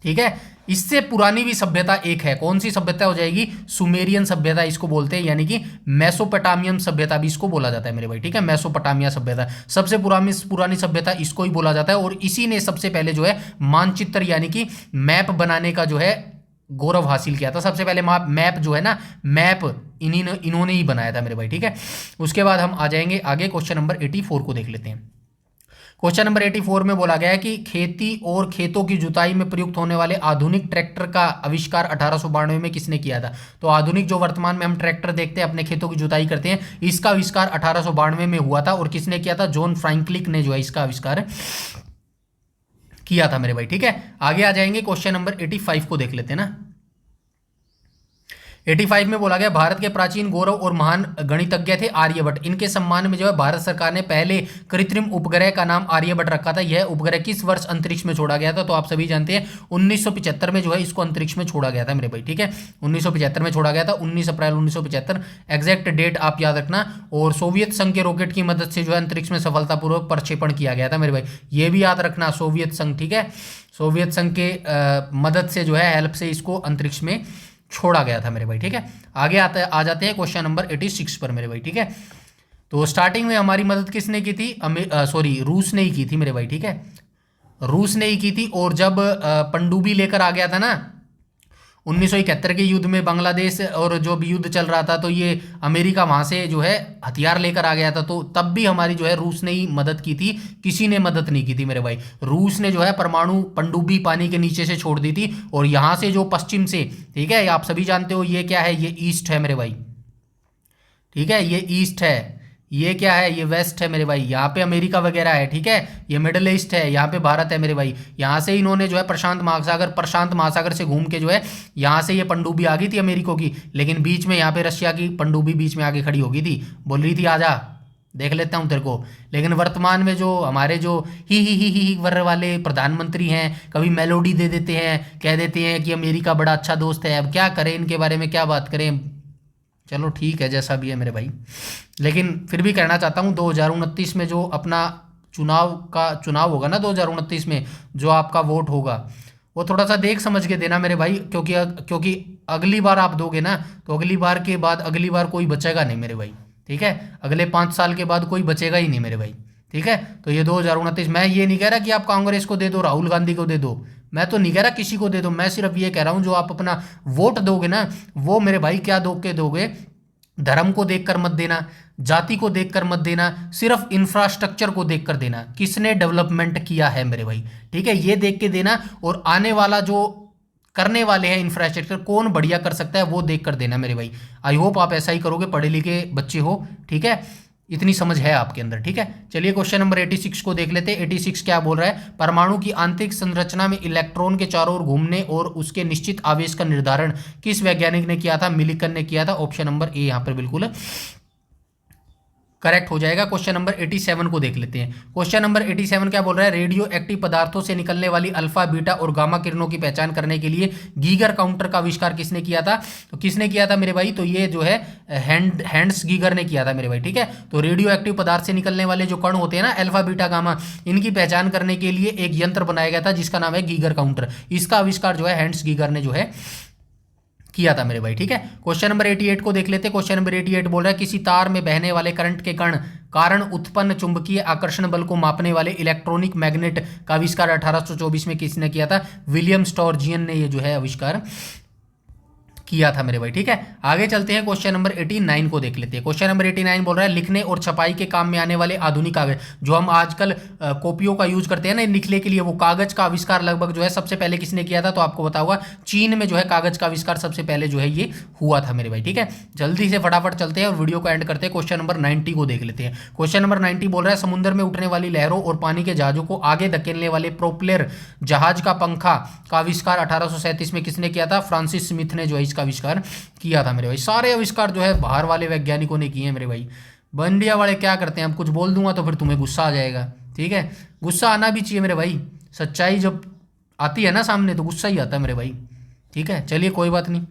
ठीक है। इससे पुरानी भी सभ्यता एक है, कौन सी सभ्यता हो जाएगी? सुमेरियन सभ्यता इसको बोलते हैं, यानी कि मेसोपोटामियन सभ्यता भी इसको बोला जाता है मेरे भाई, ठीक है। मेसोपोटामिया सभ्यता सबसे पुरानी सभ्यता इसको ही बोला जाता है, और इसी ने सबसे पहले जो है मानचित्र यानी कि मैप बनाने का जो है गौरव हासिल किया था। सबसे पहले मैप जो है ना, मैप इन्होंने ही बनाया था मेरे भाई, ठीक है। उसके बाद हम आ जाएंगे आगे, क्वेश्चन नंबर 84 को देख लेते हैं। क्वेश्चन नंबर 84 में बोला गया है कि खेती और खेतों की जुताई में प्रयुक्त होने वाले आधुनिक ट्रैक्टर का आविष्कार 1892 में किसने किया था? तो आधुनिक जो वर्तमान में हम ट्रैक्टर देखते हैं, अपने खेतों की जुताई करते हैं, इसका आविष्कार 1892 में हुआ था। और किसने किया था? जॉन फ्रैंकलिन ने जो है इसका आविष्कार किया था मेरे भाई, ठीक है। आगे आ जाएंगे, क्वेश्चन नंबर 85 को देख लेते हैं ना। 85 में बोला गया भारत के प्राचीन गौरव और महान गणितज्ञ थे आर्यभट्ट। इनके सम्मान में जो है भारत सरकार ने पहले कृत्रिम उपग्रह का नाम आर्यभट्ट रखा था। यह उपग्रह किस वर्ष अंतरिक्ष में छोड़ा गया था? तो आप सभी जानते हैं 1975 में जो है इसको अंतरिक्ष में छोड़ा गया था मेरे भाई, ठीक है। 1975 में छोड़ा गया था, 19 अप्रैल 1975, एग्जैक्ट डेट आप याद रखना। और सोवियत संघ के रॉकेट की मदद से जो है अंतरिक्ष में सफलतापूर्वक प्रक्षेपण किया गया था मेरे भाई, ये भी याद रखना, सोवियत संघ, ठीक है। सोवियत संघ के मदद से जो है, हेल्प से इसको अंतरिक्ष में छोड़ा गया था मेरे भाई, ठीक है। आगे आ जाते हैं क्वेश्चन नंबर 86 पर मेरे भाई, ठीक है। तो स्टार्टिंग में हमारी मदद किसने की थी? रूस ने ही की थी मेरे भाई, ठीक है, रूस ने ही की थी। और जब पनडुब्बी लेकर आ गया था ना 1971 के युद्ध में, बांग्लादेश और जो भी युद्ध चल रहा था, तो ये अमेरिका वहाँ से जो है हथियार लेकर आ गया था। तो तब भी हमारी जो है रूस ने ही मदद की थी, किसी ने मदद नहीं की थी मेरे भाई। रूस ने जो है परमाणु पनडुब्बी पानी के नीचे से छोड़ दी थी, और यहाँ से जो पश्चिम से, ठीक है, आप सभी जानते हो ये क्या है, ये ईस्ट है मेरे भाई, ठीक है, ये ईस्ट है। ये क्या है? ये वेस्ट है मेरे भाई, यहाँ पे अमेरिका वगैरह है, ठीक है। ये मिडल ईस्ट है, यहाँ पे भारत है मेरे भाई। यहाँ से इन्होंने जो है प्रशांत महासागर से घूम के जो है यहाँ से ये पनडुब्बी आ गई थी अमेरिका की, लेकिन बीच में यहाँ पे रशिया की पनडुब्बी बीच में आके खड़ी हो गई थी, बोल रही थी आजा देख लेता हूँ तेरे को। लेकिन वर्तमान में जो हमारे जो ही वर्र वाले प्रधानमंत्री हैं, कभी मेलोडी दे देते हैं, कह देते हैं कि अमेरिका बड़ा अच्छा दोस्त है। अब क्या करें, इनके बारे में क्या बात करें, चलो ठीक है जैसा भी है मेरे भाई। लेकिन फिर भी कहना चाहता हूँ 2029 में जो अपना चुनाव होगा ना, 2029 में जो आपका वोट होगा, वो थोड़ा सा देख समझ के देना मेरे भाई, क्योंकि अगली बार आप दोगे ना, तो अगली बार के बाद अगली बार कोई बचेगा नहीं मेरे भाई, ठीक है। अगले 5 साल के बाद कोई बचेगा ही नहीं मेरे भाई, ठीक है। तो ये 2029, मैं ये नहीं कह रहा कि आप कांग्रेस को दे दो, राहुल गांधी को दे दो, मैं तो नहीं कह रहा किसी को दे दो, मैं सिर्फ ये कह रहा हूं जो आप अपना वोट दोगे ना, वो मेरे भाई क्या दो के दोगे, धर्म को देखकर मत देना, जाति को देखकर मत देना, सिर्फ इंफ्रास्ट्रक्चर को देखकर देना, किसने डेवलपमेंट किया है मेरे भाई, ठीक है, ये देख के देना। और आने वाला जो करने वाले हैं इंफ्रास्ट्रक्चर कौन बढ़िया कर सकता है वो देख कर देना मेरे भाई। आई होप आप ऐसा ही करोगे, पढ़े लिखे बच्चे हो, ठीक है, इतनी समझ है आपके अंदर, ठीक है। चलिए क्वेश्चन नंबर 86 को देख लेते हैं। 86 क्या बोल रहा है, परमाणु की आंतरिक संरचना में इलेक्ट्रॉन के चारों ओर घूमने और उसके निश्चित आवेश का निर्धारण किस वैज्ञानिक ने किया था, मिलिकन ने किया था। ऑप्शन नंबर ए यहाँ पर बिल्कुल करेक्ट हो जाएगा। क्वेश्चन नंबर 87 को देख लेते हैं। क्वेश्चन नंबर 87 क्या बोल रहा है, रेडियो एक्टिव पदार्थों से निकलने वाली अल्फा, बीटा और गामा किरणों की पहचान करने के लिए गीगर काउंटर का आविष्कार किसने किया था। तो किसने किया था मेरे भाई, तो ये जो है हैंड्स गीगर ने किया था मेरे भाई, ठीक है। तो रेडियो एक्टिव पदार्थ से निकलने वाले जो कण होते हैं ना, अल्फा, बीटा, गामा, इनकी पहचान करने के लिए एक यंत्र बनाया गया था जिसका नाम है गीगर काउंटर। इसका आविष्कार जो है हैंड्स गीगर ने जो है किया था मेरे भाई, ठीक है। क्वेश्चन नंबर 88 को देख लेते हैं। क्वेश्चन नंबर 88 बोल रहा है, किसी तार में बहने वाले करंट के कारण उत्पन्न चुंबकीय आकर्षण बल को मापने वाले इलेक्ट्रॉनिक मैग्नेट का आविष्कार 1824 में किसने किया था, विलियम स्टोरजियन ने ये जो है आविष्कार किया था मेरे भाई, ठीक है। आगे चलते हैं, क्वेश्चन नंबर 89 को देख लेते हैं। क्वेश्चन नंबर 89 बोल रहा है, लिखने और छपाई के काम में आने वाले आधुनिक कागज, जो हम आजकल कॉपियों का यूज करते हैं ना लिखने के लिए, वो कागज का आविष्कार लगभग जो है सबसे पहले किसने किया था, तो आपको बता हुआ चीन में जो है कागज का आविष्कार सबसे पहले जो है ये हुआ था मेरे भाई, ठीक है। जल्दी से फटाफट चलते हैं और वीडियो को एंड करते हैं। क्वेश्चन नंबर 90 को देख लेते हैं। क्वेश्चन नंबर 90 बोल रहा है, समुद्र में उठने वाली लहरों और पानी के जहाजों को आगे धकेलने वाले प्रोपेलर जहाज का पंखा का आविष्कार 1837 में किसने किया था, फ्रांसिस स्मिथ ने जो है इसका आविष्कार किया था मेरे भाई। सारे आविष्कार जो है बाहर वाले वैज्ञानिकों ने किए हैं मेरे भाई। इंडिया वाले क्या करते हैं, अब कुछ बोल दूंगा तो फिर तुम्हें गुस्सा आ जाएगा, ठीक है। गुस्सा आना भी चाहिए मेरे भाई, सच्चाई जब आती है ना सामने तो गुस्सा ही आता है मेरे भाई, ठीक है। चलिए कोई बात नहीं,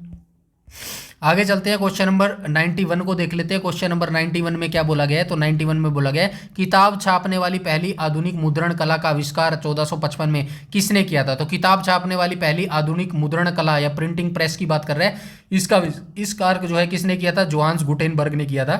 आगे चलते हैं। क्वेश्चन नंबर 91 को देख लेते हैं। क्वेश्चन नंबर 91 में क्या बोला गया है, तो 91 में बोला गया है, किताब छापने वाली पहली आधुनिक मुद्रण कला का आविष्कार 1455 में किसने किया था। तो किताब छापने वाली पहली आधुनिक मुद्रण कला या प्रिंटिंग प्रेस की बात कर रहे हैं, इस कार्य जो है किसने किया था, जोहान्स गुटेनबर्ग ने किया था।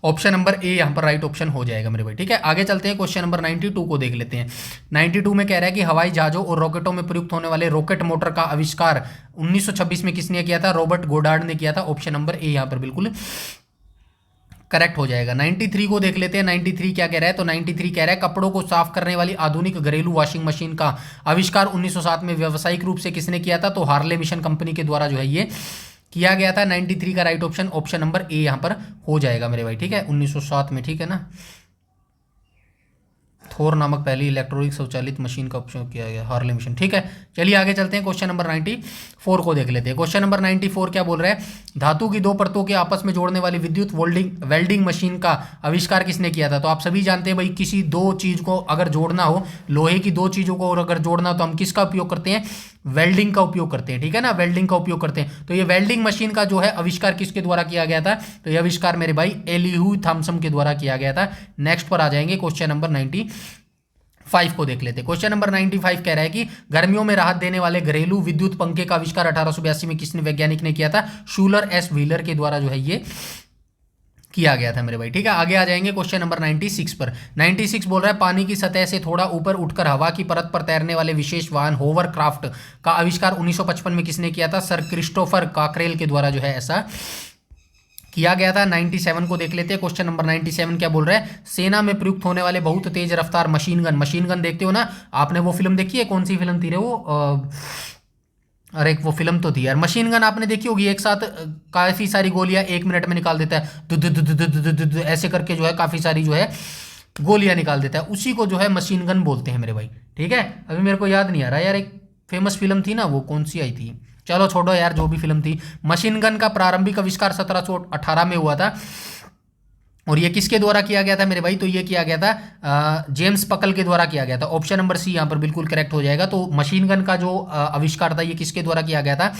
ऑप्शन नंबर ए यहाँ पर राइट ऑप्शन हो जाएगा मेरे भाई, ठीक है। आगे चलते हैं, क्वेश्चन नंबर 92 को देख लेते हैं। 92 में कह रहा है कि हवाई जहाजों और रॉकेटों में प्रयुक्त होने वाले रॉकेट मोटर का आविष्कार 1926 में किसने किया था, रॉबर्ट गोडार्ड ने किया था। ऑप्शन नंबर ए यहाँ पर बिल्कुल करेक्ट हो जाएगा। 93 को देख लेते हैं। 93 क्या कह रहा है, तो 93 कह रहा है, कपड़ों को साफ करने वाली आधुनिक घरेलू वॉशिंग मशीन का आविष्कार 1907 में व्यावसायिक रूप से किसने किया था, तो हार्ले मिशन कंपनी के द्वारा जो है ये किया गया था। 93 का right option option number A यहां पर हो जाएगा मेरे भाई, ठीक है। 1907 में, ठीक है ना। थोर नामक पहली इलेक्ट्रॉनिक स्वचालित मशीन का उपयोग किया गया, हार्ले मिशन, ठीक है। चलिए आगे चलते हैं, क्वेश्चन नंबर 94 को देख लेते हैं। क्वेश्चन नंबर 94 क्या बोल रहा है, धातु की दो परतों के आपस में जोड़ने वाली विद्युत वेल्डिंग मशीन का आविष्कार किसने किया था। तो आप सभी जानते हैं भाई, किसी दो चीज को अगर जोड़ना हो, लोहे की दो चीजों को अगर जोड़ना हो तो हम किसका उपयोग करते हैं, वेल्डिंग का उपयोग करते हैं, ठीक है ना, वेल्डिंग का उपयोग करते हैं। तो ये वेल्डिंग मशीन का जो है आविष्कार किसके द्वारा किया गया था, तो ये आविष्कार मेरे भाई एलिहू थॉमसन के द्वारा किया गया था। नेक्स्ट पर आ जाएंगे, क्वेश्चन नंबर 95 को देख लेते हैं। क्वेश्चन नंबर 95 कह रहा है कि गर्मियों में राहत देने वाले घरेलू विद्युत पंखे का आविष्कार 1882 में किसने वैज्ञानिक ने किया था, शूलर एस व्हीलर के द्वारा जो है ये किया गया था मेरे भाई, ठीक है। आगे आ जाएंगे क्वेश्चन नंबर 96 पर। 96 बोल रहा है, पानी की सतह से थोड़ा ऊपर उठकर हवा की परत पर तैरने वाले विशेष वाहन होवरक्राफ्ट का आविष्कार 1955 में किसने किया था, सर क्रिस्टोफर कॉकरेल के द्वारा जो है ऐसा किया गया था। 97 को देख लेते हैं। क्वेश्चन नंबर 97 क्या बोल रहा है, सेना में प्रयुक्त होने वाले बहुत तेज रफ्तार मशीन गन देखते हो ना आपने, वो फिल्म देखी है, कौन सी फिल्म थी रे वो, अरे वो फिल्म तो थी यार, मशीन गन आपने देखी होगी, एक साथ काफी सारी गोलियां 1 मिनट में निकाल देता है, ऐसे करके जो है काफी सारी जो है गोलियां निकाल देता है, उसी को जो है मशीन गन बोलते हैं मेरे भाई, ठीक है। अभी मेरे को याद नहीं आ रहा यार, एक फेमस फिल्म थी ना, वो कौन सी आई थी, चलो छोड़ो यार, जो भी फिल्म थी। मशीन गन का प्रारंभिक आविष्कार 1718 में हुआ था, और ये किसके द्वारा किया गया था मेरे भाई, तो ये किया गया था जेम्स पकल के द्वारा किया गया था। ऑप्शन नंबर सी यहाँ पर बिल्कुल करेक्ट हो जाएगा। तो मशीन गन का जो आविष्कार था ये किसके द्वारा किया गया था,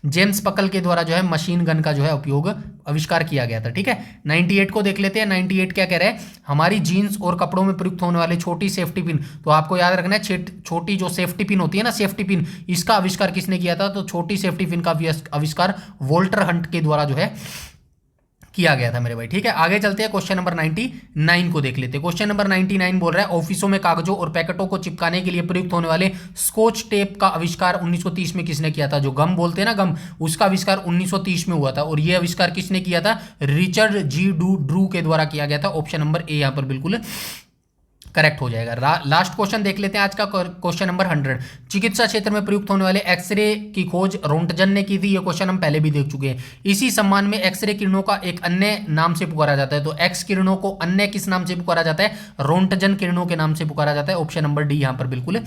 जेम्स पकल के द्वारा जो है मशीन गन का जो है उपयोग आविष्कार किया गया था, ठीक है। 98 को देख लेते हैं। 98 क्या कह रहे हैं, हमारी जीन्स और कपड़ों में प्रयुक्त होने वाले छोटी सेफ्टी पिन, तो आपको याद रखना है छोटी जो सेफ्टी पिन होती है ना, सेफ्टी पिन, इसका आविष्कार किसने किया था, तो छोटी सेफ्टी पिन का आविष्कार वोल्टर हंट के द्वारा जो है किया गया था मेरे भाई। ठीक है, आगे चलते हैं, क्वेश्चन नंबर 99 को देख लेते हैं। क्वेश्चन नंबर 99 बोल रहा है ऑफिसों में कागजों और पैकेटों को चिपकाने के लिए प्रयुक्त होने वाले स्कॉच टेप का आविष्कार 1930 में किसने किया था? जो गम बोलते हैं ना, गम, उसका आविष्कार 1930 में हुआ था। और यह आविष्कार किसने किया था? रिचर्ड जी ड्रू के द्वारा किया गया था। ऑप्शन नंबर ए यहां पर बिल्कुल करेक्ट हो जाएगा। लास्ट क्वेश्चन देख लेते हैं आज का, क्वेश्चन नंबर 100। चिकित्सा क्षेत्र में प्रयुक्त होने वाले एक्सरे की खोज रोंटजन ने की थी। ये क्वेश्चन हम पहले भी देख चुके हैं। इसी सम्मान में एक्सरे किरणों का एक अन्य नाम से पुकारा जाता है। तो एक्स किरणों को अन्य किस नाम से पुकारा जाता है? रोंटजन किरणों के नाम से पुकारा जाता है। ऑप्शन नंबर डी यहां पर बिल्कुल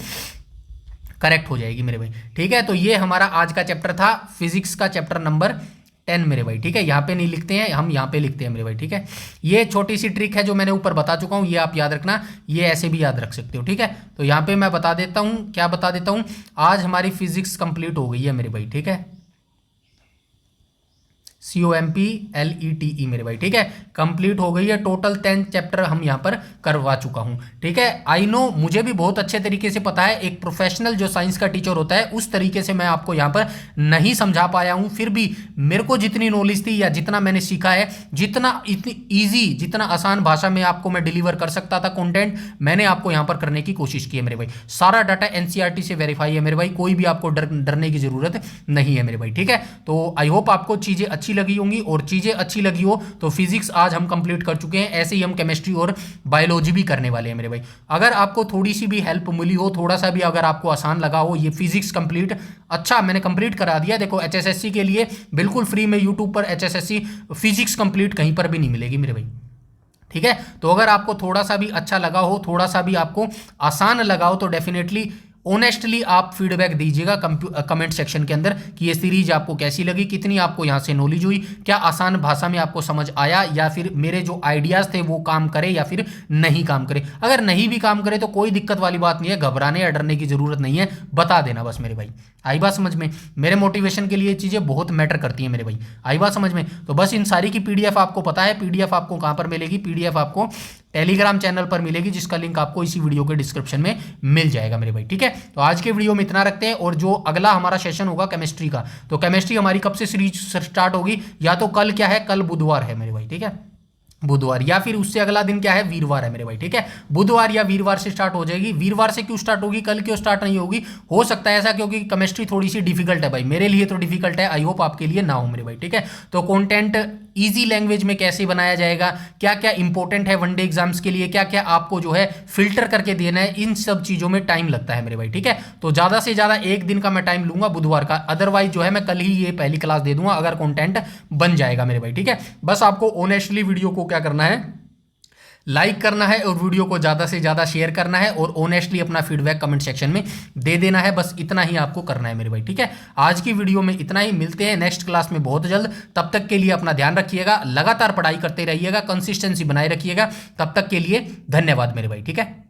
करेक्ट हो जाएगी मेरे भाई। ठीक है, तो ये हमारा आज का चैप्टर था, फिजिक्स का चैप्टर नंबर 10 मेरे भाई। ठीक है, यहाँ पे नहीं लिखते हैं हम, यहाँ पे लिखते हैं मेरे भाई। ठीक है, ये छोटी सी ट्रिक है जो मैंने ऊपर बता चुका हूँ, ये आप याद रखना, ये ऐसे भी याद रख सकते हो। ठीक है, तो यहाँ पे मैं बता देता हूँ, क्या बता देता हूँ, आज हमारी फिजिक्स कंप्लीट हो गई है मेरे भाई। ठीक है, COMPLETE मेरे भाई। ठीक है, कंप्लीट हो गई है। टोटल 10 चैप्टर हम यहाँ पर करवा चुका हूँ। ठीक है, आई नो, मुझे भी बहुत अच्छे तरीके से पता है, एक प्रोफेशनल जो साइंस का टीचर होता है उस तरीके से मैं आपको यहाँ पर नहीं समझा पाया हूँ। फिर भी मेरे को जितनी नॉलेज थी या जितना मैंने सीखा है, जितना इतनी ईजी, जितना आसान भाषा में आपको मैं डिलीवर कर सकता था कंटेंट, मैंने आपको यहाँ पर करने की कोशिश की है मेरे भाई। सारा डाटा NCERT से वेरीफाई है मेरे भाई, कोई भी आपको डरने की जरूरत नहीं है मेरे भाई। ठीक है, तो आई होप आपको चीजें अच्छी लगी होंगी, और चीजें अच्छी लगी हो तो फिजिक्स आज हम कंप्लीट कर चुके हैं। ऐसे ही हम केमिस्ट्री और बायोलॉजी भी करने वाले हैं मेरे भाई। अगर आपको थोड़ी सी भी हेल्प मिली हो, थोड़ा सा भी अगर आपको आसान लगा हो, ये फिजिक्स कंप्लीट, अच्छा मैंने कंप्लीट करा दिया। देखो HSSC के लिए बिल्कुल फ्री में यूट्यूब पर HSSC फिजिक्स कंप्लीट कहीं पर भी नहीं मिलेगी मेरे भाई। ठीक है, तो अगर आपको थोड़ा सा भी अच्छा लगा हो, थोड़ा सा भी आपको आसान लगा हो, तो डेफिनेटली ऑनेस्टली आप फीडबैक दीजिएगा कमेंट सेक्शन के अंदर कि ये सीरीज आपको कैसी लगी, कितनी आपको यहाँ से नॉलेज हुई, क्या आसान भाषा में आपको समझ आया, या फिर मेरे जो आइडियाज थे वो काम करे या फिर नहीं काम करे। अगर नहीं भी काम करे तो कोई दिक्कत वाली बात नहीं है, घबराने या डरने की जरूरत नहीं है, बता देना बस मेरे भाई। आई बात समझ में? मेरे मोटिवेशन के लिए चीज़ें बहुत मैटर करती हैं मेरे भाई। आई बात समझ में? तो बस इन सारी की PDF आपको पता है, PDF आपको कहाँ पर मिलेगी? PDF आपको टेलीग्राम चैनल पर मिलेगी, जिसका लिंक आपको इसी वीडियो के डिस्क्रिप्शन में मिल जाएगा मेरे भाई। ठीक है, तो आज के वीडियो में इतना रखते हैं, और जो अगला हमारा सेशन होगा केमिस्ट्री का, तो केमिस्ट्री हमारी कब से सीरीज स्टार्ट होगी? या तो कल क्या है, कल बुधवार है मेरे भाई। ठीक है, बुधवार, या फिर उससे अगला दिन क्या है, वीरवार है मेरे भाई। ठीक है, बुधवार या वीरवार से स्टार्ट हो जाएगी। वीरवार से क्यों स्टार्ट होगी, कल क्यों स्टार्ट नहीं होगी? हो सकता है ऐसा क्योंकि केमिस्ट्री थोड़ी सी डिफिकल्ट है भाई, मेरे लिए तो डिफिकल्ट है, आई होप आपके लिए ना हो मेरे भाई। ठीक है, तो कंटेंट इजी लैंग्वेज में कैसे बनाया जाएगा, क्या क्या इंपॉर्टेंट है वनडे एग्जाम्स के लिए, क्या क्या आपको जो है फिल्टर करके देना है, इन सब चीजों में टाइम लगता है मेरे भाई। ठीक है, तो ज्यादा से ज्यादा एक दिन का मैं टाइम लूंगा बुधवार का, अदरवाइज जो है मैं कल ही ये पहली क्लास दे दूंगा अगर कंटेंट बन जाएगा मेरे भाई। ठीक है, बस आपको ऑनेस्टली वीडियो को क्या करना है, लाइक करना है, और वीडियो को ज़्यादा से ज़्यादा शेयर करना है, और ऑनेस्टली अपना फीडबैक कमेंट सेक्शन में दे देना है। बस इतना ही आपको करना है मेरे भाई। ठीक है, आज की वीडियो में इतना ही, मिलते हैं नेक्स्ट क्लास में बहुत जल्द। तब तक के लिए अपना ध्यान रखिएगा, लगातार पढ़ाई करते रहिएगा, कंसिस्टेंसी बनाए रखिएगा। तब तक के लिए धन्यवाद मेरे भाई। ठीक है।